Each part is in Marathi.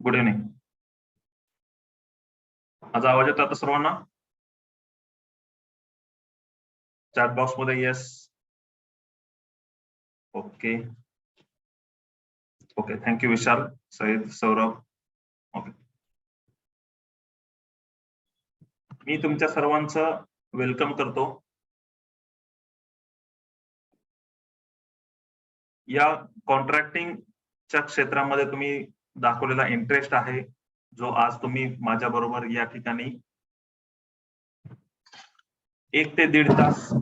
Good evening. माझा आवाज येतो आता सर्वांना? चॅट बॉक्स मध्ये येस. ओके ओके, थँक्यू विशाल, सईद, सौरभ. ओके, मी तुमच्या सर्वांचं वेलकम करतो. या कॉन्ट्रॅक्टिंगच्या क्षेत्रामध्ये तुम्ही दाखवलेला इंटरेस्ट आहे, जो आज तुम्ही माझ्या बरोबर या ठिकाणी 1 ते 1.5 तास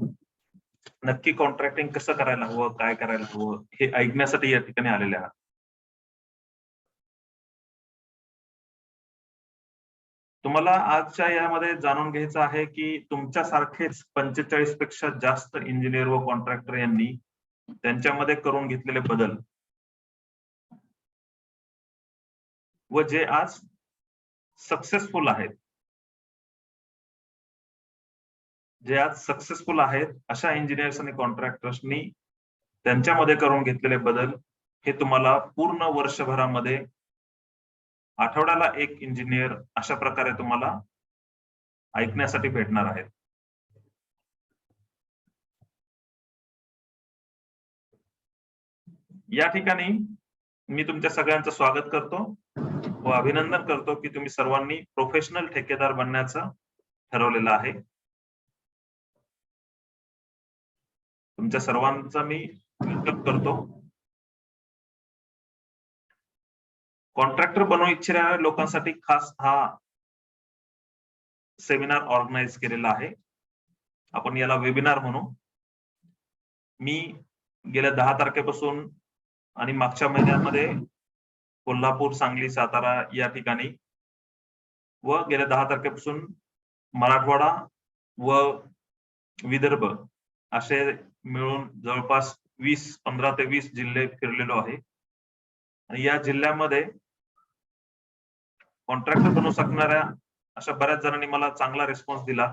नक्की कॉन्ट्रॅक्टिंग कसं करायला हवं, काय करायला हवं हे ऐकण्यासाठी या ठिकाणी आलेले आहात. तुम्हाला आजच्या यामध्ये जाणून घ्यायचं आहे की तुमच्यासारखेच 45 पेक्षा जास्त इंजिनियर व कॉन्ट्रॅक्टर यांनी त्यांच्यामध्ये करून घेतलेले बदल व जे आज सक्सेसफुल आहेत, अशा इंजिनियर्स आणि कॉन्ट्रॅक्टर्सनी त्यांच्यामध्ये करून घेतलेले बदल हे तुम्हाला पूर्ण वर्षभरामध्ये आठवड्याला एक इंजिनियर अशा प्रकारे तुम्हाला ऐकण्यासाठी भेटणार आहेत. या ठिकाणी मी तुमच्या सगळ्यांचं स्वागत करतो व अभिनंदन करतो की तुम्ही सर्वांनी प्रोफेशनल ठेकेदार बनण्याचं ठरवलेलं आहे. तुमच्या सर्वांचा मी वेलकम करतो. कॉन्ट्रॅक्टर बनवू इच्छिणाऱ्या लोकांसाठी खास हा सेमिनार ऑर्गनाइज केलेला आहे. आपण याला वेबिनार म्हणू. मी गेल्या 10 तारखेपासून आणि मागच्या महिन्यामध्ये कोल्हापूर, सांगली, सातारा या ठिकाणी व गेल्या 10 तारखेपासून मराठवाडा व विदर्भ असे मिळून जवळपास 15 ते 20 जिल्हे फिरलेलो आहे. आणि या जिल्ह्यामध्ये कॉन्ट्रॅक्टर बनू शकणाऱ्या अशा बऱ्याच जणांनी मला चांगला रिस्पॉन्स दिला.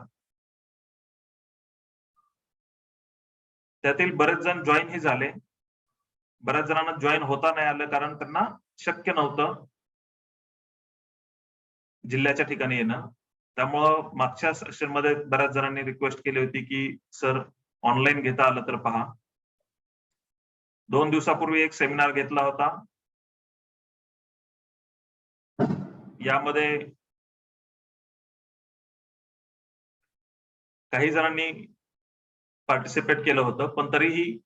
त्यातील बरेच जण जॉईन ही झाले. बऱ्याच जणांना जॉईन होता नाही आलं कारण त्यांना शक्य नव्हतं जिल्ह्याच्या ठिकाणी येणं. त्यामुळं मागच्या सेशन मध्ये बऱ्याच जणांनी रिक्वेस्ट केली होती की सर ऑनलाईन घेता आलं तर पहा. 2 दिवसापूर्वी एक सेमिनार घेतला होता. यामध्ये काही जणांनी पार्टिसिपेट केलं होतं, पण तरीही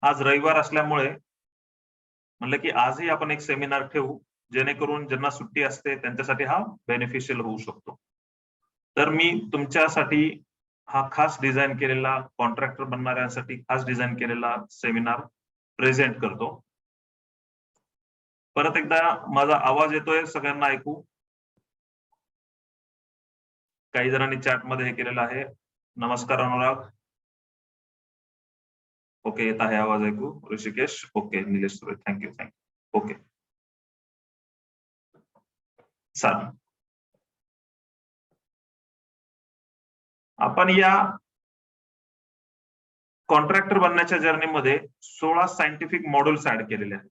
आज रविवार असल्यामुळे म्हणलं की आजही आपण एक सेमिनार ठेवू, जेणेकरून ज्यांना सुट्टी असते त्यांच्यासाठी हा बेनिफिशियल होऊ शकतो. तर मी तुमच्यासाठी हा खास डिझाईन केलेला, कॉन्ट्रॅक्टर बनणाऱ्यांसाठी खास डिझाईन केलेला सेमिनार प्रेझेंट करतो. परत एकदा माझा आवाज येतोय सगळ्यांना ऐकू? काही जणांनी चॅट मध्ये हे केलेलं आहे. नमस्कार अनुराग. ओके, येत आहे आवाज ऐकू. ऋषिकेश ओके, निलेश सुरे थँक्यू. ओके चालेल. आपण या कॉन्ट्रॅक्टर बनण्याच्या जर्नीमध्ये 16 सायंटिफिक मॉड्यूल्स ऍड केलेले आहेत.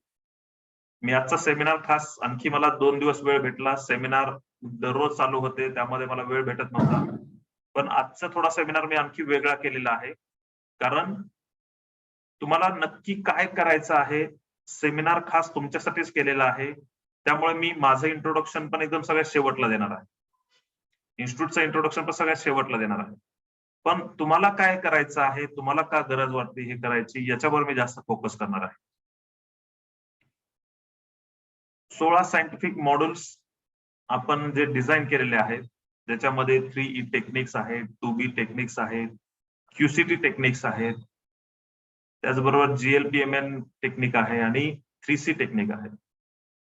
मी आजचा सेमिनार खास आणखी मला 2 दिवस वेळ भेटला. सेमिनार दररोज चालू होते, त्यामध्ये मला वेळ भेटत नव्हता. पण आजचा थोडा सेमिनार मी आणखी वेगळा केलेला आहे, कारण तुम्हाला नक्की काय करायचं आहे. सेमिनार खास तुमच्यासाठीच केलेला आहे. त्यामुळे मी माझं इंट्रोडक्शन पण एकदम सगळ्यात शेवटला देणार आहे. इन्स्टिट्यूटचं इंट्रोडक्शन पण सगळ्यात शेवटला देणार आहे. पण तुम्हाला काय करायचं आहे, तुम्हाला का गरज वाटते हे करायची, याच्यावर मी जास्त फोकस करणार आहे. 16 सायंटिफिक मॉड्यूल्स आपण जे डिझाईन केलेले आहेत, ज्याच्यामध्ये 3E टेक्निक्स आहेत, 2B टेक्निक्स आहेत, QCT टेक्निक्स आहेत, त्याचबरोबर GLPMN टेक्निक आहे आणि 3C टेक्निक आहे.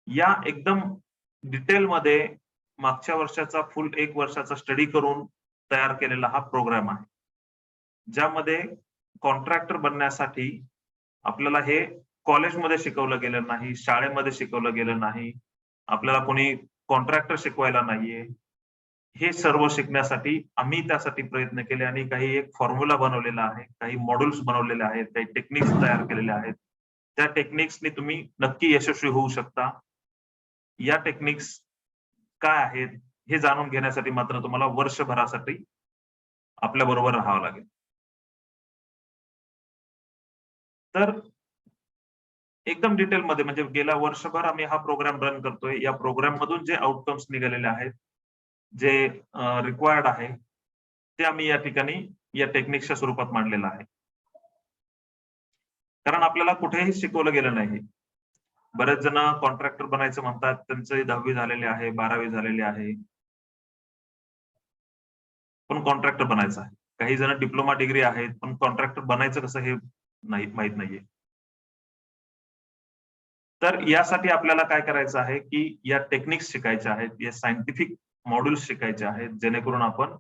या एकदम डिटेलमध्ये मागच्या वर्षाचा फुल 1 वर्षाचा स्टडी करून तयार केलेला हा प्रोग्राम आहे, ज्यामध्ये कॉन्ट्रॅक्टर बनण्यासाठी आपल्याला हे कॉलेजमध्ये शिकवलं गेलं नाही, शाळेमध्ये शिकवलं गेलं नाही, आपल्याला कोणी कॉन्ट्रॅक्टर शिकवायला नाहीये. हे सर्व शिकण्यासाठी आम्ही त्यासाठी प्रयत्न केले आणि काही एक फॉर्म्युला बनवलेला आहे, काही मॉड्यूल्स बनवलेले आहेत, काही टेक्निक्स तयार केलेले आहेत. त्या टेक्निक्सनी तुम्ही नक्की यशस्वी होऊ शकता. या टेक्निक्स काय आहेत हे जाणून घेण्यासाठी मात्र तुम्हाला वर्षभरासाठी आपल्या बरोबर राहावं लागेल. तर एकदम डिटेलमध्ये म्हणजे गेल्या वर्षभर आम्ही हा प्रोग्राम रन करतोय. या प्रोग्राम मधून जे आउटकम्स निघालेले आहेत, जे रिक्वायर्ड आहे, ते आम्ही या ठिकाणी या टेक्निक्सच्या स्वरूपात मांडलेलं आहे. कारण आपल्याला कुठेही शिकवलं गेलं नाही. बरेच जण कॉन्ट्रॅक्टर बनायचं म्हणतात, त्यांचे 10वी झालेले आहे, 12वी झालेले आहे, पण कॉन्ट्रॅक्टर बनायचं आहे. काही जण डिप्लोमा डिग्री आहेत, पण कॉन्ट्रॅक्टर बनायचं कसं हे नाही माहित नाहीये. तर यासाठी आपल्याला काय करायचं आहे की या टेक्निक्स शिकायच्या आहेत, या सायंटिफिक मॉड्यूल्स शिकायचे आहेत, जेणेकरून आपण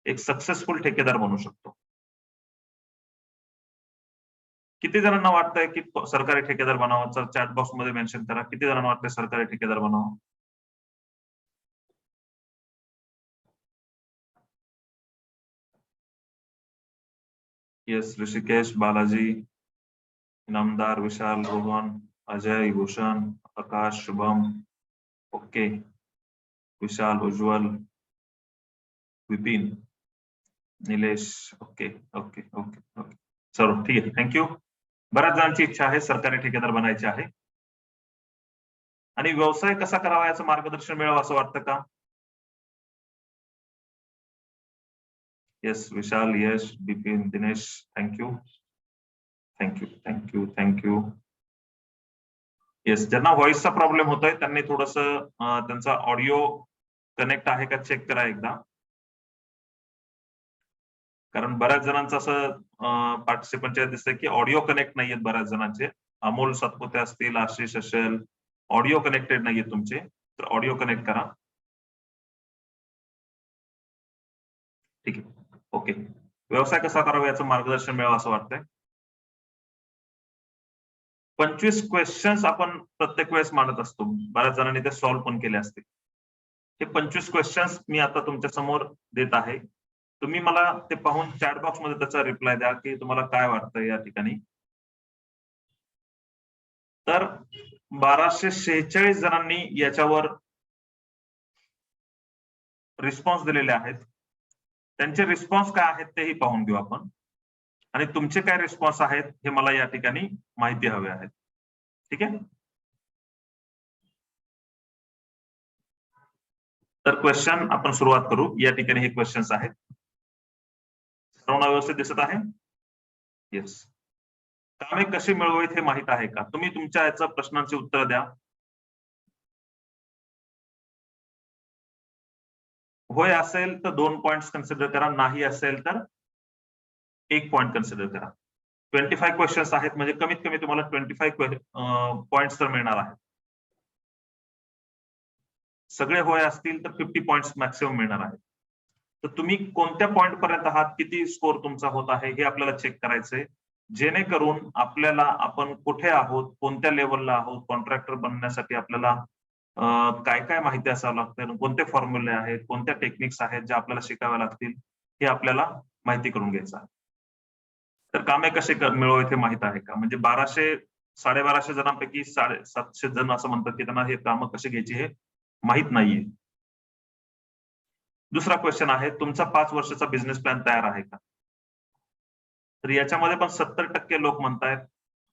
एक सक्सेसफुल ठेकेदार बनू शकतो. किती जणांना वाटतंय की सरकारी ठेकेदार बनावं? तर चॅट बॉक्स मध्ये मेन्शन करा. किती जणांना वाटतंय सरकारी ठेकेदार बनावं? Yes, Rishikesh, Balaji, Inamdar, Vishal, Rohan, Ajay, Bhushan, Akash, Shubham, okay, Vishal, Ujjwal, Vipin, Nilesh, okay okay okay okay, चलो ठीक आहे, थँक्यू. बऱ्याच जणांची इच्छा आहे सरकारी ठेकेदार बनायची आहे. आणि व्यवसाय कसा करावा याचं मार्गदर्शन मिळावं असं वाटतं का? Yes, Vishal, Yash, Bipin, Dinesh, thank you thank you thank you thank you. Yes, ज्यांना व्हॉइसचा प्रॉब्लेम होतोय त्यांनी थोडस त्यांचा ऑडिओ कनेक्ट आहे का चेक करा एकदा. कारण बऱ्याच जणांचं असं पार्टिसिपंटच्या दिसतंय की ऑडिओ कनेक्ट नाहीयेत बऱ्याच जणांचे. अमोल सातपुते असतील, आशिष असेल, ऑडिओ कनेक्टेड नाहीये तुमचे, तर ऑडिओ कनेक्ट करा. ठीक आहे, ओके. व्यवसाय कसा करावा याचं मार्गदर्शन मिळावं असं वाटतंय. 25 क्वेश्चन्स आपण प्रत्येक वेळेस मांडत असतो. बऱ्याच जणांनी ते सॉल्व्ह पण केले असते. हे 25 क्वेश्चन्स मी आता तुमच्या समोर देत आहे. तुम्ही मला ते पाहून चॅट बॉक्स मध्ये त्याचा रिप्लाय द्या की तुम्हाला काय वाटतं या ठिकाणी. तर 1246 जणांनी याच्यावर रिस्पॉन्स दिलेले आहेत. त्यांचे रिस्पॉन्स काय आहेत तेही पाहून घेऊ आपण. आणि तुमचे काय रिस्पॉन्स आहेत हे मला या ठिकाणी माहिती हवे आहेत. ठीक आहे. तर क्वेश्चन आपण सुरुवात करू. या ठिकाणी हे क्वेश्चन्स आहेत. सर्वांना व्यवस्थित दिसत आहे? येस. कामे कशी मिळवावीत हे माहित आहे का? तुम्ही तुमच्या याचा प्रश्नांची उत्तर द्या. होय असेल तर 2 पॉइंट्स कन्सिडर करा, नाही असेल तर 1 पॉइंट कन्सिडर करा. 25 क्वेश्चन्स आहेत म्हणजे कमीत कमी तुम्हाला 25 पॉइंट्स तर मिळणार आहेत. सगळे होय असतील तर 50 पॉइंट्स मॅक्सिमम मिळणार आहेत. तर तुम्ही कोणत्या पॉइंट पर्यंत आहात, किती स्कोर तुमचा होत आहे हे आपल्याला चेक करायचंय. जेणेकरून आपल्याला आपण कुठे आहोत, कोणत्या लेवलला आहोत, कॉन्ट्रॅक्टर बनण्यासाठी आपल्याला काय काय माहिती असावं लागतं, कोणते फॉर्म्युले आहेत, कोणत्या टेक्निक्स आहेत ज्या आपल्याला शिकाव्या लागतील हे आपल्याला माहिती करून घ्यायचं आहे. तर कामे कसे मिळवावेत हे माहित आहे का? म्हणजे 1200-1250 जणांपैकी 750 जण असं म्हणतात की त्यांना हे कामं कसे घ्यायची हे माहित नाहीये. दुसरा क्वेश्चन आहे, तुमचा 5 वर्षाचा बिझनेस प्लॅन तयार आहे का? तर याच्यामध्ये पण 70% लोक म्हणतायत,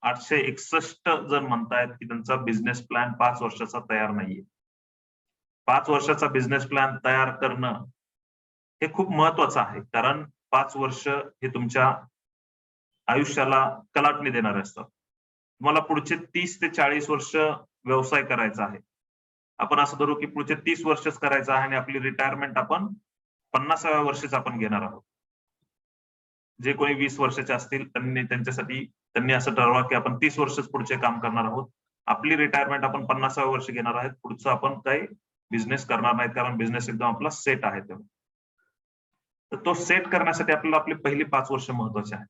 861 जण म्हणतायत की त्यांचा बिझनेस प्लॅन 5 वर्षाचा तयार नाहीये. 5 वर्षाचा बिझनेस प्लॅन तयार करणं हे खूप महत्वाचं आहे. कारण 5 वर्ष हे तुमच्या आयुष्याला कलाटणी देणारे असतात. तुम्हाला पुढचे 30 ते 40 वर्ष व्यवसाय करायचा आहे. आपण असं धरू की पुढचे 30 वर्षच करायचं आहे आणि आपली रिटायरमेंट आपण 50व्या वर्षीच आपण घेणार आहोत. जे कोणी 20 वर्षाचे असतील त्यांनी असं ठरवा की आपण 30 वर्षच पुढचे काम करणार आहोत. आपली रिटायरमेंट आपण 50व्या वर्षी घेणार आहेत. पुढचं आपण काही बिझनेस करणार नाही, कारण बिझनेस एकदम आपला सेट आहे तेव्हा. तर तो सेट करण्यासाठी आपल्याला आपली पहिली 5 वर्ष महत्वाची आहेत.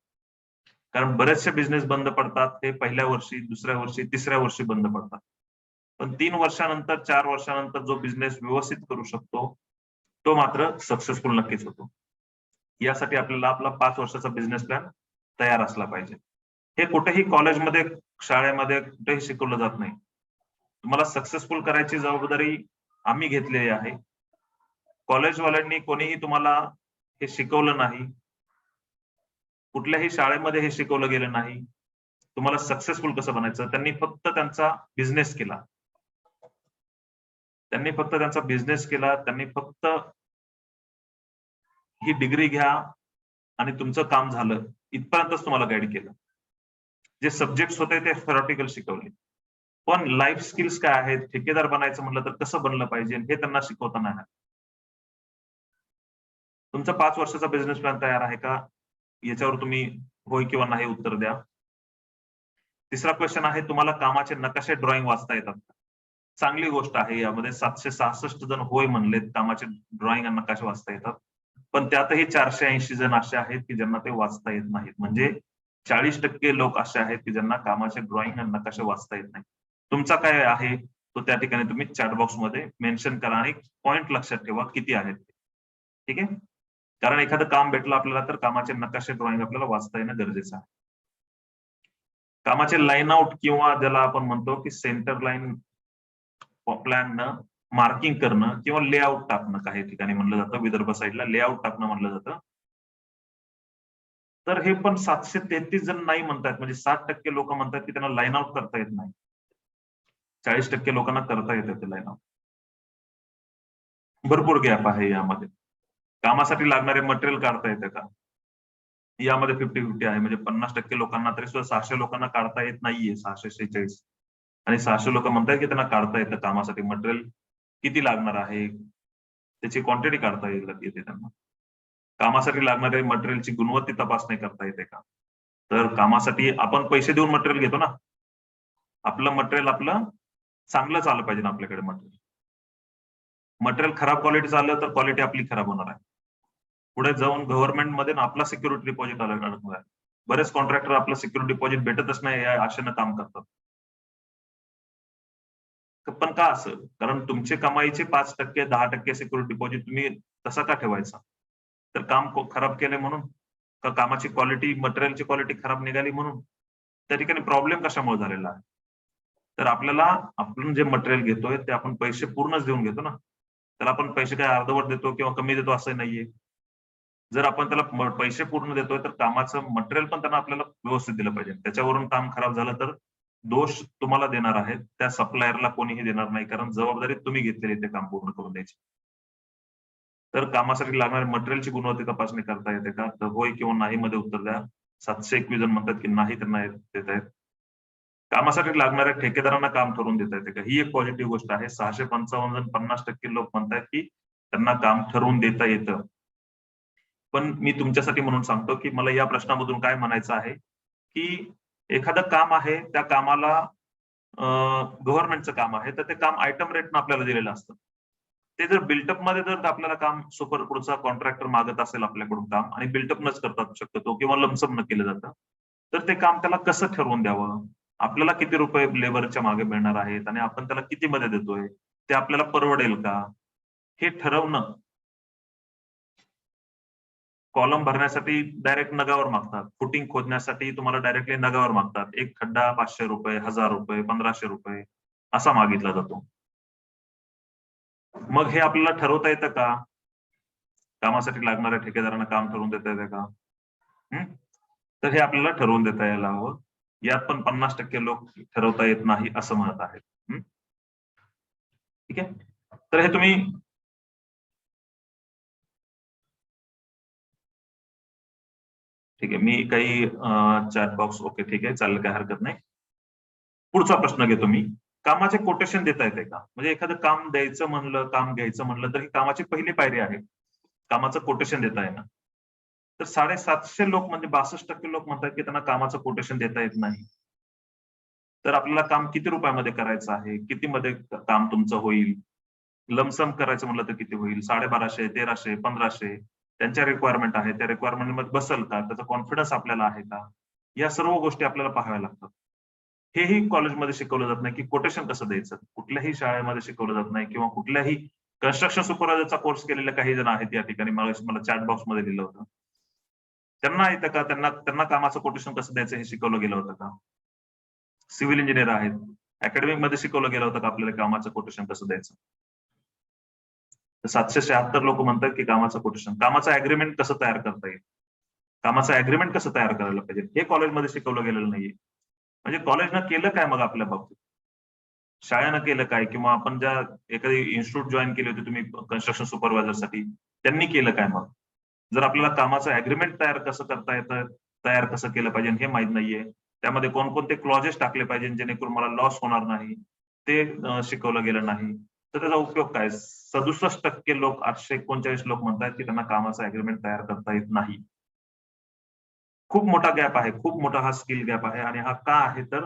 कारण बरेचसे बिझनेस बंद पडतात, ते पहिल्या वर्षी, दुसऱ्या वर्षी, तिसऱ्या वर्षी बंद पडतात. पण 3 वर्षानंतर, 4 वर्षानंतर जो बिझनेस व्यवस्थित करू शकतो, तो मात्र सक्सेसफुल नक्कीच होतो. यासाठी आपल्याला आपला 5 वर्षाचा बिझनेस प्लॅन तयार असला पाहिजे. हे कुठेही कॉलेजमध्ये, शाळेमध्ये कुठेही शिकवलं जात नाही. तुम्हाला सक्सेसफुल करायची जबाबदारी आम्ही घेतलेली आहे. कॉलेजवाल्यांनी कोणीही तुम्हाला हे शिकवलं नाही. कुठल्याही शाळेमध्ये हे शिकवलं गेलं नाही. तुम्हाला सक्सेसफुल कसं बनायचं. त्यांनी फक्त त्यांचा बिझनेस केला. त्यांनी फक्त ही डिग्री घ्या आणि तुमचं काम झालं इथपर्यंतच तुम्हाला गाईड केलं. जे सब्जेक्ट्स होते ते थेरॉटिकल शिकवले. पण लाईफ स्किल्स काय आहेत, ठेकेदार बनायचं म्हटलं तर कसं बनलं पाहिजे हे त्यांना शिकवता नाही. तुमचा 5 वर्षाचा बिझनेस प्लॅन तयार आहे का? याच्यावर तुम्ही होय किंवा नाही उत्तर द्या. तिसरा क्वेश्चन आहे, तुम्हाला कामाचे नकाशे ड्रॉइंग वाचता येतात का? चांगली गोष्ट आहे. यामध्ये 766 जण होय म्हणलेत, कामाचे ड्रॉइंग आणि नकाशे वाचता येतात. पण त्यातही 480 जण असे आहेत की ज्यांना ते वाचता येत नाहीत. म्हणजे 40% लोक असे आहेत की ज्यांना कामाचे ड्रॉइंग आणि नकाशे वाचता येत नाही. तुमचा काय आहे तो त्या ठिकाणी तुम्ही चॅट बॉक्स मध्ये मेन्शन करा आणि पॉइंट लक्षात ठेवा किती आहेत. ठीक आहे. कारण एखादं काम भेटलं आपल्याला तर कामाचे नकाशे ड्रॉइंग आपल्याला वाचता येणं गरजेचं आहे. कामाचे लाईन आउट किंवा ज्याला आपण म्हणतो की सेंटर लाईन प्लॅन मार्किंग करणं किंवा लेआउट टाकणं, काही ठिकाणी म्हणलं जातं, विदर्भ साईडला लेआउट टाकणं म्हणलं जातं. तर हे पण 733 जण नाही म्हणतात. म्हणजे 60% लोक म्हणतात की त्यांना लाईन आउट करता येत नाही. 40% लोकांना करता येतं ते लाईन आउट. भरपूर गॅप आहे यामध्ये. कामासाठी लागणारे मटेरियल काढता येते का? यामध्ये 50-50 आहे. म्हणजे 50% लोकांना तरी सुद्धा 600 लोकांना काढता येत नाहीये. 646 आणि 600 लोक म्हणतात की त्यांना काढता येतं. कामासाठी मटेरियल किती लागणार आहे, त्याची क्वांटिटी काढता येते त्यांना. कामासाठी लागणाऱ्या मटेरियलची गुणवत्ता तपासणी करता येते का? तर कामासाठी आपण पैसे देऊन मटेरियल घेतो ना. आपलं मटेरियल चांगलं आलं पाहिजे ना आपल्याकडे मटेरियल. मटेरियल खराब क्वालिटीचं आलं तर क्वालिटी आपली खराब होणार आहे. पुढे जाऊन गव्हर्नमेंटमध्ये ना आपला सिक्युरिटी डिपॉझिट अडकणार आहे. बरेच कॉन्ट्रॅक्टर आपलं सिक्युरिटी डिपॉझिट भेटतच नाही या आशेनं काम करतात. पण का असं? कारण तुमचे कमाईचे 5%, 10% सिक्युरिटी डिपॉझिट तुम्ही तसा का ठेवायचा? तर काम खराब केले म्हणून? का कामाची क्वालिटी, मटेरियलची क्वालिटी खराब निघाली म्हणून? त्या ठिकाणी प्रॉब्लेम कशामुळे झालेला आहे? तर आपल्याला आपण जे मटेरियल घेतोय ते आपण पैसे पूर्णच देऊन घेतो ना. त्याला आपण पैसे काय अर्धवट देतो किंवा कमी देतो असं नाहीये. जर आपण त्याला पैसे पूर्ण देतोय तर कामाचं मटेरियल पण त्यांना आपल्याला व्यवस्थित दिलं पाहिजे. त्याच्यावरून काम खराब झालं तर दोष तुम्हाला देणार आहेत. त्या सप्लायरला कोणीही देणार नाही, कारण जबाबदारी तुम्ही घेतलेली ते काम पूर्ण करून द्यायची. तर कामासाठी लागणाऱ्या मटेरियलची गुणवत्ता तपासणी करता येते का? तर होय किंवा नाही मध्ये उत्तर द्या. 721 जण म्हणतात की नाही त्यांना देत आहेत. कामासाठी लागणाऱ्या ठेकेदारांना काम ठरवून देता येते का? ही एक पॉझिटिव्ह गोष्ट आहे. 655 जण 50% लोक म्हणतात की त्यांना काम ठरवून देता येतं. पण मी तुमच्यासाठी म्हणून सांगतो की मला या प्रश्नामधून काय म्हणायचं आहे की एखादं काम आहे, त्या कामाला गव्हर्नमेंटचं काम आहे, तर ते काम आयटम रेटनं आपल्याला दिलेलं असतं. ते जर बिल्टअप मध्ये जर आपल्याला काम पुढचा कॉन्ट्रॅक्टर मागत असेल आपल्याकडून काम आणि बिल्टअप नच करतात शक्यतो किंवा लमसम न केलं जातं, तर ते काम त्याला कसं ठरवून द्यावं? आपल्याला किती रुपये लेबरच्या मागे मिळणार आहेत आणि आपण त्याला किती मध्ये देतोय? ते आपल्याला परवडेल का? हे ठरवणं. कॉलम भरण्यासाठी डायरेक्ट नगावर मागतात. फुटिंग खोदण्यासाठी तुम्हाला डायरेक्टली नगावर मागतात. एक खड्डा ₹500, ₹1000, ₹1500 असा मागितला जातो. मग हे आपल्याला ठरवता येतं का? कामासाठी लागणाऱ्या ठेकेदारांना काम ठरवून देता येतं का? तर हे आपल्याला ठरवून देता यायला हवं. यात पण 50% लोक ठरवता येत नाही असं म्हणत आहेत. ठीक आहे. तर हे तुम्ही ठीक आहे. मी काही चॅट बॉक्स ओके ठीक आहे, चालेल, काही हरकत नाही. पुढचा प्रश्न घेतो मी. कामाचे कोटेशन देता येते का? म्हणजे एखादं काम द्यायचं म्हणलं, काम घ्यायचं म्हणलं तर ही कामाची पहिली पायरी आहे. कामाचं कोटेशन देता येणं. तर 750 लोक म्हणजे 62% लोक म्हणतात की त्यांना कामाचं कोटेशन देता येत नाही. तर आपल्याला काम किती रुपयामध्ये करायचं आहे? किती मध्ये काम तुमचं होईल? लमसम करायचं म्हटलं तर किती होईल? 1250, 1300, 1500 त्यांच्या रिक्वायरमेंट आहे. त्या रिक्वायरमेंट मध्ये बसेल का? त्याचा कॉन्फिडन्स आपल्याला आहे का? या सर्व गोष्टी आपल्याला पाहाव्या लागतात. हेही कॉलेजमध्ये शिकवलं जात नाही की कोटेशन कसं द्यायचं. कुठल्याही शाळेमध्ये शिकवलं जात नाही किंवा कुठल्याही कन्स्ट्रक्शन सुपरवायझरचा कोर्स केलेले काही जण आहेत या ठिकाणी. मला चॅट बॉक्समध्ये दिलं होतं. त्यांना येतं का? त्यांना कामाचं कोटेशन कसं द्यायचं हे शिकवलं गेलं होतं का? सिव्हिल इंजिनियर आहेत. अकॅडमिक मध्ये शिकवलं गेलं होतं का आपल्याला कामाचं कोटेशन कसं द्यायचं? 776 लोक म्हणतात की कामाचं कोटेशन, कामाचं अग्रीमेंट कसं तयार करता येईल, कामाचं अग्रीमेंट कसं तयार करायला पाहिजे, हे कॉलेजमध्ये शिकवलं गेलेलं नाहीये. म्हणजे कॉलेजनं केलं काय मग आपल्या बाबतीत? शाळेनं केलं काय? किंवा आपण ज्या एखादी इन्स्टिट्यूट जॉईन केली होती तुम्ही कन्स्ट्रक्शन सुपरवायझरसाठी, त्यांनी केलं काय मग? जर आपल्याला कामाचं अग्रीमेंट तयार कसं करता येतं, तयार कसं केलं पाहिजे हे माहित नाहीये. त्यामध्ये कोणकोणते क्लॉजेस टाकले पाहिजे जेणेकरून मला लॉस होणार नाही, ते शिकवलं गेलं नाही. तर त्याचा उपयोग काय? 67% लोक, 839 लोक म्हणतात की त्यांना कामाचं अग्रीमेंट तयार करता येत नाही. खूप मोठा गॅप आहे, खूप मोठा हा स्किल गॅप आहे. आणि हा का आहे तर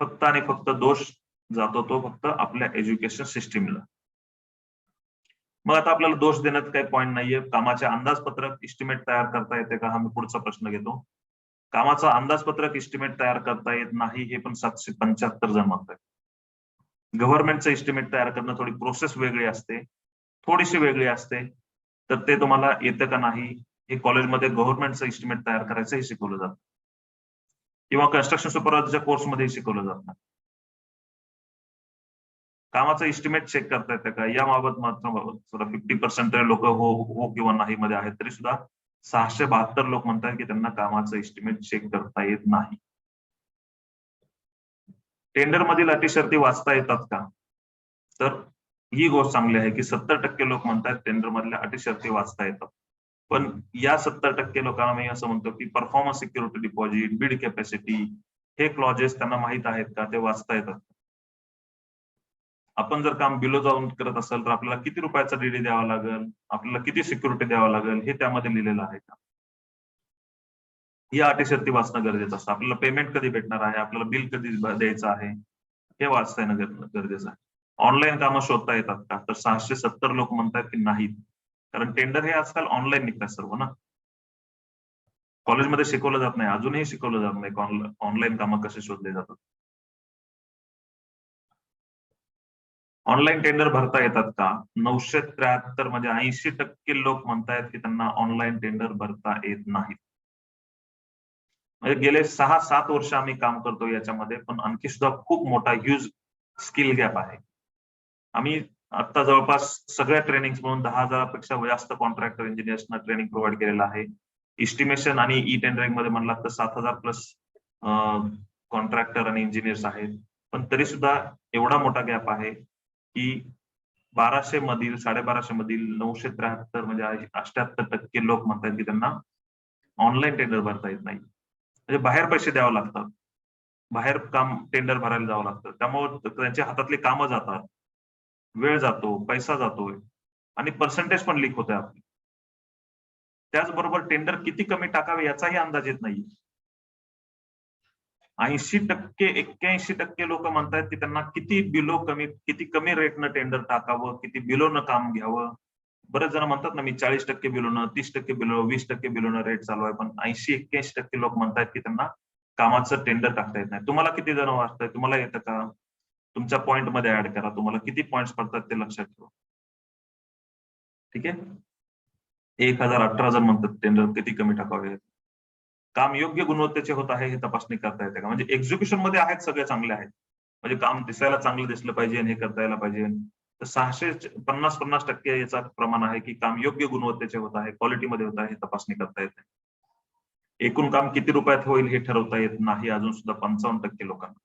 फक्त आणि फक्त दोष जातो तो फक्त आपल्या एज्युकेशन सिस्टीमला. मग आता आपल्याला दोष देण्यात काही पॉईंट नाहीये. कामाचे अंदाजपत्रक इस्टिमेट तयार करता येते का? हा मी पुढचा प्रश्न घेतो. कामाचं अंदाजपत्रक इस्टिमेट तयार करता येत नाही, हे पण 775 जण म्हणतात. गव्हर्नमेंटचं इस्टिमेट तयार करणं थोडी प्रोसेस वेगळी असते, थोडीशी वेगळी असते. तर ते तुम्हाला येतं का नाही, हे कॉलेजमध्ये गव्हर्नमेंटचं इस्टिमेट तयार करायचं हे शिकवलं जातं, किंवा कन्स्ट्रक्शन सुपरवायझरच्या कोर्समध्ये शिकवलं जातं. कामाचं इस्टिमेट चेक करता येतं का, याबाबत मात्र 50% लोक हो हो किंवा नाही मध्ये आहेत. तरी सुद्धा 672 लोक म्हणतात की त्यांना कामाचं इस्टिमेट चेक करता येत नाही. टेंडर मधील अटी शर्ती वाचता येतात का? तर ही गोष्ट चांगली आहे की 70% लोक म्हणतात टेंडर मधल्या अटी शर्ती वाचता येतात. पण या 70% लोकांना मी असं म्हणतो की परफॉर्मन्स सिक्युरिटी डिपॉझिट, बिड कॅपॅसिटी, हे क्लॉजेस त्यांना माहित आहेत का, ते वाचता येतात. आपण जर काम बिलो जाऊन करत असेल तर आपल्याला किती रुपयाचा डीडी द्यावा लागेल, आपल्याला किती सिक्युरिटी द्यावा लागेल, हे त्यामध्ये लिहिलेलं आहे का, या अटी शर्ती वाचणं गरजेचं असतं. आपल्याला पेमेंट कधी भेटणार आहे, आपल्याला बिल कधी द्यायचं आहे, हे वाचता येणं गरजेचं आहे. ऑनलाईन कामं शोधता येतात का? तर 670 लोक म्हणतात की नाहीत. कारण टेंडर हे आजकाल ऑनलाईन निघतात सर्व ना. कॉलेजमध्ये शिकवलं जात नाही, अजूनही शिकवलं जात नाही ऑनलाईन कामं कसे शोधले जातात. ऑनलाईन टेंडर भरता येतात का? 973 म्हणजे 80% लोक म्हणतायत की त्यांना ऑनलाईन टेंडर भरता येत नाहीत. म्हणजे गेले 6-7 वर्ष आम्ही काम करतो याच्यामध्ये, पण आणखी सुद्धा खूप मोठा ह्यूज स्किल गॅप आहे. आम्ही आता जवळपास सगळ्या ट्रेनिंग म्हणून 10,000 पेक्षा जास्त कॉन्ट्रॅक्टर इंजिनियर्सना ट्रेनिंग प्रोव्हाइड केलेलं आहे. इस्टिमेशन आणि ई टेंडरिंग मध्ये म्हणला तर 7,000 प्लस कॉन्ट्रॅक्टर आणि इंजिनियर्स आहेत. पण तरी सुद्धा एवढा मोठा गॅप आहे की 1200 मधील 1250 मधील 973 म्हणजे 78% लोक म्हणतात की त्यांना ऑनलाईन टेंडर भरता येत नाही. म्हणजे बाहेर पैसे द्यावे लागतात, बाहेर काम टेंडर भरायला जावं लागतं. त्यामुळे त्यांच्या हातातली कामं जातात, वेळ जातो, पैसा जातोय आणि पर्सेंटेज पण लीक होते आपली. त्याचबरोबर टेंडर किती कमी टाकावे याचाही अंदाज येत नाही. 80%, 81% लोक म्हणतात की त्यांना किती कमी रेटनं टेंडर टाकावं, किती बिलोनं काम घ्यावं. बरेच जण म्हणतात ना, मी 40% बिलोनं, 30% बिलोनं, 20% बिलोनं रेट चालू आहे. पण 80-81% लोक म्हणतात की त्यांना कामाचं टेंडर टाकता येत नाही. तुम्हाला किती जण वाटतंय? तुम्हाला येतं का? तुमच्या पॉइंट मध्ये ऍड करा. तुम्हाला किती पॉइंट्स पडतात ते लक्षात ठेवा. ठीक आहे. 1018 जण म्हणतात टेंडर किती कमी टाकावे. काम योग्य गुणवत्तेचे होत आहे हे तपासणी करता येते का? म्हणजे एक्झिक्युशन मध्ये आहेत, सगळे चांगले आहेत. म्हणजे काम दिसायला चांगलं दिसलं पाहिजे आणि हे करता यायला पाहिजे. तर 650% याचा प्रमाण आहे की काम योग्य गुणवत्तेचे होत आहे, क्वालिटीमध्ये होत आहे हे तपासणी करता येते. एकूण काम किती रुपयात होईल हे ठरवता येत नाही अजून सुद्धा 55% लोकांना.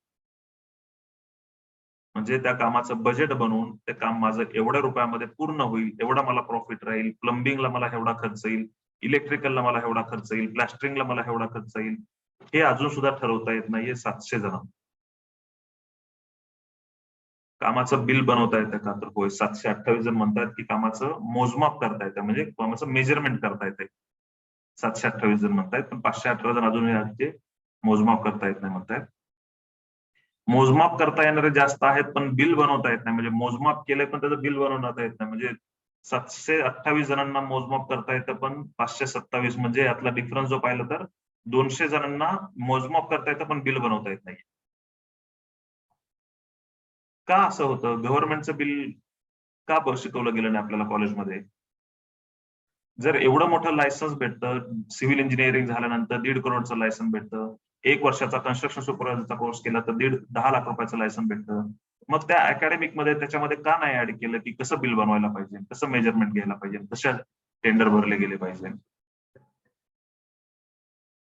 म्हणजे त्या कामाचं बजेट बनवून ते काम माझं एवढ्या रुपयामध्ये पूर्ण होईल, एवढा मला प्रॉफिट राहील, प्लंबिंगला मला एवढा खर्च येईल, इलेक्ट्रिकलला मला एवढा खर्च येईल, प्लॅस्टरिंगला मला एवढा खर्च येईल, हे अजून सुद्धा ठरवता येत नाहीये 700 जण. कामाचं बिल बनवता येतं का? तर होय, 728 जण म्हणतात की कामाचं मोजमाप करता येतं, म्हणजे कामाचं मेजरमेंट करता येते. 728 जण म्हणतायत, पण 518 जण अजूनही मोजमाप करता येत नाही म्हणतायत. मोजमाप करता येणारे जास्त आहेत, पण बिल बनवता येत नाही. म्हणजे मोजमाप केलंय पण त्याचं बिल बनवता येत नाही. म्हणजे 728 जणांना मोजमाप करता येतं, पण 527 म्हणजे यातला डिफरन्स जो पाहिला तर 200 जणांना मोजमाप करता येतं पण बिल बनवता येत नाही. का असं होतं? गव्हर्नमेंटचं बिल का शिकवलं गेलं नाही आपल्याला कॉलेजमध्ये? जर एवढं मोठं लायसन्स भेटतं, सिव्हिल इंजिनिअरिंग झाल्यानंतर 1.5 करोडचं लायसन्स भेटतं, 1 वर्षाचा कन्स्ट्रक्शन सुपरवायझरचा कोर्स केला तर 10 लाख रुपयाचं लायसन भेटतं. मग त्या अकॅडमिक मध्ये त्याच्यामध्ये का नाही ऍड केलं की कसं बिल बनवायला पाहिजे, कसं मेजरमेंट घ्यायला पाहिजे, कशा टेंडर भरले गेले पाहिजे.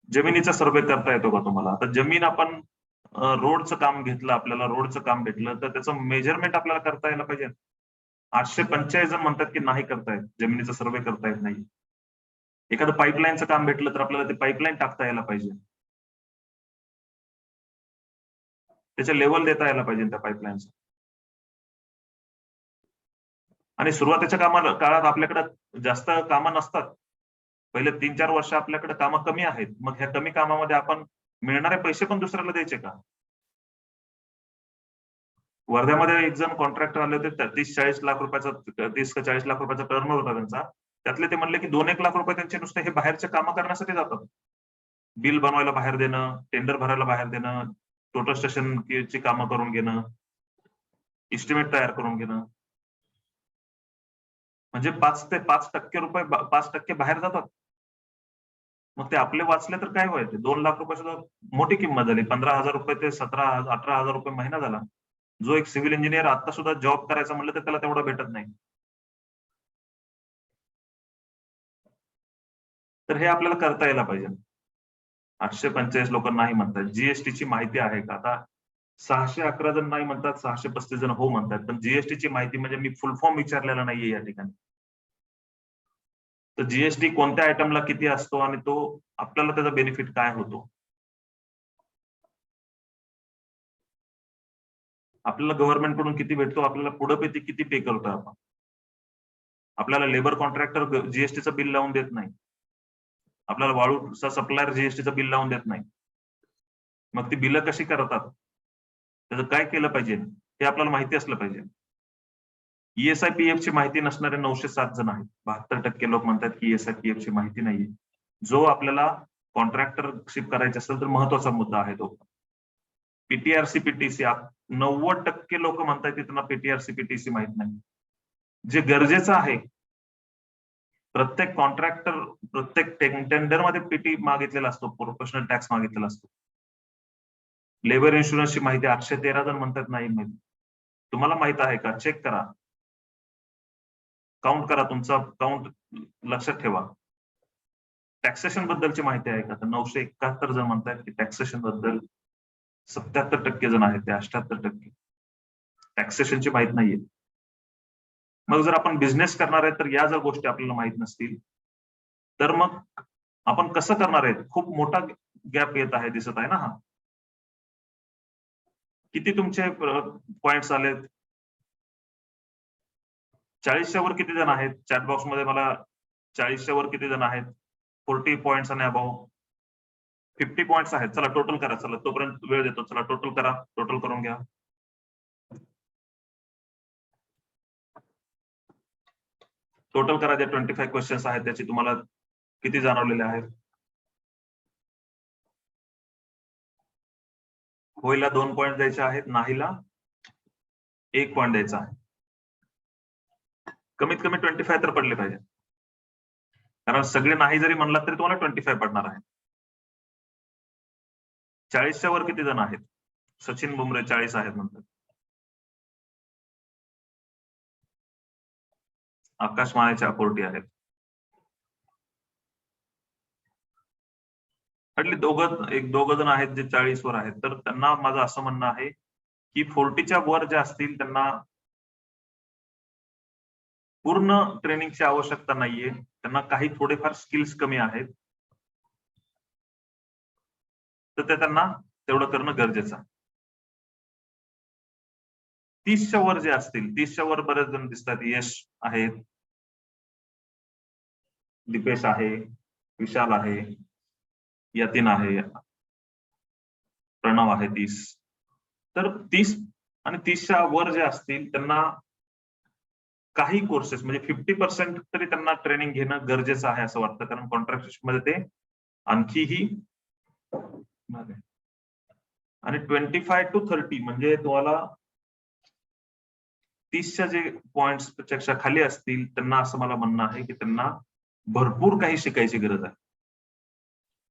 जमिनीचा सर्वे करता येतो का तुम्हाला? आता जमीन आपण रोडचं काम घेतलं, आपल्याला रोडचं काम भेटलं तर त्याचं मेजरमेंट आपल्याला करता यायला पाहिजे. 845 जण म्हणतात की नाही करतायत, जमिनीचा सर्वे करता येत नाही. एखादं पाईपलाईनचं काम भेटलं तर आपल्याला ते पाईपलाईन टाकता यायला पाहिजे. त्याच्या लेवल देता यायला पाहिजे त्या पाईपलाईनचं. आणि सुरुवातीच्या काळात आपल्याकडे जास्त कामं नसतात. पहिले 3-4 वर्ष आपल्याकडे कामं कमी आहेत. मग ह्या कमी कामामध्ये आपण मिळणारे पैसे पण दुसऱ्याला द्यायचे का? वर्ध्यामध्ये एक जण कॉन्ट्रॅक्टर आले होते, 30-40 लाख रुपयाचा 30 का 40 लाख रुपयाचा टर्नओव्हर होता त्यांचा. त्यातले ते म्हणले की 2-1 लाख रुपये त्यांचे नुसते हे बाहेरचे कामं करण्यासाठी जातात. बिल बनवायला बाहेर देणं, टेंडर भरायला बाहेर देणं, टोटल स्टेशनची कामं करून घेणं, इस्टिमेट तयार करून घेणं. म्हणजे 5% रुपये 5% बाहेर जातात. मग ते आपले वाचले तर काय व्हायचे? 2 लाख रुपये सुद्धा मोठी किंमत झाली. 15,000 रुपये ते 17,000-18,000 रुपये महिना झाला. जो एक सिव्हिल इंजिनियर आता सुद्धा जॉब करायचा म्हणलं तर त्याला तेवढं भेटत नाही. तर हे आपल्याला करता यायला पाहिजे. 845 लोक नाही म्हणतात. जीएसटीची माहिती आहे का? आता 611 जण नाही म्हणतात, 635 जण हो म्हणतात. पण जीएसटीची माहिती म्हणजे मी फुल फॉर्म विचारलेला नाहीये या ठिकाणी. तर जीएसटी कोणत्या आयटमला किती असतो आणि तो आपल्याला त्याचा बेनिफिट काय होतो? आपल्याला गव्हर्नमेंट कडून किती भेटतो, आपल्याला पुढे किती पे करतोय आपण. आपल्याला लेबर कॉन्ट्रॅक्टर जीएसटीचं बिल लावून देत नाही. आपल्याला वाळूचा सप्लायर जीएसटीचं बिल लावून देत नाही. मग ती बिलं कशी करतात, त्याचं काय केलं पाहिजे हे आपल्याला माहिती असलं पाहिजे. ESIPF ची माहिती नसणारे 907 जण आहेत. 72% लोक म्हणतात की ESIPF ची माहिती नाहीये. जो आपल्याला कॉन्ट्रॅक्टरशिप करायची असेल तर महत्वाचा मुद्दा आहे तो. PTRC PTC 90% लोक म्हणतात की त्यांना PTRC PTC माहित नाही. जे गरजेचं आहे, प्रत्येक कॉन्ट्रॅक्टर प्रत्येक टेंडर मध्ये पीटी मागितलेला असतो, प्रोफेशनल टॅक्स मागितलेला असतो. लेबर इन्शुरन्सची माहिती 813 जण म्हणतात नाही माहिती. तुम्हाला माहित आहे का? चेक करा, काउंट करा, तुमचा काउंट लक्षात ठेवा. टॅक्सेशन बद्दलची माहिती आहे का? तर 971 जण म्हणतात की टॅक्सेशन बद्दल 77% जण आहेत, ते 78% टॅक्सेशनची माहित नाहीये. मग जर आपण बिझनेस करणार आहे तर या जर गोष्टी आपल्याला माहित नसतील तर मग आपण कसं करणार आहे? खूप मोठा गॅप येत आहे, दिसत आहे ना हा. किती तुमचे पॉइंट्स आलेत? 40च्या वर किती जण आहेत? चॅट बॉक्स मध्ये मला 40च्या वर किती जण आहेत? 40 पॉइंट्स आणि अबाव 50 पॉइंट्स आहेत. चला टोटल करा. चला तोपर्यंत वेळ देतो. चला टोटल करा, टोटल करून घ्या. टोटल करा. जे 25 क्वेश्चन्स आहेत त्याची तुम्हाला किती जाणवलेले आहेत? होईला 2 पॉइंट द्यायचे आहेत, नाहीला 1 पॉइंट द्यायचा आहे. कमीत कमी 25 तर पडले पाहिजे, कारण सगळे नाही जरी म्हणलात तरी तुम्हाला 25 पडणार आहे. 40च्या वर किती जण आहेत? सचिन बुमरे 40 आहेत म्हणतात. आकाश माळेच्या 40 आहेत. दोघं जण आहेत जे 40 वर आहेत. तर त्यांना माझं असं म्हणणं आहे की 40च्या वर जे असतील त्यांना पूर्ण ट्रेनिंगची आवश्यकता नाहीये. त्यांना काही थोडेफार स्किल्स कमी आहेत, तर ते त्यांना तेवढं करणं गरजेचं आहे. 30च्या वर जे असतील, 30च्या वर बरेच जण दिसतात. यश आहेत, दीपेश आहे, विशाल आहे, यतीन आहे, प्रणव आहे 30. तर 30 आणि 30च्या वर जे असतील त्यांना काही कोर्सेस म्हणजे 50% तरी त्यांना ट्रेनिंग घेणं गरजेचं आहे असं वाटतं, कारण कॉन्ट्रॅक्टरशिप मध्ये ते आणखीही. आणि 25 to 30 म्हणजे तुम्हाला 30च्या जे पॉइंट्स पेक्षा खाली असतील त्यांना असं मला म्हणणं आहे की त्यांना भरपूर काही शिकायची गरज आहे.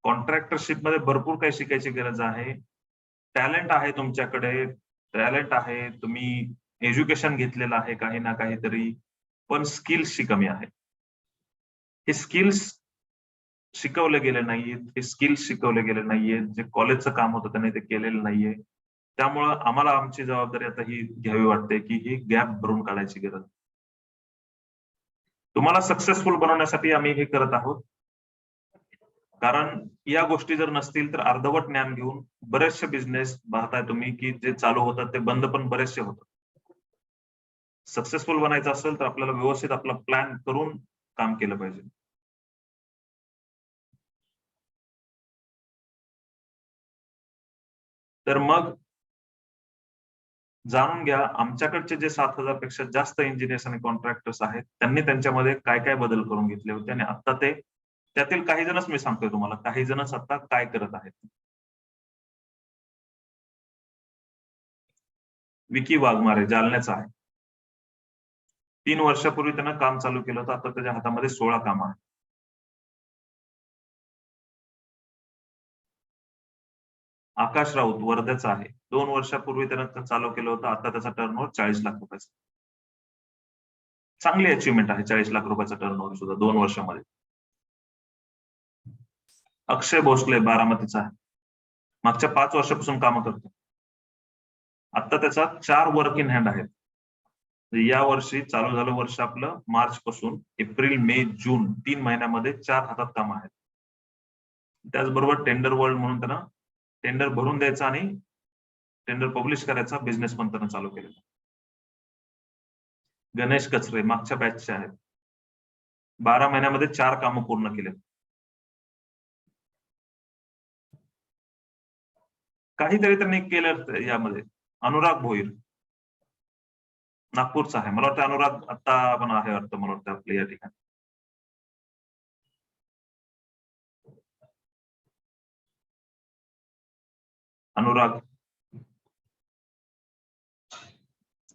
कॉन्ट्रॅक्टरशिप मध्ये भरपूर काही शिकायची गरज आहे. टॅलेंट आहे तुमच्याकडे, टॅलेंट आहे, तुम्ही एज्युकेशन घेतलेलं आहे काही ना काहीतरी, पण स्किल्सची कमी आहे. हे स्किल्स शिकवले गेले नाहीयेत, हे स्किल्स शिकवले गेले नाहीयेत. जे कॉलेजचं काम होतं त्यांनी ते केलेलं नाहीये. त्यामुळं आम्हाला आमची जबाबदारी आता ही घ्यावी वाटते की ही गॅप भरून काढायची गरज. तुम्हाला सक्सेसफुल बनवण्यासाठी आम्ही हे करत आहोत. कारण या गोष्टी जर नसतील तर अर्धवट ज्ञान घेऊन बरेचसे बिझनेस पाहताय तुम्ही की जे चालू होतात ते बंद पण बरेचसे होतात. सक्सेसफुल बनायचं असेल तर आपल्याला व्यवस्थित आपला प्लॅन करून काम केलं पाहिजे. तर मग जाणून घ्या आमच्याकडचे जे 7,000 पेक्षा जास्त इंजिनियर्स आणि कॉन्ट्रॅक्टर्स आहेत त्यांनी त्यांच्यामध्ये काय काय बदल करून घेतले होते आणि आता ते त्यातील काही जणच मी सांगतोय तुम्हाला, काही जणच आता काय करत आहेत. विकी वाघमारे जालन्याचा आहे. 3 वर्षापूर्वी त्यानं काम चालू केलं होतं, आता त्याच्या हातामध्ये 16 काम आहे. आकाश राऊत वर्ध्याचा आहे. 2 वर्षापूर्वी त्यानं चालू केलं होतं, आता त्याचा टर्नओव्हर 40 लाख रुपयाचा. चांगली अचिव्हमेंट आहे 40 लाख रुपयाचा टर्नओव्हर सुद्धा 2 वर्षामध्ये. अक्षय भोसले बारामतीचा आहे. मागच्या 5 वर्षापासून काम करतो. आता त्याचा 4 वर्क इन हँड आहेत. या वर्षी चालू झालं वर्ष आपलं मार्च पासून एप्रिल मे जून 3 महिन्यामध्ये 4 हातात काम आहेत. त्याचबरोबर टेंडर वर्ल्ड म्हणून त्यांना टेंडर भरून द्यायचा आणि टेंडर पब्लिश करायचा बिझनेस पण त्यांना चालू केलेला. गणेश कचरे मागच्या बॅचचे आहेत. 12 महिन्यामध्ये 4 कामं पूर्ण केले. काहीतरी त्यांनी केलं यामध्ये. अनुराग भोईर नागपूरचा आहे. मला वाटतं अनुराग आता पण आहे वाटतं, मला वाटतं आपल्या या ठिकाणी. अनुराग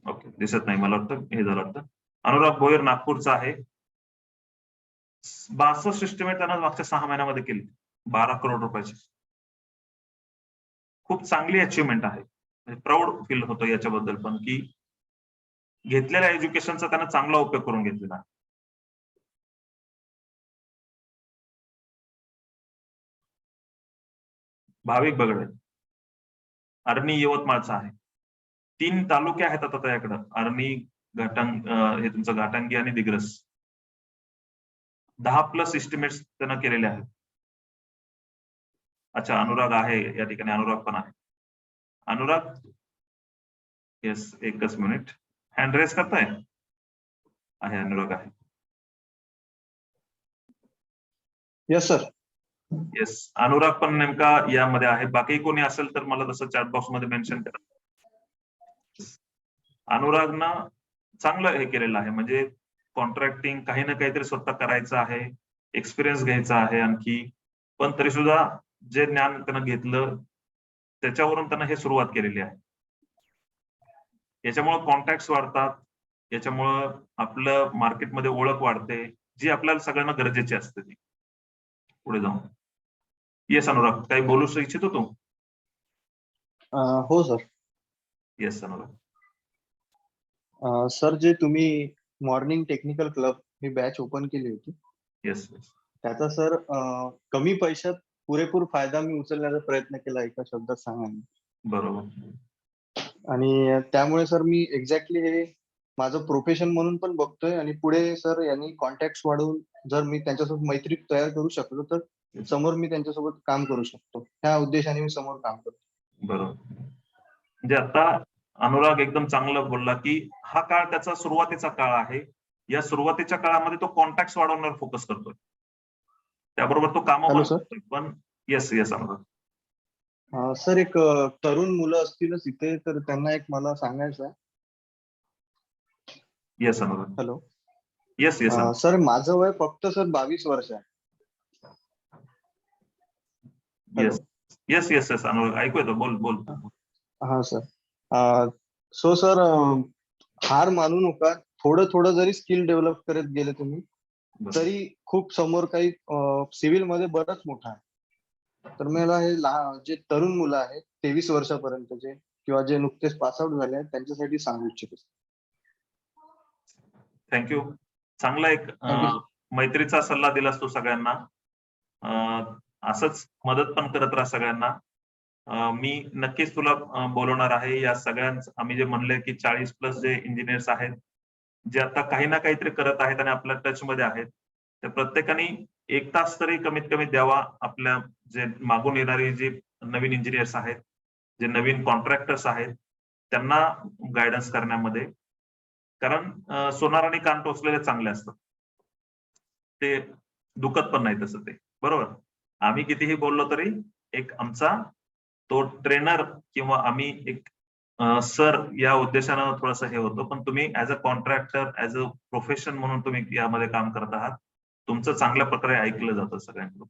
ओके दिसत नाही, मला वाटतं हे झालं वाटतं. अनुराग भोईर नागपूरचा आहे. 62 एस्टिमेट त्यानं मागच्या 6 महिन्यामध्ये केली, 12 करोड रुपयाची. खूप चांगली अचिव्हमेंट आहे. प्राऊड फील होतं याच्याबद्दल पण की घेतलेल्या एज्युकेशनचा त्यानं चांगला उपयोग करून घेतलेला आहे. भाविक बगडे अरणी यवतमाळचा आहे. 3 तालुके आहेत आता त्याकडं, अरणी हे तुमचं घाटंगी आणि दिग्रस. 10+ एस्टिमेट्स त्यानं केलेले आहेत. अच्छा अनुराग आहे या ठिकाणी, अनुराग पण आहे. अनुराग येस एकच मिनिट, हँड रेस करताय आहे. अनुराग आहे. Yes sir. येस अनुराग पण नेमका यामध्ये आहे. बाकी कोणी असेल तर मला तसं चॅट बॉक्स मध्ये मेन्शन करा. अनुरागनं चांगलं हे केलेलं आहे, म्हणजे कॉन्ट्रॅक्टिंग काही ना काहीतरी स्वतः करायचं आहे, एक्सपिरियन्स घ्यायचा आहे आणखी, पण तरी सुद्धा जे ज्ञान त्यानं घेतलं त्याच्यावरून त्यानं हे सुरुवात केलेली आहे. याच्यामुळं कॉन्टॅक्ट वाढतात, याच्यामुळं आपलं मार्केटमध्ये ओळख वाढते, जी आपल्याला सगळ्यांना गरजेची असते ती पुढे जाऊन. येस अनुराग काही बोलू इच्छितो तू? हो सर. येस अनुराग. सर जे तुम्ही मॉर्निंग टेक्निकल क्लब ही बॅच ओपन केली होती, येस त्याचा सर कमी पैशात पुरेपूर फायदा मी उचलण्याचा प्रयत्न केला, एका शब्दात सांगा. बरोबर. आणि त्यामुळे सर मी एक्झॅक्टली हे माझं प्रोफेशन म्हणून पण बघतोय आणि पुढे सर यांनी कॉन्टॅक्ट वाढवून जर मी त्यांच्यासोबत मैत्री तयार करू शकलो तर समोर मी त्यांच्यासोबत काम करू शकतो, ह्या उद्देशाने मी समोर काम करतो. बरोबर. म्हणजे आता अनुराग एकदम चांगलं बोलला की हा काळ त्याचा सुरुवातीचा काळ आहे. या सुरुवातीच्या काळामध्ये तो कॉन्टॅक्ट वाढवण्यावर फोकस करतोय, त्याबरोबर तो काम पण करतोय. पण येस येस अनुराग. सर एक तरुण मुलं असतीलच इथे, तर त्यांना एक मला सांगायचं आहे. Yes Anurag. Hello. Yes yes sir माझं वय फक्त सर 22 वर्ष आहे. Yes yes yes yes Anurag ऐकू येतो, बोल बोल. हा सर. सो सर हार मानू नका, थोडं थोडं जरी स्किल डेव्हलप करत गेले तुम्ही तरी खूप समोर काही सिव्हिल मध्ये बरंच मोठा आहे. तर मला हे जे तरुण मुलं आहेत 23 वर्षापर्यंतचे किंवा जे नुकतेच पासआउट झाले आहेत त्यांच्यासाठी सांगू इच्छितो. थँक्यू. चांगला एक थँक्यू सर. मैत्रीचा सल्ला दिलास तू सगळ्यांना. असंच मदत पण करत राहा सगळ्यांना. मी नक्कीच तुला बोलवणार आहे. या सगळ्यांचं आम्ही जे म्हणले की 40+ जे इंजिनियर्स आहेत, जे आता काही ना काहीतरी करत आहेत आणि आपल्या टच मध्ये आहेत, तर प्रत्येकाने 1 तास तरी कमीत कमी द्यावा आपल्या जे मागून येणारी जे नवीन इंजिनियर्स आहेत, जे नवीन कॉन्ट्रॅक्टर्स आहेत, त्यांना गायडन्स करण्यामध्ये. कारण सोनार आणि कान टोचलेले चांगले असतात. ते दुखत पण नाही तसं ते. बरोबर. आम्ही कितीही बोललो तरी एक आमचा तो ट्रेनर किंवा आम्ही एक सर या उद्देशानं थोडंसं हे होतं. पण तुम्ही as a contractor, as a profession म्हणून तुम्ही यामध्ये काम करत आहात. तुमचं चांगल्या प्रकारे ऐकलं जातं सगळ्यांकडून.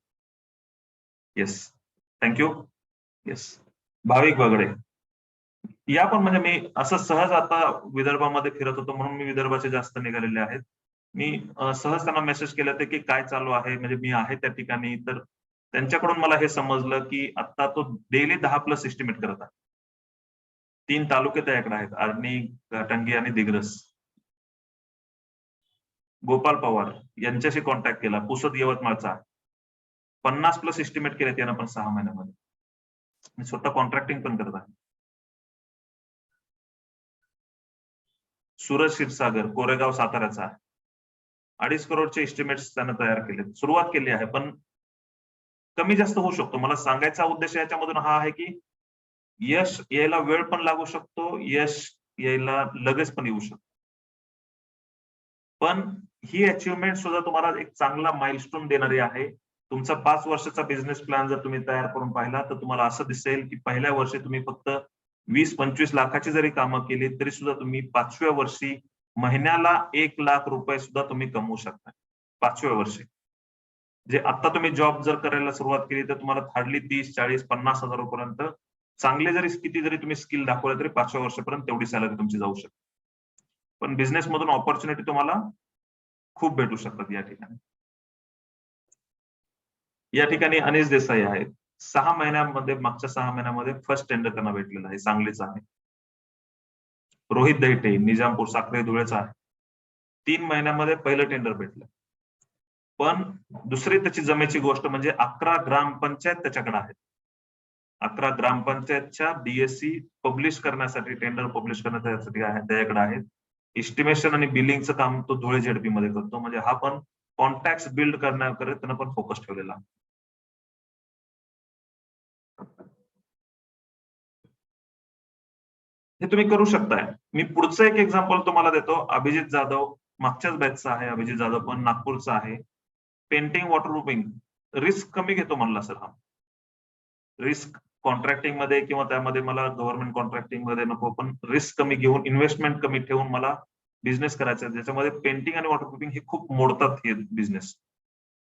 येस. थँक्यू. येस. भाविक बगडे. या पण म्हणजे मी असं सहज आता विदर्भामध्ये फिरत होतो म्हणून मी विदर्भाचे जास्त निघालेले आहेत. मी सहज त्यांना मेसेज केले होते की काय चालू आहे, म्हणजे मी आहे त्या ठिकाणी. तर त्यांच्याकडून मला हे समजलं की आता तो डेली 10+ एस्टिमेट करत आहे. 3 तालुके त्याच्याकडे आहेत, आर्णी, घाटंगी आणि दिग्रस. गोपाल पवार यांच्याशी कॉन्टॅक्ट केला, पुसद यवतमाळचा. 50+ एस्टिमेट केले त्यानं पण 6 महिन्यामध्ये. मी स्वतः कॉन्ट्रॅक्टिंग पण करत आहे. सूरज क्षीरसागर, कोरेगाव, साताऱ्याचा. 2.5 करोडचे एस्टिमेट्स त्यानं तयार केले. सुरुवात केली आहे, पण कमी जास्त होऊ शकतो. मला सांगायचा उद्देश याच्यामधून हा आहे की यश यायला वेळ पण लागू शकतो, यश यायला लगेच पण येऊ शकतो. पण ही अचिव्हमेंट सुद्धा तुम्हाला एक चांगला माइलस्टोन देणारी आहे. तुमचा 5 वर्षाचा बिझनेस प्लॅन जर तुम्ही तयार करून पाहिला तर तुम्हाला असं दिसेल की पहिल्या वर्षी तुम्ही फक्त 20-25 लाखाची जरी कामं केली तरी सुद्धा तुम्ही 5व्या वर्षी महिन्याला 1 लाख रुपये सुद्धा तुम्ही कमवू शकता. 5व्या वर्षी. जे आता तुम्ही जॉब जर करायला सुरुवात केली तर तुम्हाला हार्डली 30, 40, 50 हजार रुपयांपर्यंत चांगले जरी किती जरी तुम्ही स्किल दाखवले तरी 5व्या वर्षापर्यंत तेवढी सॅलरी तुमची जाऊ शकते. पण बिझनेस मधून ऑपॉर्च्युनिटी तुम्हाला खूप भेटू शकतात या ठिकाणी. या ठिकाणी अनिश देसाई आहेत. 6 महिन्यामध्ये, मागच्या 6 महिन्यामध्ये फर्स्ट टेंडर त्यांना भेटलेलं आहे, सांगलीचं आहे. रोहित दैटे, निजामपूर, साखरे, धुळेचा आहे. 3 महिन्यामध्ये पहिलं टेंडर भेटलं. पण दुसरी त्याची जमेची गोष्ट म्हणजे 11 ग्रामपंचायत त्याच्याकडे आहेत. 11 ग्रामपंचायतच्या DSC पब्लिश करण्यासाठी, टेंडर पब्लिश करण्यासाठी त्याच्याकडे आहेत. एस्टिमेशन आणि बिलिंगचं काम तो धुळे ZP मध्ये करतो. म्हणजे हा पण कॉन्टॅक्ट बिल्ड करण्याकडे त्यांना पण फोकस ठेवलेला आहे. हे तुम्ही करू शकताय. मी पुढचं एक एक्झाम्पल तुम्हाला देतो. अभिजित जाधव, मागच्याच बॅचचा आहे अभिजित जाधव, पण नागपूरचा आहे. Painting, waterproofing. रिस्क कमी घेतो म्हणला सर हा. रिस्क कॉन्ट्रॅक्टिंग मध्ये किंवा त्यामध्ये मला गव्हर्नमेंट कॉन्ट्रॅक्टिंग मध्ये नको, पण रिस्क कमी घेऊन, इन्व्हेस्टमेंट कमी ठेवून मला बिझनेस करायचा आहे. ज्याच्यामध्ये पेंटिंग आणि वॉटरप्रूफिंग हे खूप मोडतात हे बिझनेस.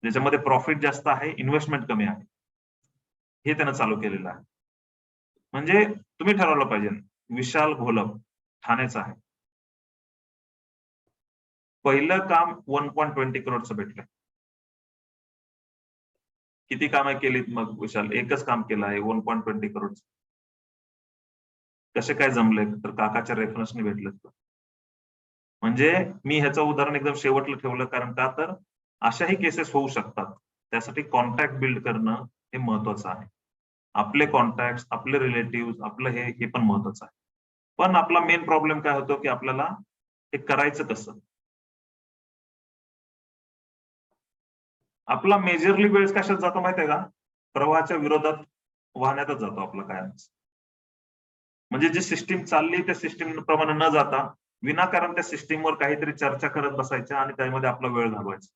ज्याच्यामध्ये प्रॉफिट जास्त आहे, इन्व्हेस्टमेंट कमी आहे. हे त्यानं चालू केलेलं आहे. म्हणजे तुम्ही ठरवलं पाहिजे. विशाल घोलप, ठाण्याचा आहे. पहिलं काम 1.20 करोडचं भेटलं. किती कामं केलीत मग विशाल? एकच काम केलं आहे 1.20 करोडचं. कसे काय जमले? तर काकाच्या रेफरन्सने भेटलं. म्हणजे मी ह्याचं उदाहरण एकदम शेवटला ठेवलं, कारण का तर अशाही केसेस होऊ शकतात. त्यासाठी कॉन्टॅक्ट बिल्ड करणं हे महत्वाचं आहे. आपले कॉन्टॅक्ट, आपले रिलेटिव्ह, आपलं हे पण महत्वाचं आहे. पण आपला मेन प्रॉब्लेम काय होतो की आपल्याला हे करायचं कसं? आपला मेजरली वेळ कशात जातो माहितीये का? प्रवाहाच्या विरोधात वाहण्यातच जातो आपला कायमच. म्हणजे जी सिस्टीम चालली त्या सिस्टीम प्रमाणे न जाता विनाकारण त्या सिस्टीमवर काहीतरी चर्चा करत बसायच्या आणि त्यामध्ये आपला वेळ घालवायचा.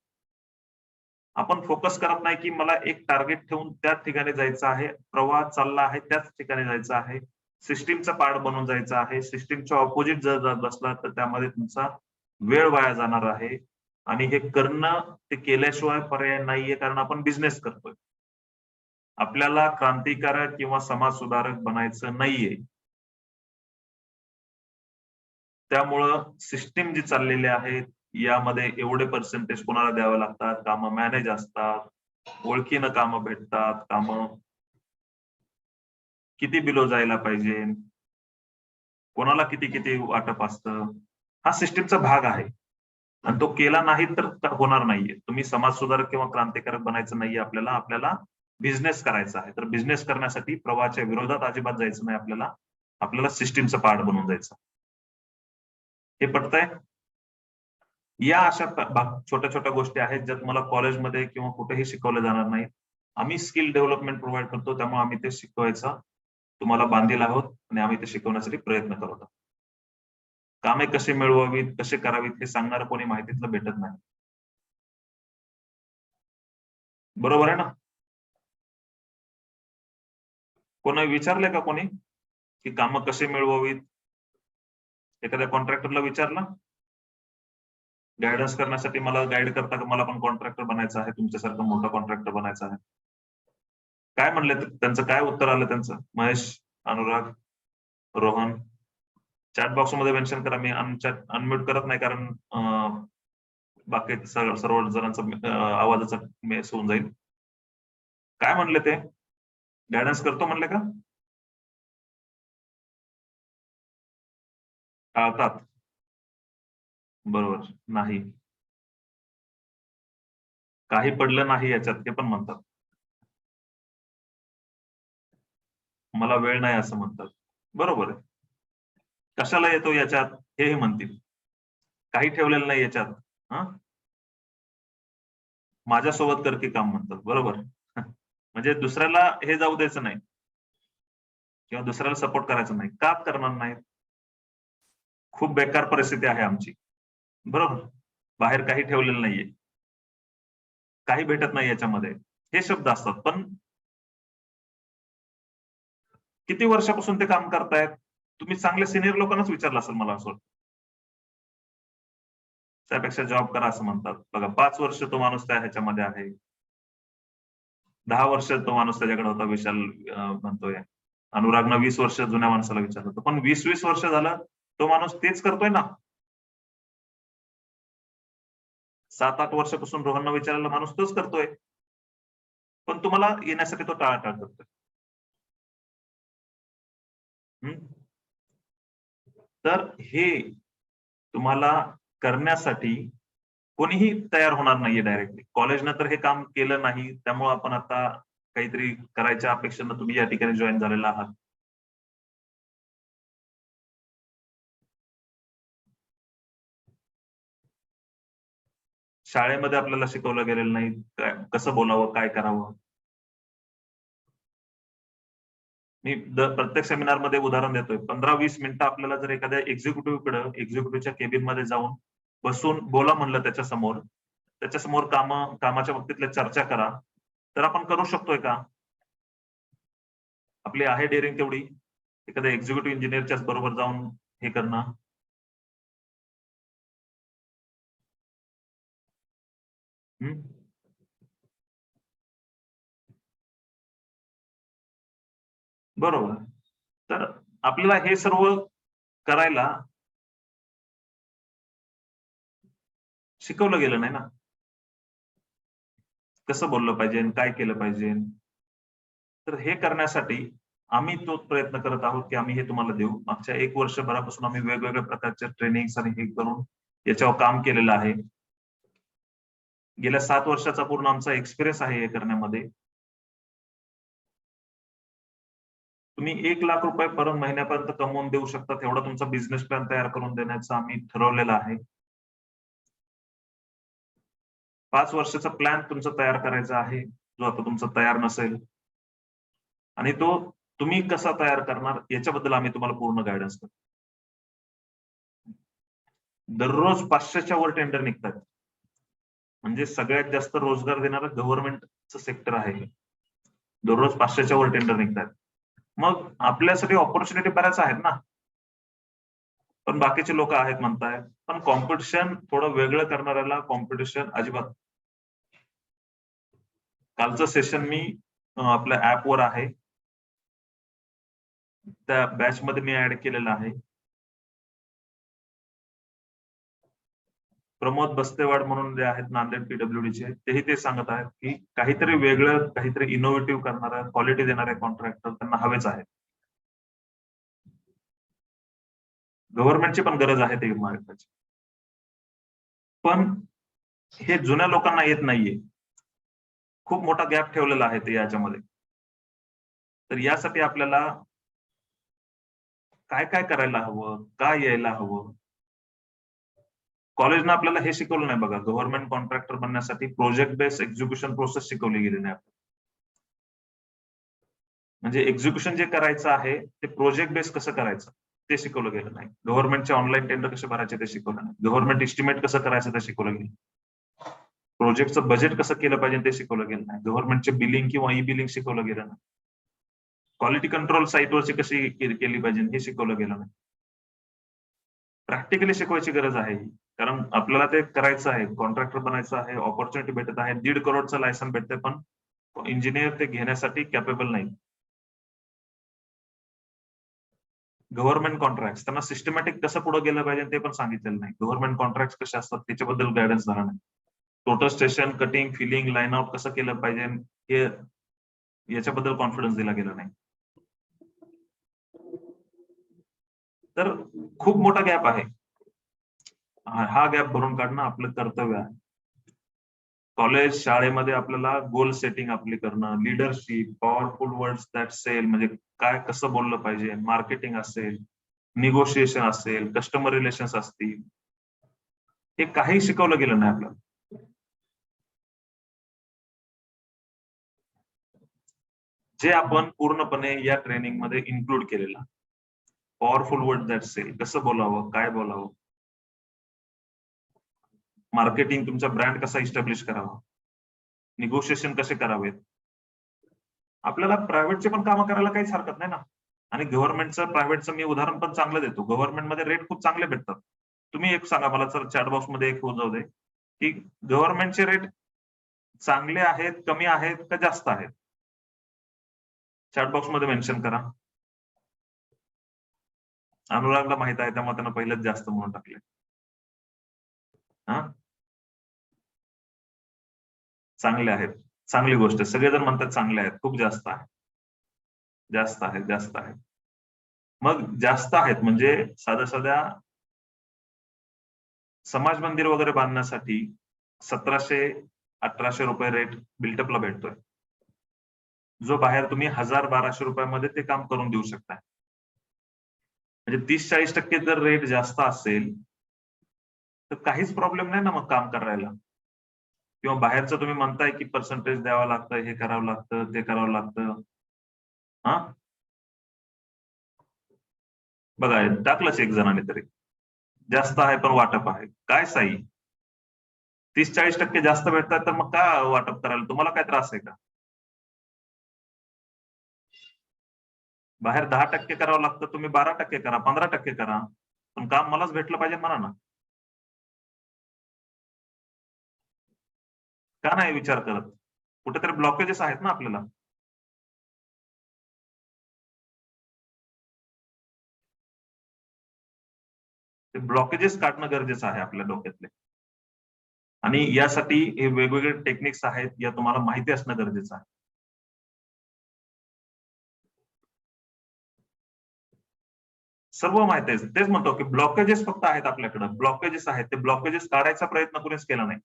आपण फोकस करत नाही की मला एक टार्गेट ठेवून त्याच ठिकाणी जायचं आहे, प्रवाह चालला आहे त्याच ठिकाणी जायचं आहे, सिस्टीमचा पार्ट बनून जायचं आहे. सिस्टीमच्या ऑपोजिट जर जात बसला तर त्यामध्ये तुमचा वेळ वाया जाणार आहे. आणि हे करणं, ते केल्याशिवाय पर्याय नाहीये, कारण आपण बिझनेस करतोय. आपल्याला क्रांतिकारक किंवा समाज सुधारक बनायचं नाहीये. त्यामुळं सिस्टीम जी चाललेली आहेत यामध्ये एवढे पर्सेंटेज कोणाला द्यावे लागतात, कामं मॅनेज असतात, ओळखीनं कामं भेटतात, कामं किती बिलो जायला पाहिजे, कोणाला किती किती वाटप असतं, हा सिस्टीमचा भाग आहे. आणि तो केला नाही तर होणार नाहीये. तुम्ही समाज सुधारक किंवा क्रांतिकारक बनायचं नाहीये आपल्याला. आपल्याला बिझनेस करायचा आहे. तर बिझनेस करण्यासाठी प्रवाहाच्या विरोधात अजिबात जायचं नाही आपल्याला. आपल्याला सिस्टीमचा पार्ट बनून जायचं. हे पटतंय? या अशा छोट्या छोट्या गोष्टी आहेत ज्या तुम्हाला कॉलेजमध्ये किंवा कुठेही शिकवल्या जाणार नाहीत. आम्ही स्किल डेव्हलपमेंट प्रोव्हाइड करतो, त्यामुळे आम्ही ते शिकवायचा तुम्हाला बांधील आहोत आणि आम्ही ते शिकवण्यासाठी प्रयत्न करत आहोत. कामे कशी मिळवावीत, कसे करावीत हे सांगणारं कोणी माहितीतलं भेटत नाही. बरोबर आहे ना? कोणी विचारलंय का कोणी की कामं कशी मिळवावीत? एखाद्या कॉन्ट्रॅक्टरला विचारलं? गायडन्स करण्यासाठी मला गाईड करता का? मला पण कॉन्ट्रॅक्टर बनायचं आहे, तुमच्यासारखं मोठं कॉन्ट्रॅक्टर बनायचं आहे. काय म्हणले त्यांचं? काय उत्तर आलं त्यांचं? महेश, अनुराग, रोहन, चॅट बॉक्स मध्ये मेन्शन करा. मी अनम्यूट करत नाही कारण बाकी सर्व जणांचा आवाजाचा मेस होऊन जाईल. काय म्हणले ते? गायडन्स करतो म्हणले का? टाळतात. बरोबर नाही. काही पडलं नाही याच्यात हे पण म्हणतात. मला वेळ नाही असं म्हणतात. बरोबर आहे. कशाला येतो याच्यात हेही म्हणतील. काही ठेवलेलं नाही याच्यात. माझ्यासोबत कर की काम म्हणतात. बरोबर. म्हणजे दुसऱ्याला हे जाऊ द्यायचं नाही किंवा दुसऱ्याला सपोर्ट करायचा नाही. का करणार नाही? खूप बेकार परिस्थिती आहे आमची. बरोबर. बाहेर काही ठेवलेलं नाहीये. काही भेटत नाही याच्यामध्ये. हे शब्द असतात. पण किती वर्षापासून ते काम करतायत? तुम्ही चांगल्या सिनियर लोकांनाच विचारलं असेल मला असं वाटतं. त्यापेक्षा जॉब करा असं म्हणतात. बघा 5 वर्ष तो माणूस त्या ह्याच्यामध्ये आहे. 10 वर्ष तो माणूस त्याच्याकडे होता. विशाल म्हणतोय. अनुरागनं 20 वर्ष जुन्या माणसाला विचारलं होतं. पण 20-20 वर्ष झालं तो माणूस तेच करतोय ना. 7-8 वर्षापासून रोहननं विचारलेला माणूस तोच करतोय. पण तुम्हाला येण्यासाठी तो टाळाटाळ करतोय. तर हे तुम्हाला करण्यासाठी कोणीही तयार होणार नाहीये डायरेक्टली. कॉलेजनं तर हे काम केलं नाही. त्यामुळे आपण आता काहीतरी करायच्या अपेक्षेनं तुम्ही या ठिकाणी जॉईन झालेला आहात. शाळेमध्ये आपल्याला शिकवलं गेलेलं नाही. कसं बोलावं, काय करावं. मी प्रत्येक सेमिनारमध्ये उदाहरण देतोय. 15-20 मिनिटं आपल्याला जर एखाद्या एक्झिक्युटिव्हच्या केबिन मध्ये जाऊन बसून बोला म्हणलं त्याच्यासमोर कामाच्या बाबतीतल्या चर्चा करा. तर आपण करू शकतोय का? आपली आहे डेअरिंग तेवढी? एखाद्या एक्झिक्युटिव्ह इंजिनिअरच्याच बरोबर जाऊन हे करणं. बरोबर. तर आपल्याला हे सर्व करायला शिकवलं गेलं नाही ना. कसं बोललं पाहिजे, काय केलं पाहिजे. तर हे करण्यासाठी आम्ही तो प्रयत्न करत आहोत की आम्ही हे तुम्हाला देऊ. मागच्या 1 वर्षभरापासून आम्ही वेगवेगळ्या प्रकारच्या ट्रेनिंग्स आणि हे करून याच्यावर काम केलेलं आहे. गेल्या 7 वर्षाचा पूर्ण आमचा एक्सपिरियन्स आहे हे करण्यामध्ये. तुम्ही 1 लाख रुपये पर महिन्यापर्यंत कमवून देऊ शकता तेवढा तुमचा बिझनेस प्लॅन तयार करून देण्याचं आम्ही ठरवलेलं आहे. 5 वर्षाचा प्लॅन तुमचा तयार करायचा आहे, जो आता तुमचा तयार नसेल. आणि तो तुम्ही कसा तयार करणार याच्याबद्दल आम्ही तुम्हाला पूर्ण गायडन्स करतो. दररोज 500च्या वर टेंडर निघतात. म्हणजे सगळ्यात जास्त रोजगार देणारं गव्हर्नमेंटचं सेक्टर आहे. दररोज 500च्या वर टेंडर निघतात. मग आपल्यासाठी ऑपॉर्च्युनिटी बऱ्याच आहेत ना. पण बाकीचे लोक आहेत म्हणताय. पण कॉम्पिटिशन थोडं वेगळं करणाऱ्याला कॉम्पिटिशन अजिबात. कालचं सेशन मी आपल्या ऍपवर आहे. त्या बॅच मध्ये मी ऍड केलेलं आहे. प्रमोद बस्तेवाड म्हणून जे आहेत नांदेड पीडब्ल्यूडीचे तेही ते सांगत आहेत की काहीतरी वेगळं, काहीतरी इनोव्हेटिव्ह करणारं, क्वालिटी देणारे कॉन्ट्रॅक्टर त्यांना हवेच आहेत. गव्हर्नमेंटची पण गरज आहे ते मार्गाची, पण हे जुन्या लोकांना येत नाहीये. खूप मोठा गॅप ठेवलेला आहे ते याच्यामध्ये. तर यासाठी आपल्याला काय काय करायला हवं, काय यायला हवं. कॉलेजनं आपल्याला हे शिकवलं नाही बघा, गव्हर्नमेंट कॉन्ट्रॅक्टर बनण्यासाठी प्रोजेक्ट बेस्ड एक्झिक्युशन प्रोसेस शिकवली गेली नाही. म्हणजे एक्झिक्युशन जे करायचं आहे ते प्रोजेक्ट बेस्ड कसं करायचं ते शिकवलं गेलं नाही. गव्हर्नमेंटचे ऑनलाईन टेंडर कसे भरायचे ते शिकवलं नाही. गव्हर्नमेंट एस्टिमेट कसं करायचं ते शिकवलं गेलं. प्रोजेक्टचं बजेट कसं केलं पाहिजे ते शिकवलं गेलं नाही. गव्हर्नमेंटचे बिलिंग किंवा ई बिलिंग शिकवलं गेलं नाही. क्वालिटी कंट्रोल साईटवरची कशी केली पाहिजे हे शिकवलं गेलं नाही. प्रॅक्टिकली शिकवायची गरज आहे, कारण आपल्याला ते करायचं आहे, कॉन्ट्रॅक्टर बनायचं आहे, ऑपॉर्च्युनिटी भेटत आहे, 1.5 करोडचं लायसन भेटते, पण इंजिनियर ते घेण्यासाठी कॅपेबल नाही. गव्हर्नमेंट कॉन्ट्रॅक्ट त्यांना सिस्टमॅटिक कसं पुढे गेलं पाहिजे ते पण सांगितलेलं नाही. गव्हर्नमेंट कॉन्ट्रॅक्ट कसे असतात त्याच्याबद्दल गायडन्स झाला नाही. Total station, cutting, filling, line out कसं केलं पाहिजे हे याच्याबद्दल कॉन्फिडन्स दिला गेला नाही. तर खूप मोठा गॅप आहे. हा गॅप भरून काढणं आपलं कर्तव्य आहे. कॉलेज शाळेमध्ये आपल्याला गोल सेटिंग आपली करणं, leadership, powerful words that sell, म्हणजे काय कसं बोललं पाहिजे, मार्केटिंग असेल, निगोशिएशन असेल, कस्टमर रिलेशन्स असतील, हे काही शिकवलं गेलं नाही आपल्याला. जे आपण पूर्णपणे या ट्रेनिंग मध्ये इन्क्लूड केलेलं. पॉवरफुल वर्ड दॅट सेल, कसं बोलावं, काय बोलावं, मार्केटिंग, तुमचा ब्रँड कसा इस्टॅब्लिश करावा, निगोशिएशन कसे करावेत. आपल्याला प्रायव्हेटचे पण कामं करायला काहीच हरकत नाही ना. आणि गव्हर्नमेंटचं प्रायव्हेटचं मी उदाहरण पण चांगलं देतो. गव्हर्नमेंटमध्ये रेट खूप चांगले भेटतात. तुम्ही एक सांगा मला, सर चॅट बॉक्स मध्ये एक होऊन जाऊ दे, की गव्हर्नमेंटचे रेट चांगले आहेत, कमी आहेत का जास्त आहेत? चॅट बॉक्स मध्ये मेन्शन करा. अनुरागला माहित आहे, त्यामुळे त्यांना पहिलेच जास्त म्हणून टाकले. हा, चांगले आहेत, चांगली गोष्ट. सगळेजण म्हणतात चांगले आहेत, खूप जास्त आहे, जास्त आहेत, जास्त आहेत. मग जास्त आहेत म्हणजे साध्या समाज मंदिर वगैरे बांधण्यासाठी 1700-1800 रुपये रेट बिल्टअपला भेटतोय, जो बाहेर तुम्ही 1000-1200 रुपयामध्ये ते काम करून देऊ शकता. म्हणजे 30-40% जर रेट जास्त असेल तर काहीच प्रॉब्लेम नाही ना मग काम करायला. किंवा बाहेरचं तुम्ही म्हणताय की पर्सेंटेज द्यावं लागतं, हे करावं लागतं, ते करावं लागतं. हा, बघा टाकलंच एक जणाने तरी, जास्त आहे पण वाटप आहे. काय साई, 30-40% जास्त भेटतात तर मग का वाटप करायला, तुम्हाला काय त्रास आहे का? बाहेर 10% करावं लागतं, तुम्ही 12% करा, 15% करा, पण काम मलाच भेटलं पाहिजे म्हणा ना. का नाही विचार करत? कुठेतरी ब्लॉकेजेस आहेत ना आपल्याला. ते ब्लॉकेजेस काढणं गरजेचं आहे आपल्या डोक्यातले. आणि यासाठी हे वेगवेगळे टेक्निक्स आहेत, या तुम्हाला माहिती असणं गरजेचं आहे. सर्व माहिती आहे, तेच म्हणतो की ब्लॉकेजेस फक्त आहेत आपल्याकडे, ब्लॉकेजेस आहेत, ते ब्लॉकेजेस काढायचा प्रयत्न कोणीच केला नाही.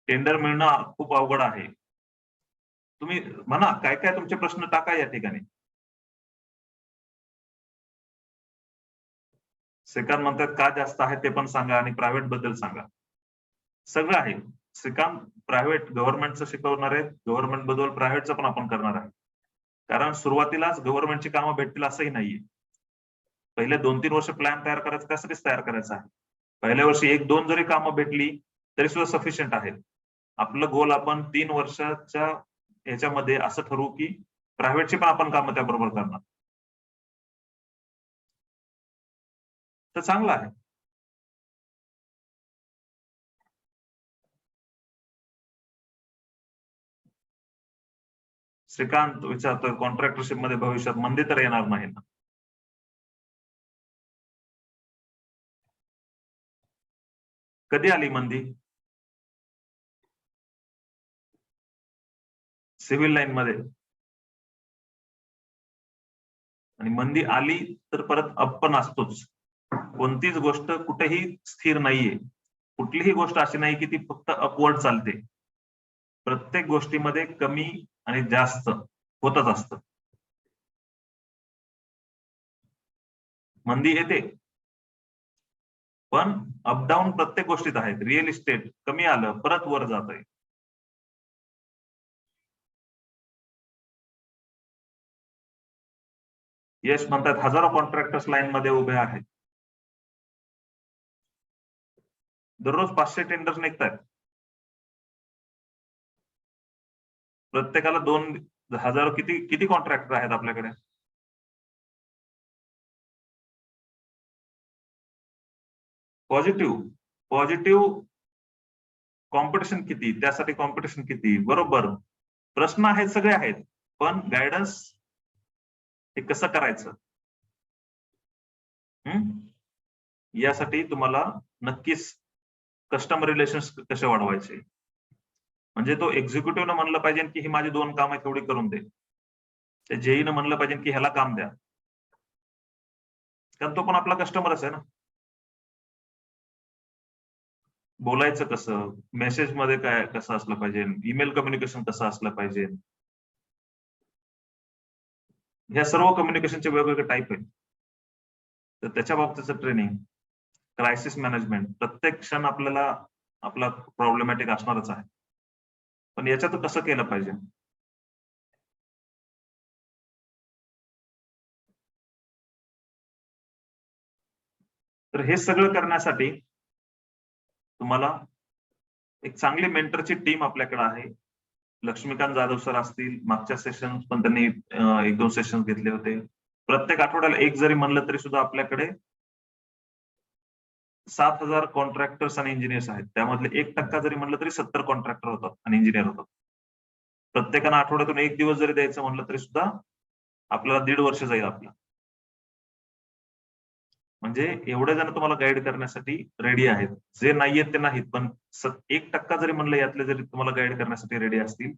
टेंडर मिळणं खूप अवघड आहे. तुम्ही म्हणा काय काय तुमचे प्रश्न टाका या ठिकाणी. श्रीकांत म्हणतात का जास्त आहे ते पण सांगा आणि प्रायव्हेट बद्दल सांगा. सगळं आहे. श्रीकांत प्रायव्हेट गव्हर्नमेंटचं शिकवणार आहे, गव्हर्नमेंट बद्दल प्रायव्हेटचं पण आपण करणार आहे. कारण सुरुवातीलाच गव्हर्नमेंटची कामं भेटतील असंही नाहीये. पहिले 2-3 वर्ष प्लॅन तयार करायचा, त्यासाठीच तयार करायचा आहे. पहिल्या वर्षी 1-2 जरी कामं भेटली तरी सुद्धा सफिशियंट आहे. आपलं गोल आपण 3 वर्षाच्या याच्यामध्ये असं ठरवू की प्रायव्हेटची पण आपण कामं त्याबरोबर करणार. तर चांगलं आहे. श्रीकांत विचारतोय कॉन्ट्रॅक्टरशिप मध्ये भविष्यात मंदी तर येणार नाही ना? कधी आली मंदी? सिव्हिल लाईन मध्ये. आणि मंदी आली तर परत अप पण असतोच. कोणतीच गोष्ट कुठेही स्थिर नाहीये. कुठलीही गोष्ट अशी नाही की ती फक्त अपवर्ड चालते. प्रत्येक गोष्टीमध्ये कमी आणि जास्त होतच असतं. मंदी येते, पण अपडाऊन प्रत्येक गोष्टीत आहेत. रिअल इस्टेट कमी आलं, परत वर जात आहे. यश म्हणतात हजारो कॉन्ट्रॅक्टर्स लाईन मध्ये उभे आहेत. दररोज 500 टेंडर्स निघतात. प्रत्येकाला 2,000 किती किती कॉन्ट्रॅक्टर आहेत आपल्याकडे? पॉझिटिव्ह कॉम्पिटिशन किती, त्यासाठी कॉम्पिटिशन किती, बरोबर. प्रश्न आहेत, सगळे आहेत, पण गायडन्स हे कसं करायचं यासाठी तुम्हाला नक्कीच कस्टमर रिलेशन्स कसे वाढवायचे. म्हणजे तो एक्झिक्युटिव्हनं म्हणलं पाहिजे की ही माझी 2 कामं तेवढी करून दे. त्या जेईनं म्हणलं पाहिजे की ह्याला काम द्या. कारण तो पण आपला कस्टमरच आहे ना. बोलायचं कसं, मेसेज मध्ये काय कसं असलं पाहिजे, ईमेल कम्युनिकेशन कसं असलं पाहिजे. ह्या सर्व कम्युनिकेशनचे वेगवेगळे टाईप आहेत. तर त्याच्या बाबतीचं ट्रेनिंग, क्रायसिस मॅनेजमेंट, प्रत्येक क्षण आपल्याला आपला प्रॉब्लेमॅटिक असणारच आहे. पण याच्यात कसं केलं पाहिजे. तर हे सगळं करण्यासाठी तुम्हाला एक चांगली मेंटरची टीम आपल्याकडे आहे. लक्ष्मीकांत जाधव सर असतील, मागच्या सेशन पण त्यांनी 1-2 सेशन घेतले होते. प्रत्येक आठवड्याला एक जरी म्हणलं तरी सुद्धा आपल्याकडे 7,000 कॉन्ट्रॅक्टर्स आणि इंजिनियर्स आहेत. त्यामधले 1% जरी म्हणलं तरी 70 कॉन्ट्रॅक्टर होतात आणि इंजिनियर होतात. प्रत्येकानं आठवड्यातून 1 दिवस जरी द्यायचं म्हणलं तरी सुद्धा आपल्याला 1.5 वर्ष जाईल आपला. म्हणजे एवढे जण तुम्हाला गाईड करण्यासाठी रेडी आहेत. जे नाहीयेत ते नाहीत, पण 1% जरी म्हणलं यातले जरी तुम्हाला गाईड करण्यासाठी रेडी असतील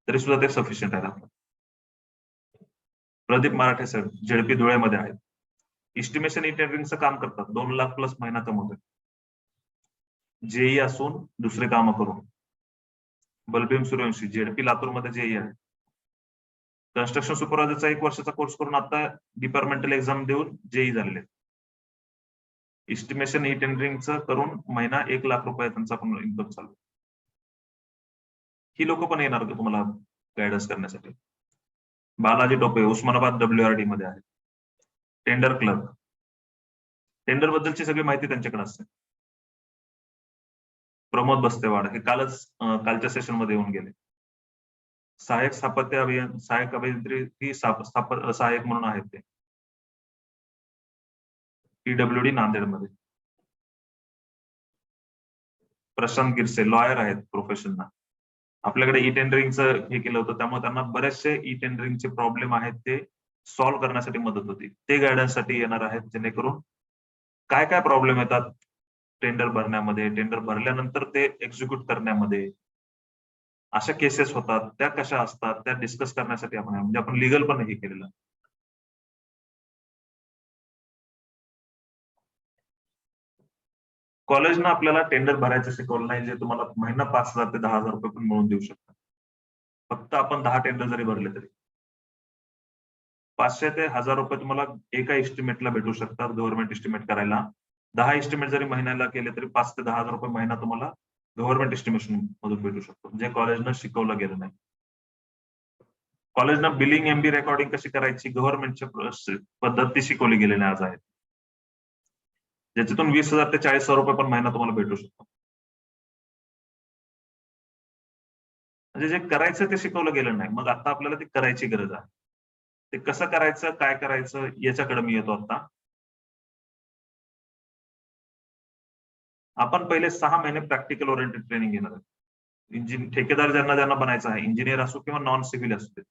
तरी सुद्धा ते सफिशियंट आहेत आपल्याला. प्रदीप मराठे सर झेडपी धुळ्यामध्ये आहेत. इस्टिमेशन इंटेंडरिंगचं काम करतात. 2 लाख प्लस महिना कमवतात. जेई असून दुसरे काम करून. बलभीम सूर्यवंशी झेडपी लातूरमध्ये जेई आहे. कन्स्ट्रक्शन सुपरवायझरचा 1 वर्षाचा कोर्स करून आता डिपार्टमेंटल एक्झाम देऊन जेई झालेले. इस्टिमेशन टेंडरिंगचं करून महिना 1 लाख रुपये त्यांचा पण इन्कम चालू. ही लोक पण येणार तुम्हाला गायडन्स करण्यासाठी. बालाजी टोपे उस्मानाबाद WRD मध्ये आहे. Tender clerk. टेंडर बद्दलची सगळी माहिती त्यांच्याकडे असते. प्रमोद बस्तेवाड हे कालच्या सेशन मध्ये येऊन गेले. सहाय्यक स्थापत्य सहाय्यक अभियंत्री ही सहाय्यक म्हणून आहेत ते. PWD नांदेडमध्ये. प्रशांत गिरसे लॉयर आहेत प्रोफेशनला. आपल्याकडे टेंडरिंगचं हे केलं होतं, त्यामुळे त्यांना बरेचसे टेंडरिंगचे प्रॉब्लेम आहेत ते सॉल्व्ह करण्यासाठी मदत होती. ते गायडन्ससाठी येणार आहेत, जेणेकरून काय काय प्रॉब्लेम येतात टेंडर भरण्यामध्ये, टेंडर भरल्यानंतर ते एक्झिक्यूट करण्यामध्ये, अशा केसेस होतात त्या कशा असतात त्या डिस्कस करण्यासाठी आपण म्हणजे आपण लिगल पण हे केलेलं. कॉलेजनं आपल्याला टेंडर भरायचं शिकवलं नाही, जे तुम्हाला महिना 5,000 ते 10,000 रुपये पण मिळवून देऊ शकतात. फक्त आपण 10 टेंडर जरी भरले तरी 500 ते 1,000 रुपये तुम्हाला एका इस्टिमेटला भेटू शकतात. गव्हर्नमेंट इस्टिमेट करायला 10 इस्टिमेट जरी महिन्याला केले तरी 5 ते 10,000 रुपये महिना तुम्हाला गव्हर्नमेंट इस्टिमेशन मधून भेटू शकतो, जे कॉलेजनं शिकवलं गेलं नाही. कॉलेजनं बिलिंग MB रेकॉर्डिंग कशी करायची गव्हर्नमेंटच्या पद्धती शिकवली गेलेली आज आहेत, ज्याच्यातून 20,000 ते 40,000 रुपये पण महिना तुम्हाला भेटू शकतो. म्हणजे जे करायचं ते शिकवलं गेलं नाही. मग आता आपल्याला ते करायची गरज आहे. ते कसं करायचं, काय करायचं याच्याकडे मी येतो आता. आपण पहिले 6 महिने प्रॅक्टिकल ओरिएंटेड ट्रेनिंग घेणार आहोत. ठेकेदार ज्यांना बनायचं आहे, इंजिनियर असो किंवा नॉन सिव्हिल असू दे.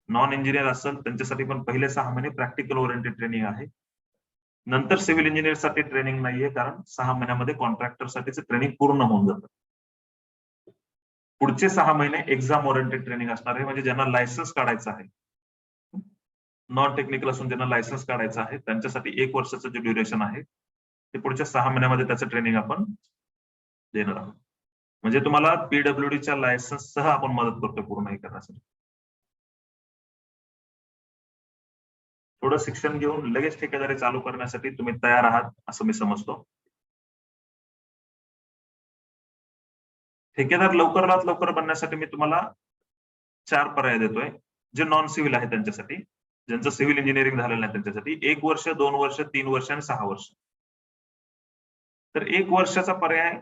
नॉन इंजिनियर असेल त्यांच्यासाठी पण पहिले 6 महिने प्रॅक्टिकल ओरिएंटेड ट्रेनिंग आहे. नंतर सिव्हिल इंजिनियर साठी ट्रेनिंग नाहीये, कारण 6 महिन्यामध्ये कॉन्ट्रॅक्टर साठीचं ट्रेनिंग पूर्ण होऊन जातं. पुढचे 6 महिने एक्झाम ओरिएंटेड ट्रेनिंग असणार आहे, म्हणजे ज्यांना लायसन्स काढायचं आहे नॉन टेक्निकल असून ज्यांना लायसन्स काढायचं आहे त्यांच्यासाठी 1 वर्षाचं जे ड्युरेशन आहे ते पुढच्या 6 महिन्यामध्ये त्याचं ट्रेनिंग आपण देणार आहोत. म्हणजे तुम्हाला पीडब्ल्यूडीच्या लायसन्स सह आपण मदत करतो पूर्ण हे करण्यासाठी. थोडं शिक्षण घेऊन लगेच ठेकेदारी चालू करण्यासाठी तुम्ही तयार आहात असं मी समजतो. ठेकेदार लवकरात लवकर बनण्यासाठी मी तुम्हाला 4 पर्याय देतोय. जे नॉन सिव्हिल आहे त्यांच्यासाठी, ज्यांचं सिव्हिल इंजिनिअरिंग झालेलं नाही त्यांच्यासाठी 1 वर्ष, 2 वर्ष, 3 वर्ष आणि 6 वर्ष. तर 1 वर्षाचा पर्याय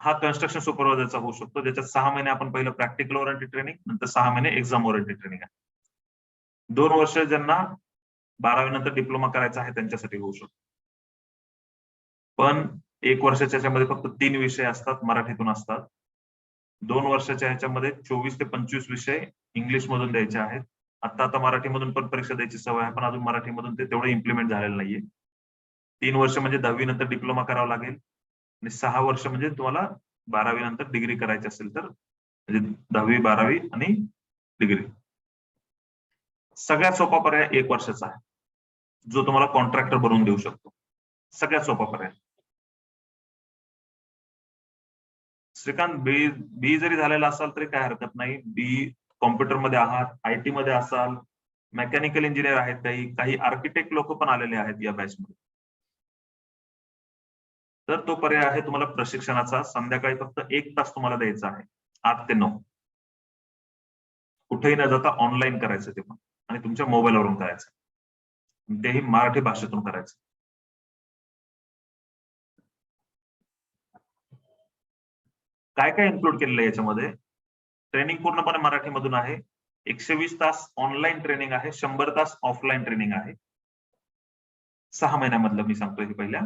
हा कन्स्ट्रक्शन सुपरवायझरचा होऊ शकतो, ज्याच्यात 6 महिने आपण पहिलं प्रॅक्टिकल ओरिएंटेड ट्रेनिंग, नंतर 6 महिने एक्झाम ओरिएंटेड ट्रेनिंग आहे. 2 वर्ष ज्यांना 12वी नंतर डिप्लोमा करायचा आहे त्यांच्यासाठी होऊ शकतो. पण 1 वर्षाच्या ह्याच्यामध्ये फक्त 3 विषय असतात, मराठीतून असतात. 2 वर्षाच्या ह्याच्यामध्ये 24 ते 25 विषय इंग्लिश मधून द्यायचे आहेत. आता मराठीमधून पण परीक्षा द्यायची सवय आहे, पण अजून मराठीमधून ते तेवढं इम्प्लिमेंट झालेलं नाहीये. 3 वर्ष म्हणजे 10वी नंतर डिप्लोमा करावा लागेल आणि 6 वर्ष म्हणजे तुम्हाला 12वी नंतर डिग्री करायची असेल तर म्हणजे 10वी, 12वी आणि डिग्री. सगळ्यात सोपा पर्याय 1 वर्षाचा आहे, जो तुम्हाला कॉन्ट्रॅक्टर बनवून देऊ शकतो. सगळ्यात सोपा पर्याय. श्रीकांत बी जरी झालेला असाल तरी काय हरकत नाही. बी कॉम्प्युटरमध्ये आहात, IT मध्ये असाल, मेकॅनिकल इंजिनियर आहेत, काही आर्किटेक्ट लोक पण आलेले आहेत या बॅचमध्ये. तर तो पर्याय आहे तुम्हाला प्रशिक्षणाचा. संध्याकाळी फक्त 1 तास तुम्हाला द्यायचा आहे, 8 ते 9. कुठेही न जाता ऑनलाईन करायचं ते पण, आणि तुमच्या मोबाईलवरून करायचं, तेही मराठी भाषेतून करायचं. काय काय इन्क्लूड केलेलं आहे याच्यामध्ये? ट्रेनिंग पूर्णपणे मराठीमधून आहे. 120 तास ऑनलाईन ट्रेनिंग आहे, 100 तास ऑफलाईन ट्रेनिंग आहे. 6 महिन्यामधलं मी सांगतोय हे पहिल्या.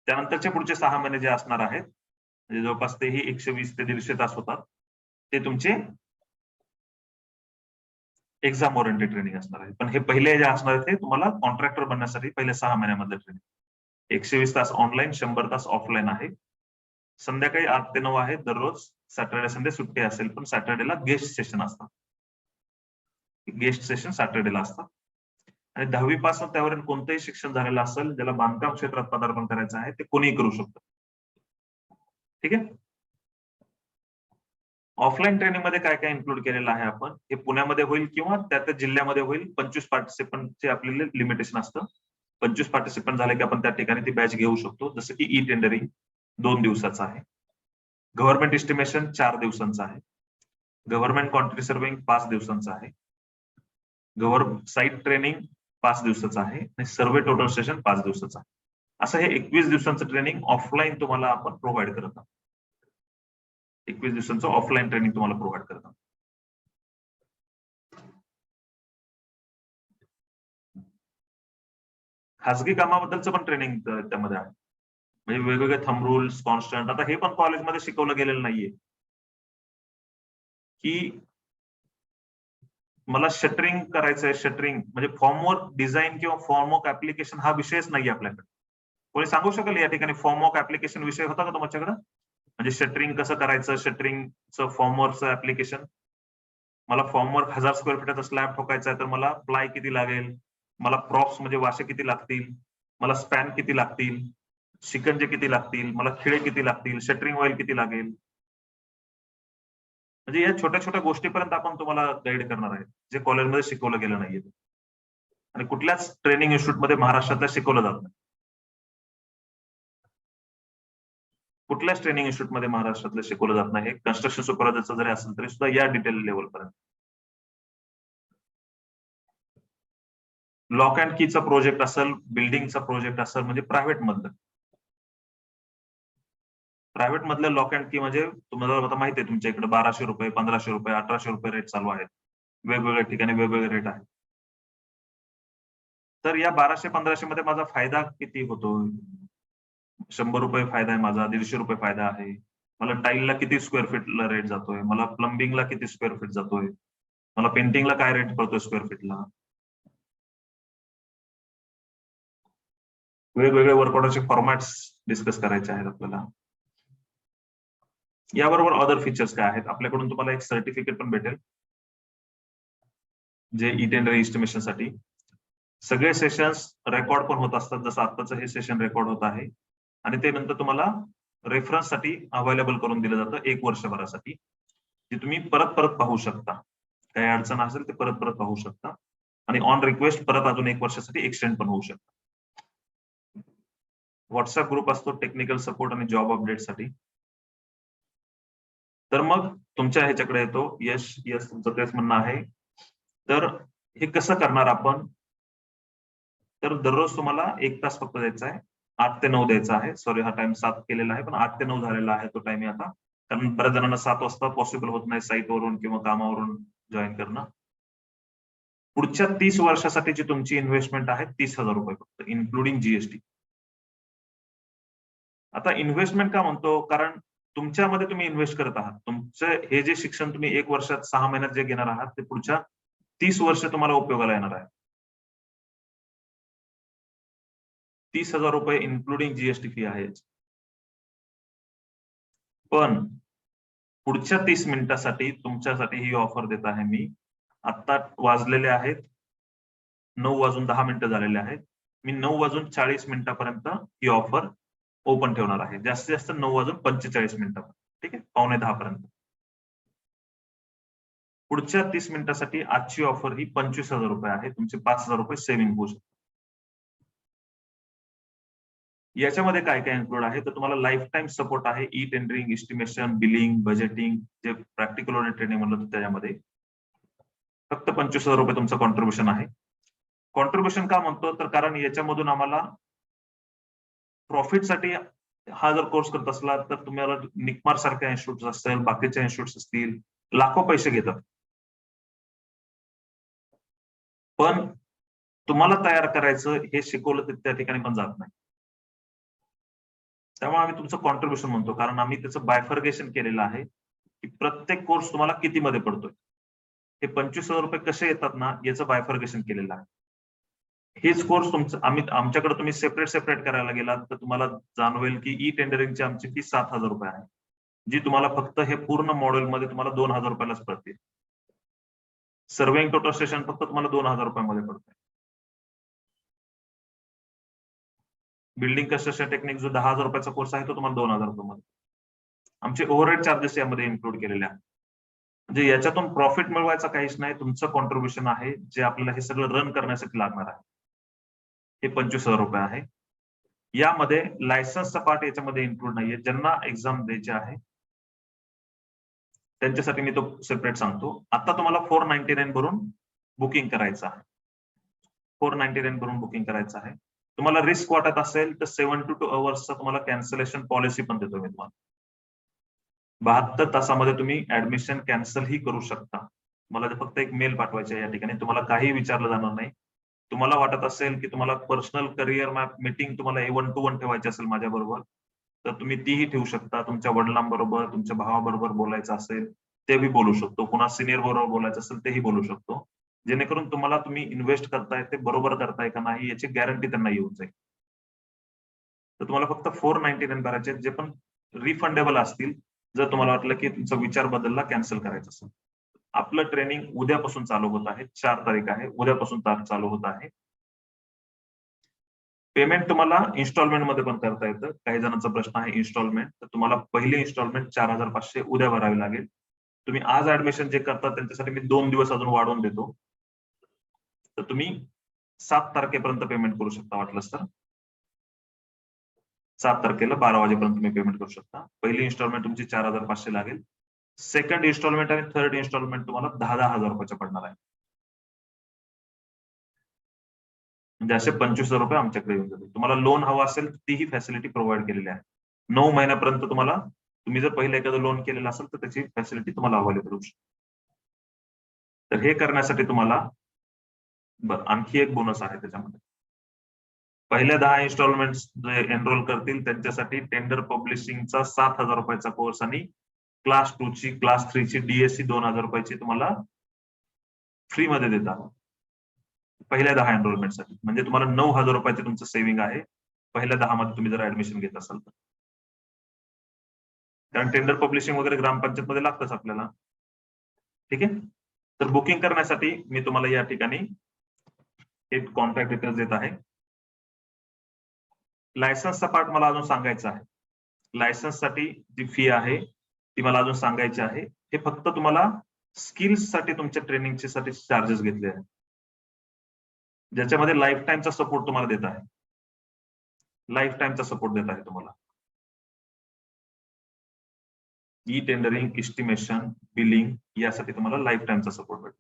त्यानंतरचे पुढचे 6 महिने जे असणार आहेत, म्हणजे जवळपास तेही 120 ते 150 तास होतात, ते तुमचे एक्झाम ओरिएंटेड ट्रेनिंग असणार आहे. पण हे पहिले जे असणार आहे ते तुम्हाला कॉन्ट्रॅक्टर बनण्यासाठी पहिल्या 6 महिन्यामधलं ट्रेनिंग. 120 तास ऑनलाईन, 100 तास ऑफलाईन आहे. संध्याकाळी 8 ते 9 आहे दररोज. सॅटर्डे संडे सुट्टी असेल, पण सॅटर्डेला गेस्ट सेशन असतात. गेस्ट सेशन सॅटर्डेला असतात. आणि 10वी पासून त्यावरील कोणतंही शिक्षण झालेलं असेल, ज्याला बांधकाम क्षेत्रात पदार्पण करायचं आहे, ते कोणीही करू शकतं. ठीक आहे. ऑफलाईन ट्रेनिंग मध्ये काय काय इन्क्लूड केलेलं आहे आपण, हे पुण्यामध्ये होईल किंवा त्या जिल्ह्यामध्ये होईल. 25 पार्टिसिपंटचे आपल्याला लिमिटेशन असतं. 25 पार्टिसिपंट झाले की आपण त्या ठिकाणी ती बॅच घेऊ शकतो. जसं की ई टेंडरिंग 2 दिवसाचं आहे. गव्हर्नमेंट एस्टिमेशन 4 दिवसांचं आहे. गव्हर्नमेंट क्वांटिटी सर्व्हिंग 5 दिवसांचं आहे. साईट ट्रेनिंग 5 दिवसाचं आहे आणि सर्व्हे टोटल सेशन 5 दिवसाचं आहे. असं हे 21 दिवसांचं ट्रेनिंग ऑफलाईन तुम्हाला आपण प्रोव्हाइड करत आहोत. 21 दिवसांचं ऑफलाईन ट्रेनिंग तुम्हाला प्रोव्हाइड करत आहोत. खासगी कामाबद्दलचं पण ट्रेनिंग त्यामध्ये आहे. म्हणजे वेगवेगळे थंब रूल्स, कॉन्स्टंट. आता हे पण कॉलेजमध्ये शिकवलं गेलेलं नाहीये की मला शटरिंग करायचंय. शटरिंग म्हणजे फॉर्मवर्क डिझाईन किंवा फॉर्मवर्क ऍप्लिकेशन हा विषयच नाहीये आपल्याकडे. कोणी सांगू शकेल या ठिकाणी फॉर्मवर्क ऍप्लिकेशन विषय होता का तुमच्याकडे? म्हणजे शटरिंग कसं करायचं, शटरिंगचं फॉर्मवर्कचं ऍप्लिकेशन. मला फॉर्मवर्क 1000 स्क्वेअर फीटाचा स्लॅब ठोकायचा आहे, तर मला प्लाय किती लागेल, मला प्रॉप्स म्हणजे वाशे किती लागतील, मला स्पॅन किती लागतील, शिकंजे किती लागतील, मला खिळे किती लागतील, शटरिंग ऑइल किती लागेल. म्हणजे या छोट्या छोट्या गोष्टीपर्यंत आपण तुम्हाला गाईड करणार आहे, जे कॉलेजमध्ये शिकवलं गेलं नाहीये आणि कुठल्याच ट्रेनिंग इन्स्टिट्यूटमध्ये महाराष्ट्रातल्या शिकवलं जात नाही. कुठल्याच ट्रेनिंग इन्स्टिट्यूटमध्ये महाराष्ट्रातलं शिकवलं जात नाही. कन्स्ट्रक्शन सुपरवायझरचं जरी असेल तरी सुद्धा या डिटेल लेवलपर्यंत. लॉक अँड कीचा प्रोजेक्ट असेल, बिल्डिंगचा प्रोजेक्ट असेल, म्हणजे प्रायव्हेट मधलं लॉक अँड की म्हणजे तुम्हाला आता माहिती आहे तुमच्या इकडे 1200 रुपये, 1500 रुपये, 1800 रुपये रेट चालू आहेत. वेगवेगळ्या ठिकाणी वेगवेगळे रेट आहेत. तर या 1200-1500 मध्ये माझा फायदा किती होतो? 100 रुपये फायदा आहे माझा, 150 रुपये फायदा आहे. मला टाईलला किती स्क्वेअर फीटला रेट जातोय, मला प्लंबिंगला किती स्क्वेअर फीट जातोय, मला पेंटिंगला काय रेट पडतोय स्क्वेअर फीटला. वेगवेगळे वर्कआउटचे फॉर्मॅट्स डिस्कस करायचे आहेत आपल्याला. याबरोबर अदर फीचर्स काय आहेत आपल्याकडून तुम्हाला एक सर्टिफिकेट पण भेटेल. जे ई टेंडर एस्टिमेशन साठी सगळे सेशन्स रेकॉर्ड पण होत असतात, जसं आत्ताचं हे सेशन रेकॉर्ड होत आहे आणि ते नंतर तुम्हाला रेफरन्स साठी अवेलेबल करून दिलं जातं 1 वर्षभरासाठी, जे तुम्ही परत परत पाहू शकता. काही अडचण असेल ते परत परत पाहू शकता आणि ऑन रिक्वेस्ट परत अजून 1 वर्षासाठी एक्सटेंड पण होऊ शकता. व्हॉट्सअप ग्रुप असतो टेक्निकल सपोर्ट आणि जॉब अपडेट साठी. तर मग तुमच्या ह्याच्याकडे येतो. यश तुमचं तेच म्हणणं आहे. तर हे कसं करणार आपण? तर दररोज तुम्हाला 1 तास फक्त द्यायचा आहे. 8 ते 9 द्यायचा आहे. सॉरी, हा टाइम 7 केलेला आहे, पण 8 ते 9 झालेला आहे तो टाइम आता. कारण बऱ्याच जणांना 7 वाजता पॉसिबल होत नाही साईटवरून किंवा कामावरून जॉईन करणं. पुढच्या 30 वर्षासाठीची तुमची इन्व्हेस्टमेंट आहे ₹30,000 फक्त, इन्क्लुडिंग जीएसटी. आता इन्व्हेस्टमेंट का म्हणतो? कारण तुमच्यामध्ये तुम्ही इन्व्हेस्ट करत आहात. तुमचं हे जे शिक्षण तुम्ही 1 वर्षात 6 महिन्यात जे घेणार आहात, ते पुढच्या 30 वर्ष तुम्हाला उपयोगाला येणार आहे. ₹30,000 इन्क्लुडिंग जीएसटी फी आहे. पण पुढच्या 30 मिनिटासाठी तुमच्यासाठी ही ऑफर देत आहे मी. आता वाजलेले आहेत 9:10 झालेले आहेत. मी 9:40 ही ऑफर ओपन ठेवणार आहे. जास्तीत जास्त 9:45 ठीक आहे, 9:45 पर्यंत. पुढच्या 30 मिनिटासाठी आजची ऑफर ही ₹25,000 आहे. तुमचे ₹5,000 सेव्हिंग होऊ शकतात. याच्यामध्ये काय काय इन्क्लूड आहे? तर तुम्हाला लाईफ टाइम सपोर्ट आहे. E tendering, estimation, billing, budgeting, जे प्रॅक्टिकल ऑडिट ट्रेनिंग म्हणलं होतं त्याच्यामध्ये. फक्त ₹25,000 तुमचं कॉन्ट्रीब्युशन आहे. कॉन्ट्रीब्युशन का म्हणतो? तर कारण याच्यामधून आम्हाला प्रॉफिटसाठी हा जर कोर्स करत असला तर तुम्हाला निकमार सारख्या इन्स्टिट्यूट असतील, बाकीच्या इन्स्टिट्यूट असतील, लाखो पैसे घेतात. पण तुम्हाला तयार करायचं हे शिकवलं तर त्या ठिकाणी पण जात नाही. त्यामुळे आम्ही तुमचं कॉन्ट्रीब्युशन म्हणतो, कारण आम्ही त्याचं बायफर्गेशन केलेलं आहे, की प्रत्येक कोर्स तुम्हाला कितीमध्ये पडतोय. हे ₹25,000 कसे येतात ना, याचं बायफर्गेशन केलेलं आहे. हेच कोर्स तुमचं आमच्याकडे तुम्ही सेपरेट करायला गेलात तर तुम्हाला जाणवेल की ई टेंडरिंगची आमची फी ₹7,000 आहे, जी तुम्हाला फक्त हे पूर्ण मॉडेलमध्ये तुम्हाला ₹2,000लाच पडते. सर्व्हिंग टोटल स्टेशन फक्त तुम्हाला ₹2,000 मध्ये पडते. बिल्डिंग कन्स्ट्रक्शन टेक्निक जो ₹10,000 कोर्स आहे तो तुम्हाला ₹2,000 मध्ये. आमचे ओव्हरहेड चार्जेस यामध्ये इन्क्लूड केलेले आहेत. म्हणजे याच्यातून प्रॉफिट मिळवायचं काहीच नाही, तुमचं कॉन्ट्रीब्युशन आहे जे आपल्याला हे सगळं रन करण्यासाठी लागणार आहे. हे ₹25,000 आहे. यामध्ये लायसन्सचा पार्ट याच्यामध्ये इन्क्लूड नाहीये. ज्यांना एक्झाम द्यायची आहे त्यांच्यासाठी मी तो सेपरेट सांगतो. आता तुम्हाला 499 भरून बुकिंग करायचं आहे. 499 भरून बुकिंग करायचं आहे. तुम्हाला रिस्क वाटत असेल तर 72 अवर्सचा तुम्हाला कॅन्सलेशन पॉलिसी पण देतो मी तुम्हाला. 72 तासामध्ये तुम्ही ऍडमिशन कॅन्सल ही करू शकता. मला फक्त एक मेल पाठवायचे या ठिकाणी. तुम्हाला काही विचारलं जाणार नाही. तुम्हाला वाटत असेल की तुम्हाला पर्सनल करिअर मॅप मीटिंग तुम्हाला 1 to 1 ठेवायची असेल माझ्याबरोबर, तर तुम्ही तीही ठेवू शकता. तुमच्या वडिलांबरोबर, तुमच्या भावाबरोबर बोलायचं असेल तेही बोलू शकतो. कुणा सिनियर बरोबर बोलायचं असेल तेही बोलू शकतो. जेणेकरून तुम्हाला तुम्ही इन्व्हेस्ट करताय ते बरोबर करताय का नाही याची गॅरंटी त्यांना येऊन जाईल. तर तुम्हाला फक्त 499 भरायचे, जे पण रिफंडेबल असतील. जर तुम्हाला वाटलं की तुमचा विचार बदलला, कॅन्सल करायचं असेल. आपलं ट्रेनिंग उद्यापासून चालू होत आहे. 4 तारीख आहे. उद्यापासून चालू होत आहे. पेमेंट तुम्हाला इन्स्टॉलमेंट मध्ये पण करता येतं. काही जणांचा प्रश्न आहे इन्स्टॉलमेंट, तर तुम्हाला पहिली इन्स्टॉलमेंट 4,500 उद्या भरावी लागेल. तुम्ही आज ऍडमिशन जे करता त्यांच्यासाठी मी 2 दिवस अजून वाढवून देतो. तर तुम्ही 7 तारखेपर्यंत पेमेंट करू शकता वाटलंच तर. 7 तारखेला 12 वाजेपर्यंत तुम्ही पेमेंट करू शकता. पहिली इन्स्टॉलमेंट तुमची 4,500 लागेल. सेकंड इन्स्टॉलमेंट आणि थर्ड इन्स्टॉलमेंट तुम्हाला 10,000 रुपयाच्या पडणार आहे. म्हणजे असे 25,000 रुपये आमच्याकडे येऊन जातील. तुम्हाला लोन हवं असेल तर तीही फॅसिलिटी प्रोव्हाइड केलेली आहे. 9 महिन्यापर्यंत तुम्हाला, तुम्ही जर पहिले एखादं लोन केलेलं असेल तर त्याची फॅसिलिटी तुम्हाला अवेलेबल होऊ शकते. तर हे करण्यासाठी तुम्हाला आणखी एक बोनस आहे त्याच्यामध्ये. पहिल्या 10 इन्स्टॉलमेंट जे एनरोल करतील त्यांच्यासाठी टेंडर पब्लिशिंगचा 7,000 रुपयाचा कोर्स आणि क्लास 2 ची, क्लास 3 ची डीएससी 2,000 रुपयाची तुम्हाला फ्री मध्ये देतात. पहिल्या 10 एनरोलमेंटसाठी. म्हणजे तुम्हाला 9,000 रुपयाचे तुमचं सेव्हिंग आहे. पहिल्या 10 मध्ये तुम्ही जर ऍडमिशन घेत असाल तर. कारण टेंडर पब्लिशिंग वगैरे ग्रामपंचायत मध्ये लागतच आपल्याला. ठीक आहे. तर बुकिंग करण्यासाठी मी तुम्हाला या ठिकाणी एक कॉन्टॅक्ट डिटेल्स देत आहे. लायसन्सचा पार्ट मला अजून सांगायचा आहे. लायसन्ससाठी जी फी आहे ती मला अजून सांगायची आहे. हे फक्त तुम्हाला स्किल्स साठी तुमच्या ट्रेनिंगचे साठी चार्जेस घेतले आहेत, ज्याच्यामध्ये लाईफ टाईमचा सपोर्ट तुम्हाला देत आहे. लाईफ टाईमचा सपोर्ट देत आहे तुम्हाला. ई टेंडरिंग, एस्टिमेशन, बिलिंग यासाठी तुम्हाला लाईफ टाईमचा सपोर्ट भेटतो.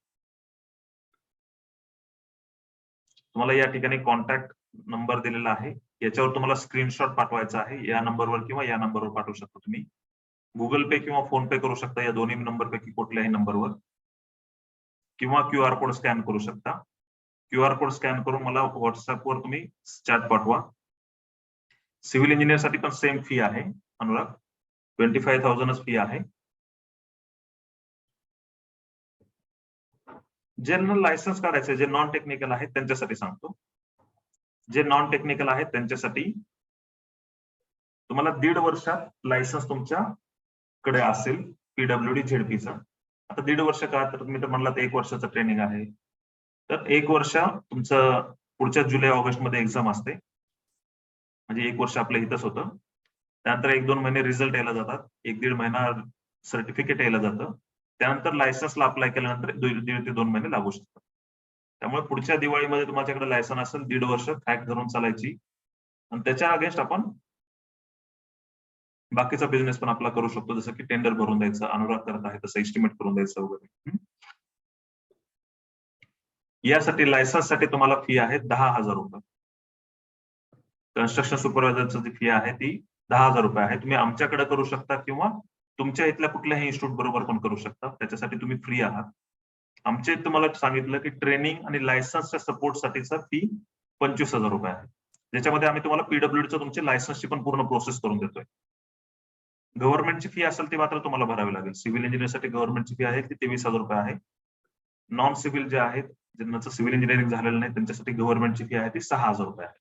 तुम्हाला या ठिकाणी कॉन्टॅक्ट नंबर दिलेला आहे, याच्यावर तुम्हाला स्क्रीनशॉट पाठवायचा आहे. या नंबरवर किंवा या नंबरवर पाठवू शकता तुम्ही. गुगल पे किंवा फोन पे करू शकता, या दोन्ही नंबरपैकी कुठल्याही नंबरवर, किंवा QR कोड स्कॅन करू शकता. QR कोड स्कॅन करून मला व्हॉट्सअपवर तुम्ही चॅट पाठवा. सिव्हिल इंजिनियर साठी पण सेम फी आहे अनुराग, 25,000च फी आहे. जनरल लायसन्स काढायचे जे नॉन टेक्निकल आहेत त्यांच्यासाठी सांगतो. जे नॉन टेक्निकल आहेत त्यांच्यासाठी तुम्हाला 1.5 वर्षात लायसन्स तुमच्याकडे असेल PWD ZP चा. आता 1.5 वर्ष का, तर तुम्ही तर म्हणलात 1 वर्षाचं ट्रेनिंग आहे, तर 1 वर्ष तुमचं पुढच्या जुलै ऑगस्ट मध्ये एक्झाम असते, म्हणजे 1 वर्ष आपलं इथंच होतं. त्यानंतर 1-2 महिने रिझल्ट यायला जातात, 1-1.5 महिना सर्टिफिकेट यायला जातं. त्यानंतर लायसन्सला अप्लाय केल्यानंतर 1.5 ते 2 महिने लागू शकतात. त्यामुळे पुढच्या दिवाळीमध्ये तुमच्याकडे लायसन्स असेल, 1.5 वर्ष फॅक्ट धरून चालायची, आणि त्याच्या अगेन्स्ट आपण बाकीचा बिझनेस पण आपला करू शकतो, जसं की टेंडर भरून द्यायचं, अनुराग करत आहे तसं एस्टिमेट करून द्यायचं वगैरे. यासाठी लायसन्ससाठी तुम्हाला फी आहे 10,000 रुपये. कन्स्ट्रक्शन सुपरवायझरची जी फी आहे ती 10,000 रुपये आहे. तुम्ही आमच्याकडे करू शकता किंवा तुमच्या इथल्या कुठल्याही इन्स्टिट्यूट बरोबर पण करू शकता, त्याच्यासाठी तुम्ही फ्री आहात. आमचे तुम्हाला सांगितलं की ट्रेनिंग आणि लायसन्सच्या सपोर्टसाठीचा फी 25,000 रुपये आहे, ज्याच्यामध्ये आम्ही तुम्हाला PWDचं तुमचे लायसन्सची पण पूर्ण प्रोसेस करून देतोय. गव्हर्नमेंटची फी असेल ती मात्र तुम्हाला भरावी लागेल. सिव्हिल इंजिनिअरसाठी गव्हर्नमेंटची फी आहे ती 23,000 रुपये आहे. नॉन सिव्हिल जे आहेत, ज्यांचं सिव्हिल इंजिनिअरिंग झालेलं नाही, त्यांच्यासाठी गव्हर्नमेंटची फी आहे ती 6,000 रुपये आहे.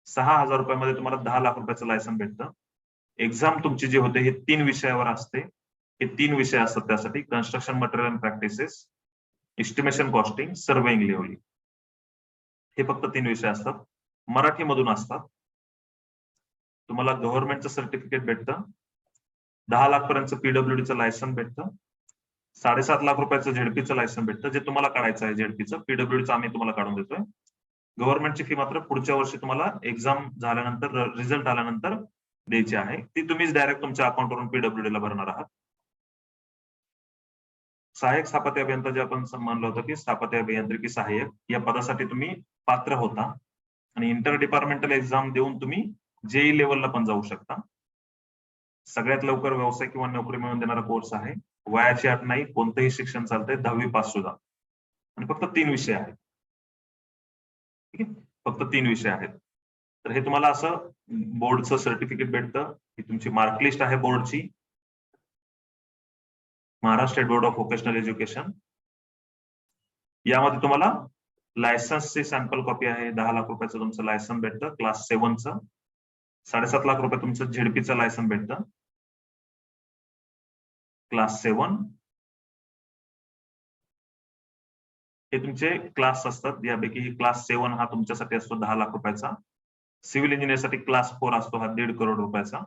6,000 रुपयामध्ये तुम्हाला 10 लाख रुपयाचं लायसन्स भेटतं. एक्झाम तुमची जी होते हे 3 विषयावर असते. हे 3 विषय असतात त्यासाठी: construction material and practices, estimation costing, surveying levelling. हे फक्त 3 विषय असतात, मराठीमधून असतात. तुम्हाला गव्हर्नमेंटचं सर्टिफिकेट भेटतं, 10 लाख पर्यंतचं PWDचं लायसन्स भेटतं, 7.5 लाख रुपयाचं ZP चं लायसन्स भेटतं, जे तुम्हाला काढायचं आहे ZP चं. PWDचं आम्ही तुम्हाला काढून देतोय. गव्हर्नमेंटची फी मात्र पुढच्या वर्षी तुम्हाला एक्झाम झाल्यानंतर, रिझल्ट आल्यानंतर द्यायची आहे. ती तुम्हीच डायरेक्ट तुमच्या अकाउंटवरून PWD ला भरणार आहात. सहाय्यक स्थापत्य अभियंता जे आपण म्हणलं होतं की स्थापत्य अभियांत्रिकी सहाय्यक, या पदासाठी तुम्ही पात्र होता आणि इंटर डिपार्टमेंटल एक्झाम देऊन तुम्ही JEE लेवलला पण जाऊ शकता. सगळ्यात लवकर व्यवसाय किंवा नोकरी मिळवून देणारा कोर्स आहे. वयाची अट नाही, कोणतंही शिक्षण चालतंय, 10वी पास सुद्धा, आणि फक्त 3 विषय आहेत. ठीक आहे, फक्त 3 विषय आहेत. तर हे तुम्हाला असं बोर्डचं सर्टिफिकेट भेटतं. ही तुमची मार्कलिस्ट आहे बोर्डची, Maharashtra state board of vocational education. यामध्ये तुम्हाला लायसन्सची सॅम्पल कॉपी आहे. 10 लाख रुपयाचं तुमचं लायसन्स भेटतं क्लास 7चं. 7.5 लाख रुपये तुमचं ZP चं लायसन्स भेटतं क्लास 7. हे तुमचे क्लास असतात, यापैकी क्लास 7 हा तुमच्यासाठी असतो 10 लाख रुपयाचा. सिव्हिल इंजिनिअरसाठी क्लास 4 असतो, हा 1.5 करोड रुपयाचा.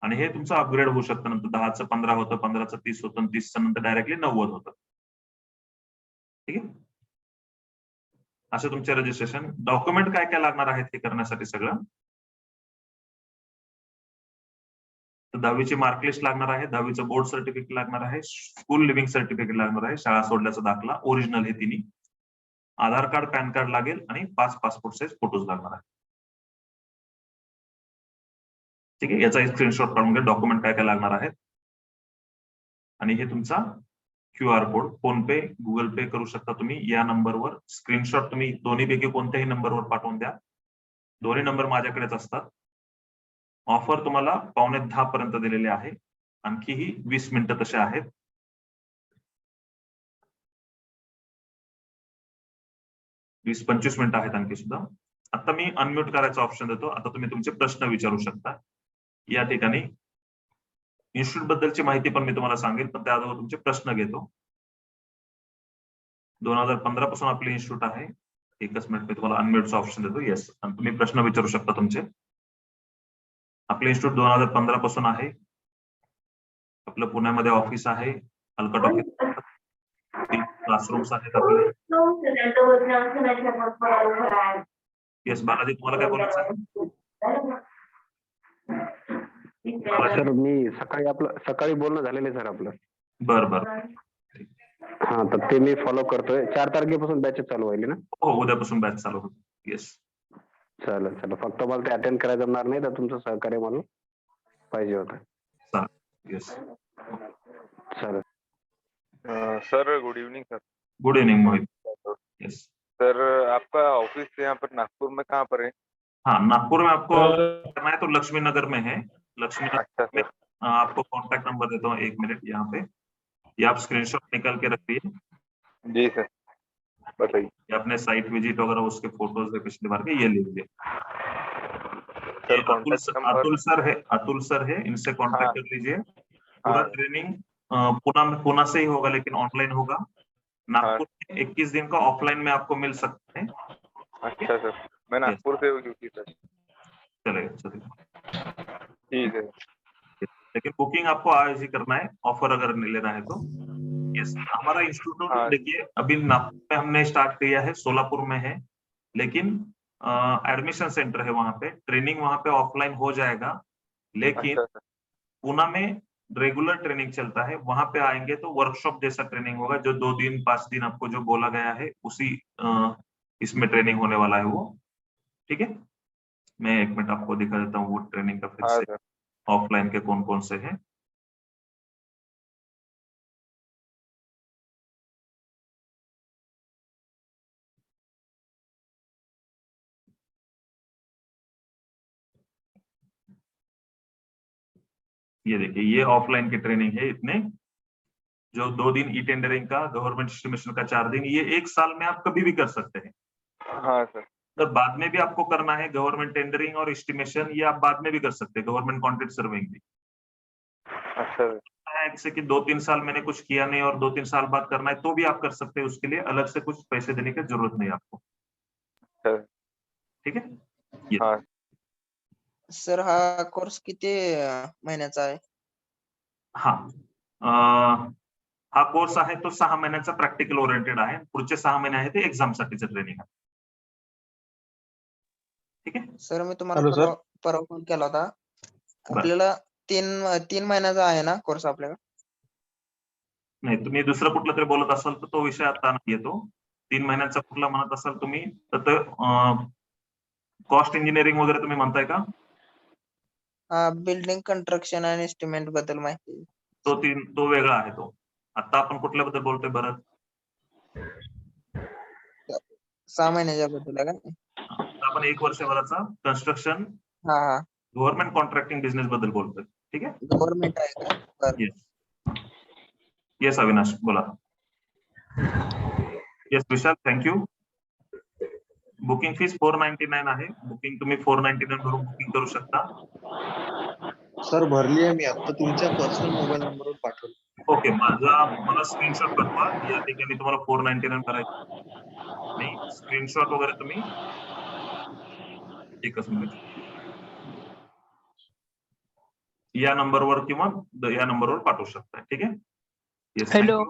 आणि हे तुमचं अपग्रेड होऊ शकतं, नंतर 10चं 15 होतं, 15चं 30 होतं, 30चं नंतर डायरेक्टली 90 होतं. ठीक आहे, असं तुमचे रजिस्ट्रेशन. डॉक्युमेंट काय काय लागणार आहेत हे करण्यासाठी सगळं, तर 10वीची मार्कलिस्ट लागणार आहे, 10वीचं बोर्ड सर्टिफिकेट लागणार आहे, स्कूल लिव्हिंग सर्टिफिकेट लागणार आहे, शाळा सोडल्याचा दाखला ओरिजिनल हे तिन्ही, आधार कार्ड, पॅन कार्ड लागेल, आणि 5 पासपोर्ट साईज फोटोज लागणार आहे. ठीक आहे, याचा स्क्रीनशॉट काढून घ्या, डॉक्युमेंट काय काय लागणार आहेत. आणि हे तुमचा QR कोड, फोन पे, गुगल पे करू शकता तुम्ही. या नंबरवर स्क्रीनशॉट तुम्ही दोन्हीपैकी कोणत्याही नंबरवर पाठवून द्या. दोन्ही नंबर माझ्याकडेच असतात. ऑफर तुम्हाला 9:45 पर्यंत दिलेले आहे, आणखीही 20 मिनिटं तसे आहेत. वीस 25 मिनिटं आहेत आणखी सुद्धा. आता मी अनम्यूट करायचा ऑप्शन देतो. आता तुम्ही तुमचे प्रश्न विचारू शकता. या ठिकाणी इन्स्टिट्यूट बद्दलची माहिती पण मी तुम्हाला सांगेल, पण त्या अगोदर तुमचे प्रश्न घेतो. 2015 पासून आपले इन्स्टिट्यूट आहे. एकच मिनिट मी तुम्हाला अनम्यूटचा ऑप्शन देतो. येस, आणि तुम्ही प्रश्न विचारू शकता तुमचे. आपले इन्स्टिट्यूट 2015 पासून आहे. आपलं पुण्यामध्ये ऑफिस आहे, हलकट ऑफिस. 3 क्लासरूम्स आहेत आपले. येस बालाजी, तुम्हाला काय बोलायचं आहे? सर मी सकाळी बोलणं झालेलं आहे सर आपलं. बरं. हा, तर ते मी फॉलो करतोय. 4 तारखेपासून बॅचेस चालू व्हायले ना? हो, उद्यापासून बॅच चालू होईल. येस. चालेल. फक्त मला ते अटेंड करायला जमणार नाही, तर तुमचं सहकार्य मला पाहिजे होतं. येस. चालेल. Sir good evening sir. Good evening Mohit. Yes sir, आपका ऑफिस यहाँ पर नागपुर में कहाँ पर है? हाँ, नागपुर में आपको करना है तो लक्ष्मी नगर में है। लक्ष्मी नगर अच्छा में सर। आपको कॉन्टैक्ट नंबर देता हूँ, 1 मिनट यहाँ पे। ये आप स्क्रीनशॉट निकाल के रखिए। जी सर, बताइए। ये अपने साइट विजिट वगैरह उसके फोटोज है पिछली बार के, ये लिख लीजिए। Sir contact number Atul sir है, इनसे कांटेक्ट हाँ। कर लीजिए। पूरा हाँ ट्रेनिंग पुणे से ही होगा, लेकिन ऑनलाइन होगा। नागपुर में 21 दिन का ऑफलाइन में आपको मिल सकते हैं। अच्छा सर, मैं नागपुर से हूँ क्योंकि सर। चलेगा। ठीक है। लेकिन बुकिंग आपको आज ही करना है, ऑफर अगर नहीं लेना है तो। यस, हमारा इंस्टीट्यूट हाँ। देखिए अभी नागपुर में हमने स्टार्ट किया है, सोलापुर में है, लेकिन एडमिशन सेंटर है वहां पे। ट्रेनिंग वहां पे ऑफलाइन हो जाएगा, लेकिन अच्छा सर। पुणे में रेगुलर ट्रेनिंग चलता है। वहां पे आएंगे तो वर्कशॉप जैसा ट्रेनिंग होगा, जो 2 दिन 5 दिन आपको जो बोला गया है उसी इसमें ट्रेनिंग होने वाला है वो। ठीक है, मैं 1 मिनट आपको दिखा देता हूँ वो ट्रेनिंग का फिर हाँ से सर। ऑफलाइन के कौन कौन से हैं। ये देखिए, ये ऑफलाइन की ट्रेनिंग है। इतने जो 2 दिन ई टेंडरिंग का, गवर्नमेंट एस्टिमेशन का 4 दिन, ये 1 साल में आप कभी भी कर सकते हैं। हाँ सर। तो बाद में भी आपको करना है गवर्नमेंट टेंडरिंग और एस्टिमेशन, ये आप बाद में भी कर सकते हैं, गवर्नमेंट कॉन्ट्रैक्ट सर्विंग भी। अच्छा सर। जैसे कि 2-3 साल मैंने कुछ किया नहीं और 2-3 साल बाद करना है तो भी आप कर सकते हैं। उसके लिए अलग से कुछ पैसे देने की जरूरत नहीं आपको। सर। ठीक है। ये हाँ सर हा कोर्स किती महिन्याचा आहे? हा कोर्स आहे तो 6 महिन्याचा प्रॅक्टिकल ओरिएंटेड आहे। पुढचे 6 महिने आहे ते एक्झाम साठीचं ट्रेनिंग आहे। ठीक आहे सर मी तुम्हाला हॅलो सर. परवा फोन केला होता. बरं. आपल्याला 3 महिन्याचा आहे ना कोर्स आपल्याला? नाही, तुम्ही दुसरं कुठलं तरी बोलत असाल तर तो विषय आता नाही येतो। 3 महिन्यांचा कुठला म्हणत असाल तुम्ही तर कॉस्ट इंजिनिअरिंग वगैरे तुम्ही म्हणताय का? बिल्डिंग कन्स्ट्रक्शन आणि एस्टिमेट बद्दल माहिती. तो वेगळा आहे तो। आता आपण कुठल्याबद्दल बोलतोय बरं? 6 महिन्याच्या बद्दल आहे का? आपण 1 वर्षभराचा कन्स्ट्रक्शन हा. गव्हर्नमेंट कॉन्ट्रॅक्टिंग बिझनेस बद्दल बोलतोय। ठीक आहे। गव्हर्नमेंट आहे का? बरं. येस अविनाश बोला। येस विशाल, थँक्यू। बुकिंग फीस 499 आहे। बुकिंग तुम्ही 499 भरून बुकिंग करू शकता। सर भरली आहे मी आता, तुमच्या पर्सनल मोबाईल नंबरवर पाठवलं. ओके, मला स्क्रीनशॉट पाठवा। या ठिकाणी तुम्हाला 499 करायचं नाही, स्क्रीनशॉट वगैरे तुम्ही एकच मिनिट या नंबरवर किंवा या नंबरवर पाठवू शकता। ठीक आहे। Yes, hello.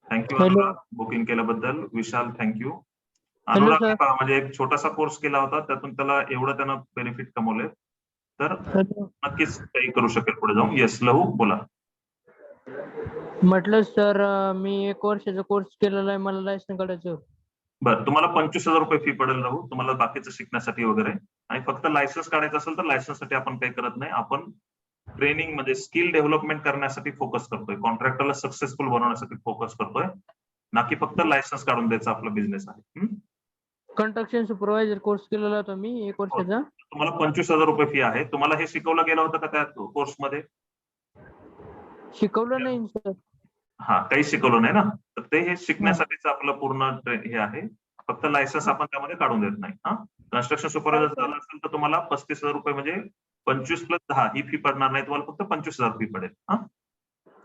Thank you hello. Anurag booking केल्याबद्दल। विशाल थँक्यू। Hello Anurag sir. पहा, म्हणजे एक छोटासा कोर्स केला होता, त्यातून त्याला एवढं त्यानं बेनिफिट कमवले, तर हॅलो. नक्कीच काही करू शकेल पुढे जाऊन। येस लहू बोला। म्हटलं सर मी 1 वर्षाचा कोर्स केलेला आहे, मला लायसन काढायचं. बरं, तुम्हाला 25,000 रुपये फी पडेल राहू तुम्हाला बाकीचं शिकण्यासाठी वगैरे। आणि फक्त लायसन्स काढायचं असेल तर लायसन्ससाठी आपण काही करत नाही। आपण ट्रेनिंग मध्ये स्किल डेव्हलपमेंट करण्यासाठी फोकस करतोय, कॉन्ट्रॅक्टरला सक्सेसफुल बनवण्यासाठी फोकस करतोय, ना की फक्त लायसन्स काढून द्यायचा आपला बिझनेस आहे। कंस्ट्रक्शन सुपरवायझर कोर्स केलेला होता मी 1 वर्षाचा. तुम्हाला 25,000 रुपये फी आहे। तुम्हाला हे शिकवलं गेलं होतं का त्या कोर्समध्ये? शिकवलं नाही सर. हा, काही शिकवलं नाही ना, तर ते हे शिकण्यासाठीच आपलं पूर्ण हे आहे। फक्त लायसन्स आपण त्यामध्ये काढून देत नाही। हा, कन्स्ट्रक्शन सुपरवायझर झालं असेल तर तुम्हाला 35,000 रुपये म्हणजे 25 + 10 ही फी पडणार नाही, तुम्हाला फक्त 25,000 फी पडेल। हा,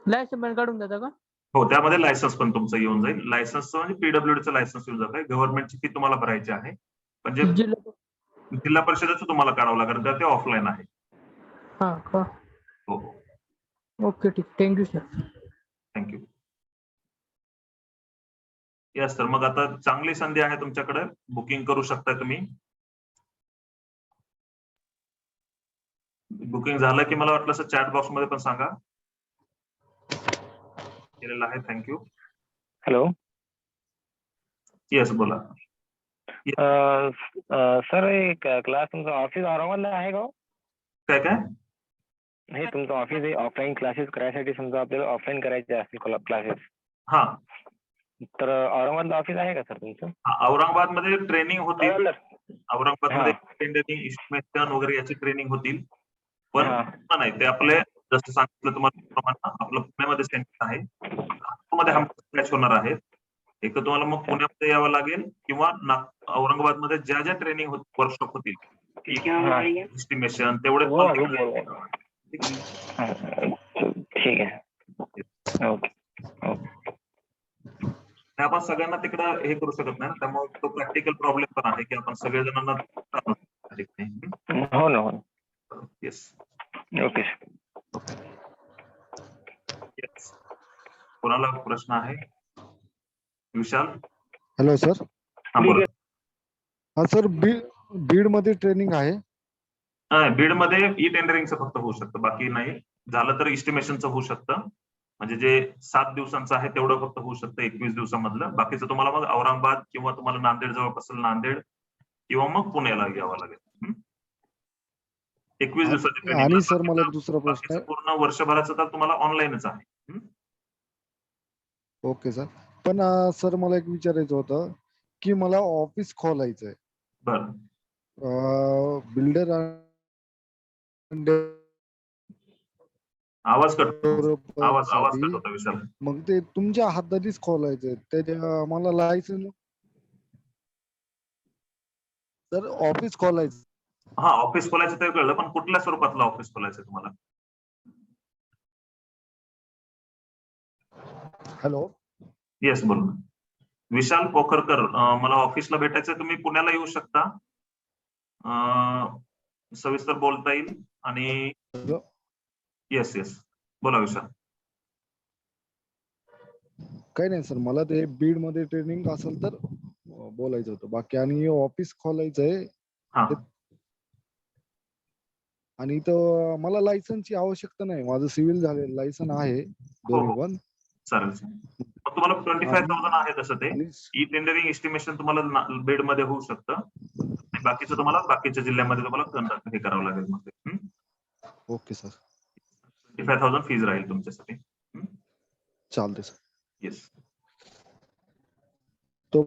लायसन पण काढून देता का? हो, त्यामध्ये लायसन्स पण तुमचं येऊन जाईल. लायसन्सचं म्हणजे पीडब्ल्यूडीचं लायसन्स येऊन जात आहे. गव्हर्नमेंटची फी तुम्हाला भरायची आहे. म्हणजे जिल्हा जिल्हा परिषदेचं तुम्हाला करावं लागेल तर ते ऑफलाईन आहे. हा का हो, ओके ठीक thank you sir. Thank you. Yes sir, मग आता चांगली संधी आहे तुमच्याकडे, बुकिंग करू शकता तुम्ही. बुकिंग झालं की मला वाटलं चॅट बॉक्स मध्ये पण सांगा. केलेलं आहे. थँक्यू. हॅलो. येस बोला. सर एक क्लास तुमचं ऑफिस औरंगाबादला आहे का हो? काय काय हे तुमचं ऑफिस आहे, ऑफलाईन क्लासेस करायसाठी समजा आपल्याला ऑफलाईन करायचे असतील क्लासेस हा, तर औरंगाबादला ऑफिस आहे का सर तुमचं? औरंगाबाद मध्ये ट्रेनिंग होतील. औरंगाबाद मध्ये हा. टेंडरिंग, इस्टिमेशन वगैरे याची ट्रेनिंग होतील. पण हा. नाही, ते आपले जसं सांगितलं तुम्हाला प्रमाणे आपलं पुण्यामध्ये सेंटर आहे. नागपूरमध्ये हा बॅच होणार आहे. एक तर तुम्हाला मग पुण्यामध्ये यावं लागेल किंवा औरंगाबादमध्ये ज्या ज्या ट्रेनिंग वर्कशॉप होतील, एस्टिमेशन तेवढे हो, तुम्हाला हो, हो. ठीक आहे. ओके. हे आपण सगळ्यांना तिकडं हे करू शकत नाही ना, त्यामुळे तो प्रॅक्टिकल प्रॉब्लेम पण आहे की आपण सगळेजणांना हो ना, हो ना. येस. ओके. येस. कोणाला प्रश्न आहे? विशाल. Hello sir. हा बोला. हा सर, बीड मध्ये ट्रेनिंग आहे. बीड मध्ये ई टेंडरिंगचं फक्त होऊ शकतं, बाकी नाही. झालं तर इस्टिमेशनचं होऊ शकतं. म्हणजे जे 7 दिवसांचं आहे तेवढं फक्त होऊ शकतं 21 दिवसामधलं. बाकीचं तुम्हाला मग औरंगाबाद किंवा तुम्हाला नांदेड जवळ असेल नांदेड किंवा मग पुण्याला यावं लागेल. 21 दिवसाची ट्रेनिंग. आणि सर मला दुसरा प्रश्न आहे. पूर्ण वर्षभराचं तर तुम्हाला ऑनलाईनच आहे. Okay sir. पण सर मला एक विचारायचं होतं की मला ऑफिस खोलायचंय. बरं. बिल्डर आवाज कट होता विशाल. मग ते तुमच्या हातानेच खोलायचंय, त्याच्या मला लायसन्स सर ऑफिस खोलायचं. हा, ऑफिस खोलायचं ते कळलं, पण कुठल्या स्वरूपातलं ऑफिस खोलायचं तुम्हाला? हॅलो. येस बोल. विशाल पोखरकर, मला ऑफिसला भेटायचं. तुम्ही पुण्याला येऊ शकता, सविस्तर बोलता येईल. आणि येस येस बोला विशाल. काही नाही सर, मला ते बीड मध्ये ट्रेनिंग असेल तर बोलायचं होतं बाकी. आणि ऑफिस खोलायचंय. हा, आणि इथं मला लायसन्सची आवश्यकता नाही, माझं सिव्हिल झालेलं लायसन आहे दोन्ही पण. चालेल. मग तुम्हाला 25,000 आहे तसं ते. ई टेंडरिंग एस्टिमेशन तुम्हाला बीड मध्ये होऊ शकतं, आणि बाकीचं तुम्हाला बाकीच्या जिल्ह्यामध्ये तुम्हाला हे करावं लागेल मग ते. Okay sir. 25,000 फीज राहील तुमच्यासाठी. चालते सर. येस. तो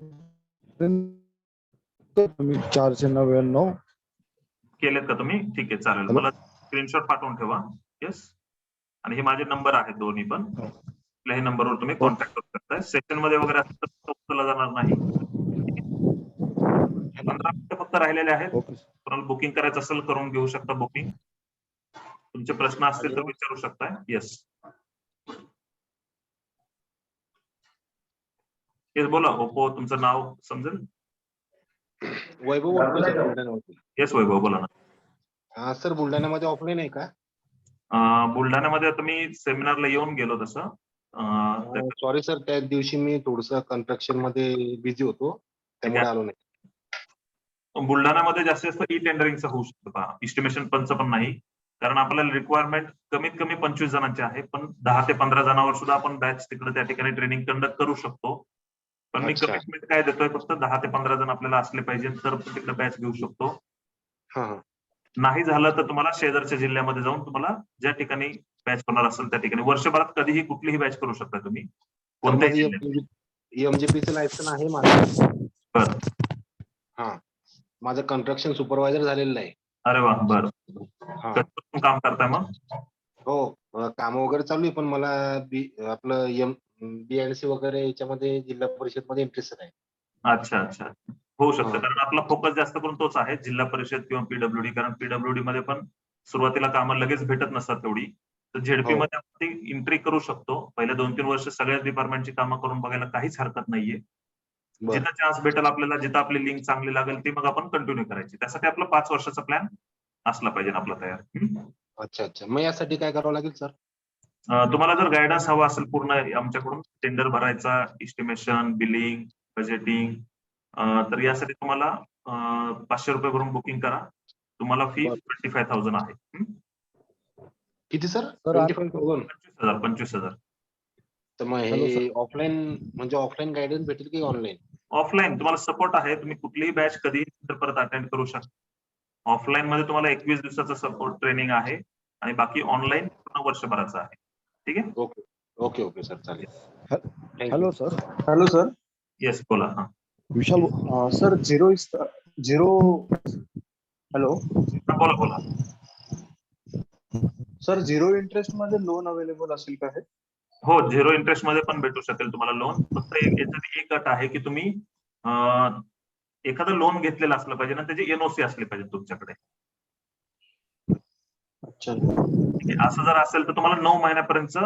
तुम्ही 499 केलेत का तुम्ही? ठीक आहे, चालेल. मला स्क्रीनशॉट पाठवून ठेवा. येस. आणि हे माझे नंबर आहेत दोन्ही पण. कुठल्याही नंबरवर तुम्ही कॉन्टॅक्ट करू शकता. सेशन मध्ये वगैरे असं उचलला जाणार नाही. 15 मिनिटं फक्त राहिलेले आहेत. कोणाला बुकिंग करायचं असेल करून घेऊ शकता बुकिंग. तुमचे प्रश्न असतील तर विचारू शकताय. येस येस बोला. ओप्पो, तुमचं नाव समजेल? वैभव. येस वैभव, बोला ना. सर बुलढाण्यामध्ये ऑफलाईन आहे का? बुलढाण्यामध्ये आता मी सेमिनारला येऊन गेलो तसं. सॉरी सर, त्या दिवशी मी थोडस कन्स्ट्रक्शन मध्ये बिझी होतो, त्यामुळे आलो नाही. बुलढाण्यामध्ये जास्तीत जास्त ई टेंडरिंगचं होऊ शकतं, इस्टिमेशन पंच पण नाही. कारण आपल्याला रिक्वायरमेंट कमीत कमी 25 जणांची आहे, पण 10 ते 15 जणांवर सुद्धा आपण बॅच तिकडे त्या ठिकाणी ट्रेनिंग कंडक्ट करू शकतो. पण मी कमिटमेंट काय देतोय, फक्त 10 ते 15 जण आपल्याला असले पाहिजे तर तिकडे बॅच घेऊ शकतो. नाही झालं तर तुम्हाला शेजारच्या जिल्ह्यामध्ये जाऊन तुम्हाला ज्या ठिकाणी बॅच होणार असेल त्या ठिकाणी वर्षभरात कधीही कुठलीही बॅच करू शकता तुम्ही. कोणत्याही एमजीपीचं लायसन आहे माझं. बरं. हा, माझं कन्स्ट्रक्शन सुपरवायझर झालेलं आहे. अरे वा, बरं. काम करताय मग? हो, काम वगैरे चालू आहे, पण मला आपलं बीएनसी वगैरे याच्यामध्ये जिल्हा परिषद मध्ये इंटरेस्ट आहे. अच्छा अच्छा, होऊ शकतं. कारण आपला फोकस जास्त करून तोच आहे, जिल्हा परिषद किंवा पीडब्ल्यूडी. कारण पीडब्ल्यूडी मध्ये पण सुरुवातीला कामं लगेच भेटत नसतात तेवढी. तर झेडपी हो. मध्ये आपण ती एंट्री करू शकतो. पहिल्या 2-3 वर्ष सगळ्याच डिपार्टमेंटची कामं करून बघायला काहीच हरकत नाहीये. बरं. जिथं चान्स भेटेल आपल्याला, जिथं आपली लिंक चांगली लागेल ती मग आपण कंटिन्यू करायची. त्यासाठी आपला 5 वर्षाचा प्लॅन असला पाहिजे आपला तयार. अच्छा अच्छा. मग यासाठी काय करावं लागेल सर? तुम्हाला जर गायडन्स हवा असेल पूर्ण आमच्याकडून टेंडर भरायचा, एस्टिमेशन, बिलिंग, बजेटिंग, तर यासाठी तुम्हाला 500 रुपये भरून बुकिंग करा. तुम्हाला फी बरं. 25,000 आहे. किती सर? सर, आणि- 25,000. 25,000. तर मग हॅलो, हे ऑफलाईन म्हणजे ऑफलाईन गायडन्स भेटेल की ऑनलाईन? ऑफलाईन तुम्हाला सपोर्ट आहे. तुम्ही कुठलीही बॅच कधी परत अटेंड करू शकता. ऑफलाईन मध्ये तुम्हाला 21 दिवसाचं सपोर्ट ट्रेनिंग आहे आणि बाकी ऑनलाईन पूर्ण वर्षभराचं आहे. ठीक आहे. ओके ओके ओके सर, चालेल. Thank you. Hello sir, hello sir. Yes बोला. हा विशाल सर झिरो हॅलो बोला बोला. सर, झिरो इंटरेस्ट मध्ये लोन अवेलेबल असेल का हे? हो, झिरो इंटरेस्ट मध्ये पण भेटू शकेल तुम्हाला लोन. फक्त याच्यात एक अट आहे की तुम्ही एखादं लोन घेतलेलं असलं पाहिजे ना, त्याची एनओसी असली पाहिजे तुमच्याकडे. अच्छा. ठीक आहे. असं जर असेल तर तुम्हाला 9 महिन्यापर्यंत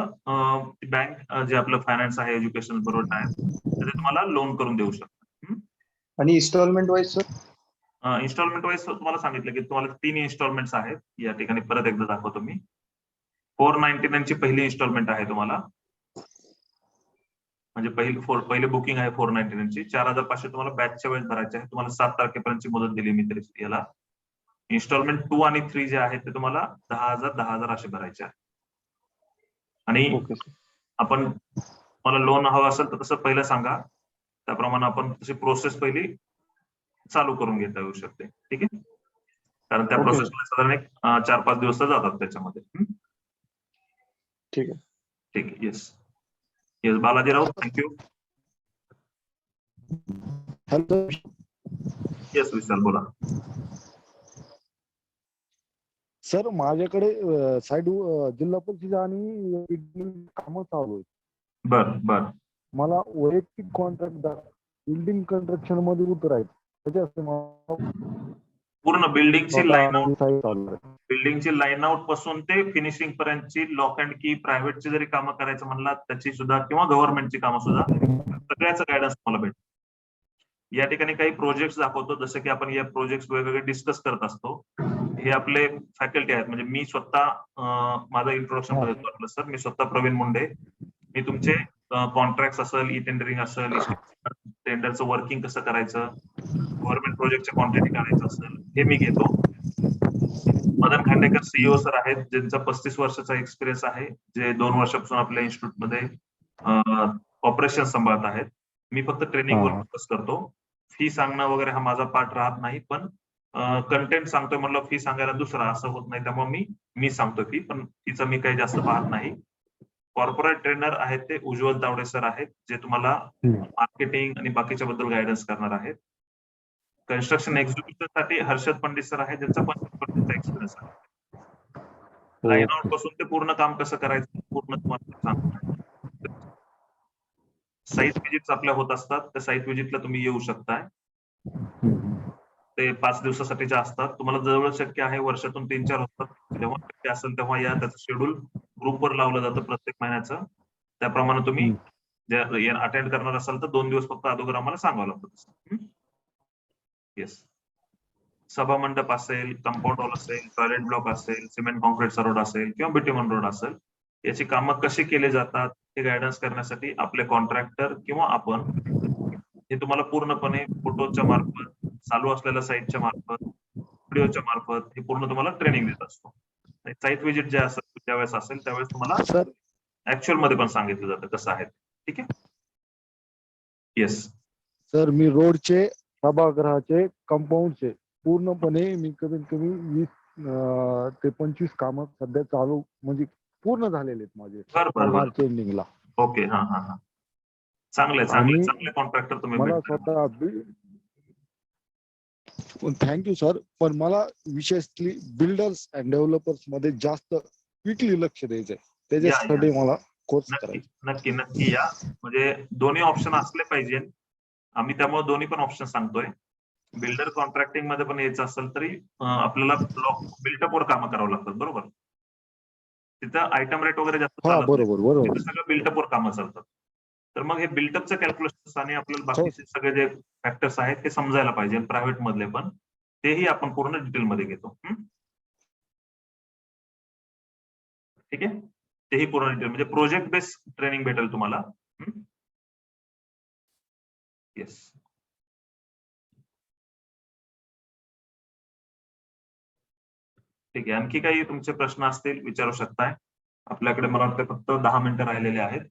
बँक जे आपलं फायनान्स आहे, एज्युकेशन बरोबर आहे, ते तुम्हाला लोन करून देऊ शकतो. आणि instalment wise sir? Instalment wise तुम्हाला सांगितलं की तुम्हाला 3 इन्स्टॉलमेंट्स आहेत. या ठिकाणी परत एकदा दाखवतो मी. 499 ची पहिली इन्स्टॉलमेंट आहे तुम्हाला, म्हणजे पहिले बुकिंग आहे 499 ची. 4,500 तुम्हाला बॅचच्या वेळेस भरायचे आहे. तुम्हाला 7 तारखेपर्यंतची मुदत दिली मी तरी याला. इन्स्टॉलमेंट 2 आणि 3 जे आहेत ते तुम्हाला 10,000 असे भरायचे आहे. आणि ओके सर. आपण मला लोन हवं असेल तर तसं पहिलं सांगा, त्याप्रमाणे आपण तशी प्रोसेस पहिली चालू करून घेता येऊ शकते. ठीक आहे. कारण त्या Okay. प्रोसेसमध्ये साधारण एक 4-5 दिवस तर जातात त्याच्यामध्ये. ठीक आहे. ठीक आहे. Yes yes Balaji Raut, thank you. Hello yes Vishal बोला. सर, माझ्याकडे साईड जिल्हा परिषद आणि कामं चालू आहेत. बर बर. मला वैयक्तिक कॉन्ट्रॅक्ट बिल्डिंग कन्स्ट्रक्शन मध्ये उतरायचं, त्याच्यासाठी मला पूर्ण बिल्डिंगची लाईन आउट, site चालू आहे. बिल्डिंगची लाईन आउट पासून ते फिनिशिंग पर्यंतची लॉक अँड की, प्रायव्हेटची जरी कामं करायचं म्हणला त्याची सुद्धा, किंवा गव्हर्नमेंटची कामं सुद्धा, सगळ्याचं गायडन्स तुम्हाला भेटेल. या ठिकाणी काही प्रोजेक्ट दाखवतो, जसं की आपण या प्रोजेक्ट वेगवेगळे डिस्कस करत असतो. हे आपले फॅकल्टी आहेत. म्हणजे मी स्वतः माझं इंट्रोडक्शन मध्ये म्हटलं सर, मी स्वतः प्रवीण मुंडे. मी तुमचे कॉन्ट्रॅक्ट असेल, ई टेंडरिंग असेल, टेंडरचं वर्किंग कसं करायचं, गव्हर्नमेंट प्रोजेक्टच्या क्वांटिटी काढायचं असेल, हे मी घेतो. मदन खांडेकर सीईओ सर आहेत, ज्यांचा 35 वर्षाचा एक्सपिरियन्स आहे, जे 2 वर्षापासून आपल्या इन्स्टिट्यूटमध्ये ऑपरेशन सांभाळत आहेत. मी फक्त ट्रेनिंगवर फोकस करतो. फी सांगणं वगैरे हा माझा पार्ट राहत नाही, पण कंटेंट सांगतोय म्हणलं फी सांगायला दुसरा असं होत नाही. त्यामुळे मी सांगतो फी, पण फीचं मी काही जास्त पाहत नाही. कॉर्पोरेट ट्रेनर आहेत ते उज्ज्वल तावडे सर आहेत, जे तुम्हाला मार्केटिंग आणि बाकीच्या बद्दल गायडन्स करणार आहेत. कन्स्ट्रक्शन एक्झिक्युटिव्ह साठी हर्षद पंडित सर आहेत, ज्यांचा 25 वर्षाचा एक्सपिरियन्स आहे. लाईन आउट पासून ते पूर्ण काम कसं करायचं पूर्ण तुम्हाला सांगतो. साईट विजिट्स आपल्या होत असतात, त्या साईट विजिटला तुम्ही येऊ शकताय. ते 5 दिवसासाठीच्या असतात. तुम्हाला जवळ शक्य आहे वर्षातून 3-4 होतात, जेव्हा शक्य असेल तेव्हा या. त्याचं शेड्यूल ग्रुपवर लावलं जातं प्रत्येक महिन्याचं. त्याप्रमाणे तुम्ही जे अटेंड करणार असाल तर 2 दिवस फक्त अगोदर आम्हाला सांगावं लागतं. येस. सभा मंडप असेल, कंपाऊंड वॉल असेल, टॉयलेट ब्लॉक असेल, सिमेंट कॉन्क्रीटचा रोड असेल किंवा बिट्युमन रोड असेल, याची कामं कशी केली जातात हे गायडन्स करण्यासाठी आपले कॉन्ट्रॅक्टर किंवा आपण हे तुम्हाला पूर्णपणे फोटोच्या मार्फत, चालू असलेल्या साईटच्या मार्फत, व्हिडिओच्या मार्फत हे पूर्ण तुम्हाला ट्रेनिंग देत असतो. साईट व्हिजिट ज्यावेळेस असेल त्यावेळेस तुम्हाला सर, ऍक्च्युअल मध्ये पण सांगितलं जातं कसं आहे. ठीक आहे. येस. सर, मी रोडचे, सभागृहाचे, कंपाऊंडचे पूर्णपणे मी कमीत कमी 20 ते 25 कामं सध्या चालू, म्हणजे पूर्ण झालेले आहेत माझे मार्च एंडिंगला. ओके. हा हा हा. चांगले चांगले चांगले कॉन्ट्रॅक्टर तुम्ही मला भेटताय. स्वतः थँक्यू सर, पण मला विशेषली बिल्डर्स अँड डेव्हलपर्स मध्ये जास्त क्विकली लक्ष द्यायचंय. त्याच्यासाठी मला कोर्स नक्की करायचा. नक्की नक्की या. म्हणजे दोन्ही ऑप्शन असले पाहिजे. आम्ही त्यामुळे दोन्ही पण ऑप्शन सांगतोय. बिल्डर कॉन्ट्रॅक्टिंग मध्ये पण यायचं असेल तरी आपल्याला ब्लॉक बिल्टअप वर कामं करावं लागतात, बरोबर. तिथं आयटम रेट वगैरे जास्त हा चालत नाही. बरोबर बरोबर तिथं सगळं बिल्टअपवर कामं चालतात. तर मग हे बिल्टअपचं कॅल्क्युलेशन आणि आपल्याला बाकीचे सगळे जे फॅक्टर्स आहेत ते समजायला पाहिजे, प्रायव्हेट मधले पण तेही आपण पूर्ण डिटेलमध्ये घेतो. ठीक आहे, तेही पूर्ण डिटेल म्हणजे प्रोजेक्ट बेस्ड ट्रेनिंग भेटेल तुम्हाला. येस, ठीक आहे. आणखी काही तुमचे प्रश्न असतील विचारू शकताय. आपल्याकडे मला वाटतं फक्त 10 मिनिटं राहिलेले आहेत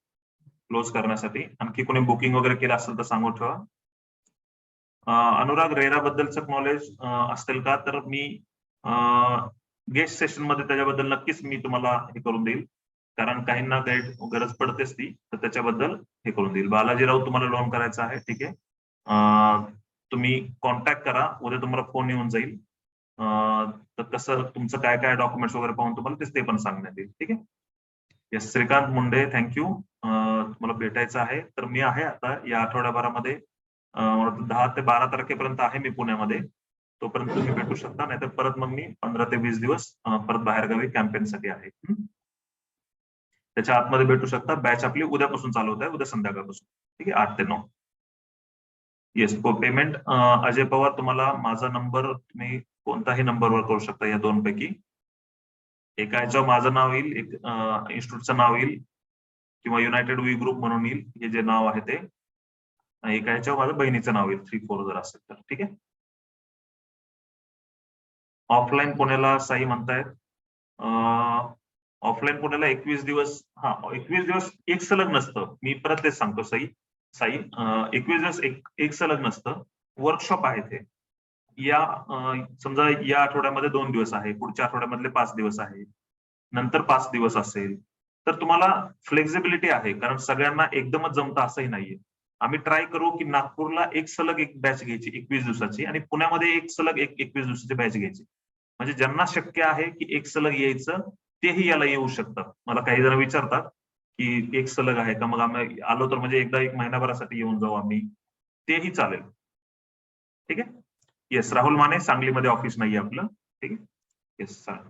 क्लोज करण्यासाठी. आणखी कोणी बुकिंग वगैरे केलं असेल तर सांगून ठेवा. अनुराग, रेरा बद्दलचं नॉलेज असेल का? तर मी गेस्ट सेशन मध्ये त्याच्याबद्दल नक्कीच मी तुम्हाला हे करून देईल, कारण काहींना गाईड गरज पडतेच ती, तर त्याच्याबद्दल हे करून देईल. बालाजीराव तुम्हाला लोन करायचं आहे, ठीक आहे. तुम्ही कॉन्टॅक्ट करा, उद्या तुम्हाला फोन येऊन जाईल. तर कसं तुमचं काय काय डॉक्युमेंट्स वगैरे पाहून तुम्हाला ते पण सांगण्यात येईल. ठीक आहे. Yes, Shrikant Munde, thank you. तुम्हाला भेटायचं आहे तर मी आहे आता या आठवड्याभरामध्ये 10 ते 12 तारखेपर्यंत आहे मी पुण्यामध्ये. तोपर्यंत तुम्ही भेटू शकता, नाहीतर परत मग मी 15 ते 20 दिवस परत बाहेरगावी कॅम्पेनसाठी आहे. त्याच्या आतमध्ये भेटू शकता. बॅच आपली उद्यापासून चालू होत आहे, उद्या संध्याकाळपासून. ठीक आहे, 8 ते 9. येस, पेमेंट अजय पवार, तुम्हाला माझा नंबर तुम्ही कोणताही नंबरवर करू शकता या दोन पैकी. एका याच्यावर माझं नाव येईल, एक इन्स्टिट्यूटचं नाव येईल किंवा युनायटेड वी ग्रुप म्हणून येईल, हे जे नाव आहे ते. एका याच्यावर माझ्या बहिणीचं नाव येईल 3-4 जर असेल तर. ठीक आहे. ऑफलाईन पुण्याला साई म्हणतायत. ऑफलाईन पुण्याला 21 दिवस, 21 दिवस एक सलग नसतं. मी परत तेच सांगतो साई 21 दिवस एक सलग नसतं. वर्कशॉप आहे ते. या समजा या आठवड्यामध्ये 2 दिवस आहे, पुढच्या आठवड्यामधले 5 दिवस आहे, नंतर 5 दिवस असेल, तर तुम्हाला फ्लेक्झिबिलिटी आहे, कारण सगळ्यांना एकदमच जमतं असंही नाहीये. आम्ही ट्राय करू की नागपूरला एक सलग एक बॅच घ्यायची 21 दिवसाची आणि पुण्यामध्ये एक सलग 21 दिवसाची बॅच घ्यायची. म्हणजे ज्यांना शक्य आहे की एक सलग यायचं तेही याला येऊ शकतात. मला काही जण विचारतात की एक सलग आहे का, मग आम्ही आलो तर म्हणजे एकदा 1 महिनाभरासाठी येऊन जाऊ आम्ही, तेही चालेल. ठीक आहे. येस, राहुल माने, सांगलीमध्ये ऑफिस नाहीये आपलं. ठीक आहे. येस, चालेल.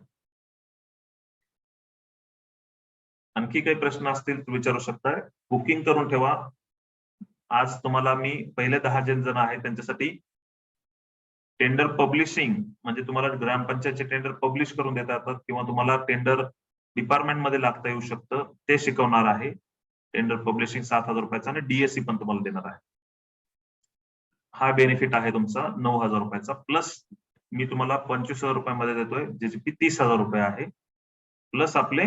आणखी काही प्रश्न असतील तर विचारू शकताय. बुकिंग करून ठेवा. आज तुम्हाला मी पहिले 10 जण आहेत त्यांच्यासाठी टेंडर पब्लिशिंग, म्हणजे तुम्हाला ग्रामपंचायतचे टेंडर पब्लिश करून देता येतात किंवा तुम्हाला टेंडर डिपार्टमेंटमध्ये लागता येऊ शकतं, ते शिकवणार आहे. टेंडर पब्लिशिंग 7,000 रुपयाचा आणि डीएससी पण तुम्हाला देणार आहे. हा बेनिफिट आहे तुमचा 9,000 रुपयाचा, प्लस मी तुम्हाला 25,000 रुपयामध्ये देतोय, ज्याची फी 30,000 रुपये आहे. प्लस आपले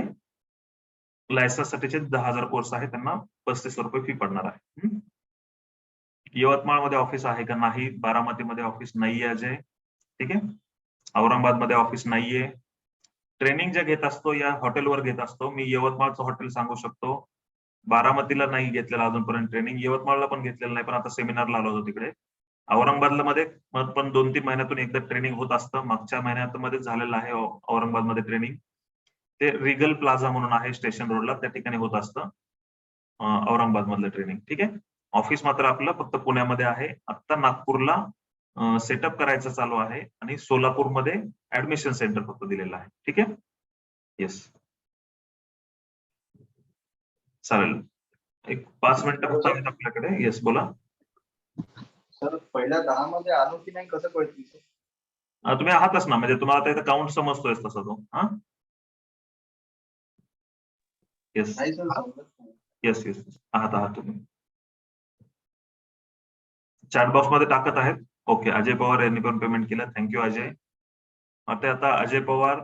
लायसन्ससाठीचे 10,000 कोर्स आहे, त्यांना 35,000 रुपये फी पडणार आहे. यवतमाळमध्ये ऑफिस आहे का? नाही. बारामतीमध्ये ऑफिस नाहीये अजय. ठीक आहे. औरंगाबादमध्ये ऑफिस नाहीये. ट्रेनिंग जे घेत असतो या हॉटेलवर घेत असतो. मी यवतमाळचं हॉटेल सांगू शकतो. बारामतीला नाही घेतलेलं अजूनपर्यंत ट्रेनिंग, यवतमाळला पण घेतलेलं नाही, पण आता सेमिनारला आलो होतो तिकडे. औरंगाबादला मध्ये पण 2-3 महिन्यातून एकदा ट्रेनिंग होत असतं. मागच्या महिन्यामध्ये झालेलं आहे औरंगाबादमध्ये ट्रेनिंग. ते रिगल प्लाझा म्हणून आहे स्टेशन रोडला, त्या ठिकाणी होत असतं औरंगाबाद मधलं ट्रेनिंग. ठीक आहे. ऑफिस मात्र आपलं फक्त पुण्यामध्ये आहे. आता नागपूरला सेटअप करायचं चालू आहे आणि सोलापूरमध्ये ऍडमिशन सेंटर फक्त दिलेलं आहे. ठीक आहे. येस, चालेल. एक 5 मिनिटं फक्त आहेत आपल्याकडे. येस, बोला. सर, पहिल्या 10 मध्ये आलो की नाही कसं कळतील? तुम्ही आहातच ना, म्हणजे तुम्हाला आता इथं काउंट समजतोय तसा तो. येस नाही सर, समजत नाही. येस येस आहात तुम्ही. चॅट बॉक्स मध्ये टाकत आहेत. ओके, अजय पवार यांनी पण पेमेंट केलं, थँक्यू अजय. आता अजय पवार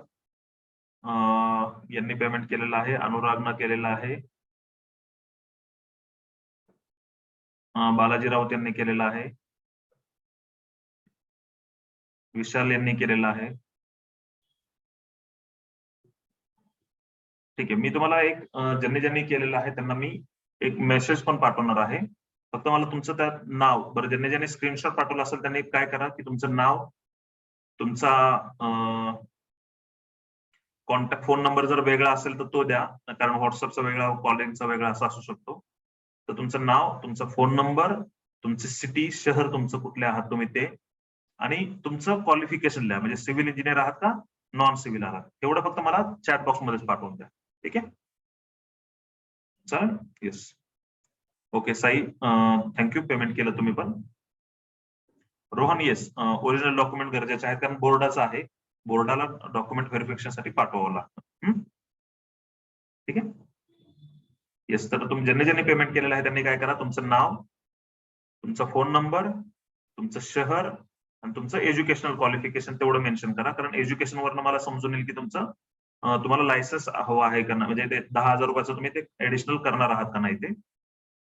यांनी पेमेंट केलेलं आहे, अनुरागनं केलेलं आहे, बालाजी राऊत यांनी केलेलं आहे, विशाल यांनी केलेलं आहे. ठीक आहे. मी तुम्हाला एक ज्यांनी केलेलं आहे त्यांना मी एक मेसेज पण पाठवणार आहे. फक्त मला तुमचं त्यात नाव, बरं, ज्यांनी स्क्रीनशॉट पाठवलं असेल त्यांनी काय करा की तुमचं नाव, तुमचा कॉन्टॅक्ट फोन नंबर जर वेगळा असेल तर तो द्या, कारण व्हॉट्सअपचा वेगळा, कॉलिंगचा वेगळा असा असू शकतो. तर तुमचं नाव, तुमचा फोन नंबर, तुमची सिटी, शहर तुमचं कुठले आहात तुम्ही ते, आणि तुमचं क्वालिफिकेशन लिहा, म्हणजे सिव्हिल इंजिनियर आहात का नॉन सिव्हिल आहात, एवढं फक्त मला चॅट बॉक्स मध्येच पाठवून द्या. ठीक आहे, चालेल. Yes, okay Sai, thank you. Payment केलं तुम्ही पण. रोहन, येस, ओरिजिनल डॉक्युमेंट गरजेचे आहेत कारण बोर्डाचं आहे. बोर्डाला डॉक्युमेंट व्हेरिफिकेशन साठी पाठवावं लागतं. ठीक आहे, येस. तर तुम्ही ज्यांनी पेमेंट केलेलं आहे त्यांनी काय करा, तुमचं नाव, तुमचा फोन नंबर, तुमचं शहर आणि तुमचं एज्युकेशनल क्वालिफिकेशन तेवढं मेन्शन करा. कारण एज्युकेशन वरनं मला समजून येईल की तुमचं तुम्हाला लायसन्स हवं आहे का ना, म्हणजे ते 10,000 रुपयाचं तुम्ही ते ऍडिशनल करणार आहात का नाही ते.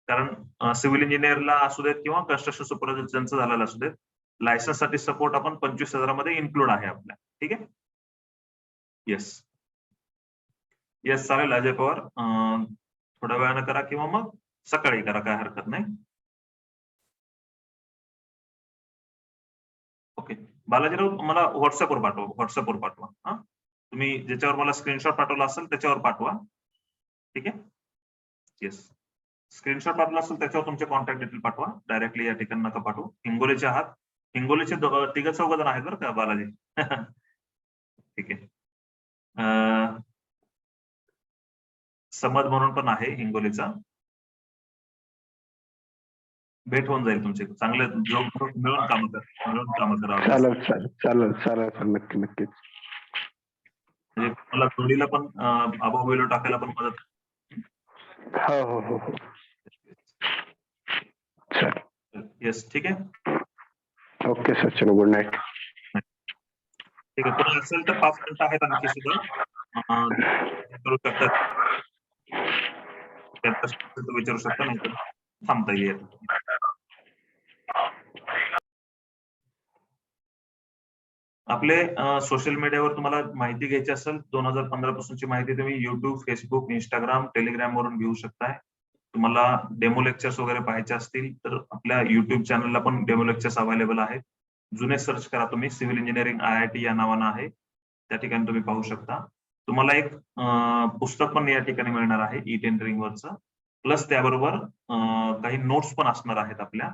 कारण सिव्हिल इंजिनियरला असू देत किंवा कन्स्ट्रक्शन सुपरवायझर ज्यांचं झालेलं असू देत, लायसन्स साठी सपोर्ट आपण 25,000 मध्ये इन्क्लूड आहे आपल्या. ठीक आहे, येस येस, चालेल. अजय पवार, थोड्या वेळानं करा किंवा मग सकाळी करा, काय हरकत नाही. ओके, बालाजीराव मला व्हॉट्सअपवर पाठवा. हा, तुम्ही ज्याच्यावर मला स्क्रीनशॉट पाठवला असेल त्याच्यावर पाठवा. ठीक आहे, येस. स्क्रीनशॉट पाठवला असेल त्याच्यावर तुमचे कॉन्टॅक्ट डिटेल पाठवा. डायरेक्टली या ठिकाणी नका पाठवू. हिंगोलीचे आहात, हिंगोलीचे 3-4 जण आहेत बरं का बालाजी. ठीक आहे. समद म्हणून पण आहे हिंगोलीचा. भेट होऊन जाईल तुमचे. चांगले मिळून काम करा. चालेल, नक्कीच. म्हणजे मला जोडीला पण अभाव टाकायला पण मदत. हो. येस, ठीक आहे. ओके सर, चलो, गुड नाईट. ठीक आहे, कोणी असेल तर 5 मिनिटं आहेत आणखी सुद्धा करू शकतात. विचारू शकता, नाही तर थांबता येईल. आपले सोशल मीडियावर तुम्हाला माहिती घ्यायची असेल 2015 पासूनची माहिती तुम्ही युट्यूब, फेसबुक, इंस्टाग्राम, टेलिग्राम वरून घेऊ शकताय. तुम्हाला डेमो लेक्चर्स वगैरे पाहायचे असतील तर आपल्या युट्यूब चॅनलला पण डेमो लेक्चर्स अवेलेबल आहेत. जुने सर्च करा तुम्ही, सिव्हिल इंजिनिअरिंग IIT या नावानं आहे, त्या ठिकाणी तुम्ही पाहू शकता. तुम्हाला एक पुस्तक पण या ठिकाणी मिळणार आहे ई-टेंडरिंग वरचं. प्लस त्याबरोबर काही नोट्स पण असणार आहेत आपल्या.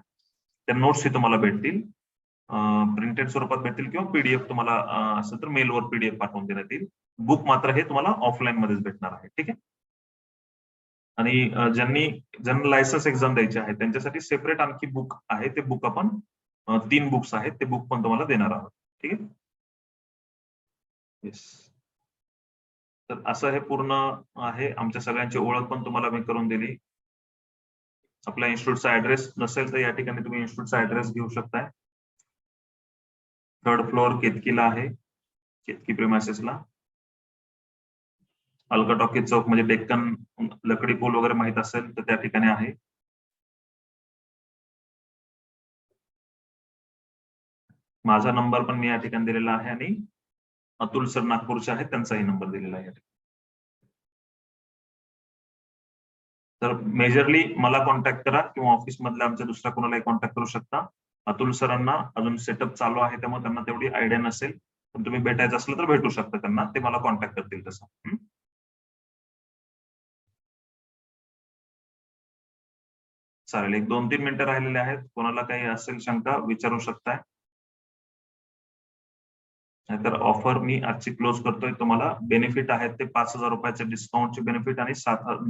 त्या नोट्सही तुम्हाला भेटतील, प्रिंटेड स्वरूपात भेटतील किंवा पीडीएफ तुम्हाला असेल तर मेलवर पीडीएफ पाठवून देण्यात येईल. बुक मात्र हे तुम्हाला ऑफलाईन मध्येच भेटणार आहे. ठीक आहे, आणि ज्यांना लायसन्स एक्झाम द्यायचे आहे त्यांच्यासाठी सेपरेट आणखी बुक आहे. ते बुक आपण 3 बुक्स आहेत, ते बुक पण तुम्हाला देणार आहोत. ठीक आहे, येस. तर असं हे पूर्ण आहे. आमच्या सगळ्यांची ओळख पण तुम्हाला मी करून दिली. आपल्या इन्स्टिट्यूटचा ऍड्रेस नसेल तर या ठिकाणी तुम्ही इन्स्टिट्यूटचा ऍड्रेस घेऊ शकताय. 3rd फ्लोअर केतकीला आहे, केतकी प्रिमायसेसला. अलका टॉकीज चौक म्हणजे डेक्कन लकडी पूल वगैरे माहित असेल तर त्या ठिकाणी आहे. माझा नंबर पण मी या ठिकाणी दिलेला आहे आणि अतुल सर नागपूरचे आहेत, त्यांचाही नंबर दिलेला आहे. तर मेजरली मला कॉन्टॅक्ट करा किंवा ऑफिस मधल्या आमच्या दुसऱ्या कोणालाही कॉन्टॅक्ट करू शकता. अतुल सरांना अजून सेटअप चालू आहे त्यामुळे त्यांना तेवढी आयडिया नसेल, पण तुम्ही भेटायचं असलं तर भेटू शकता त्यांना, ते मला कॉन्टॅक्ट करतील तसं. चालेल, 1-2-3 मिनिटं राहिलेले आहेत. कोणाला काही असेल शंका विचारू शकताय. नाहीतर ऑफर मी आजची क्लोज करतोय. तुम्हाला बेनिफिट आहेत ते 5,000 रुपयाचे डिस्काउंटचे बेनिफिट आणि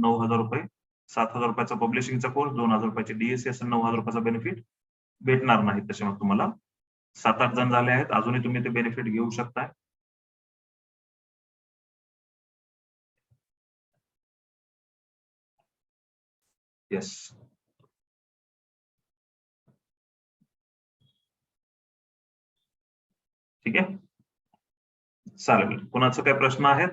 9,000 रुपये, 7,000 रुपयाचा पब्लिशिंगचा कोर्स, 2,000 रुपयाचे DSC असेल, 9,000 रुपयाचा बेनिफिट भेटणार नाही. त्याच्यामुळे तुम्हाला 7-8 जण झाले आहेत, अजूनही तुम्ही ते बेनिफिट घेऊ शकताय. येस, ठीक आहे, चालेल. कुणाचं काही प्रश्न आहेत?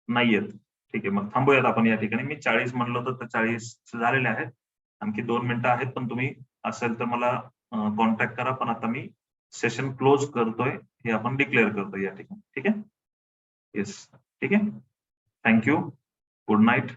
नाहीयेत, ठीक आहे. मग थांबूयात आपण या ठिकाणी. मी 40 म्हणलो तर 40 झालेले आहेत. आणखी 2 मिनिटं आहेत, पण तुम्ही असेल तर मला कॉन्टॅक्ट करा. पण आता मी सेशन क्लोज करतोय, हे आपण डिक्लेअर करतोय या ठिकाणी. ठीक आहे, येस, ठीक आहे. Thank you, good night.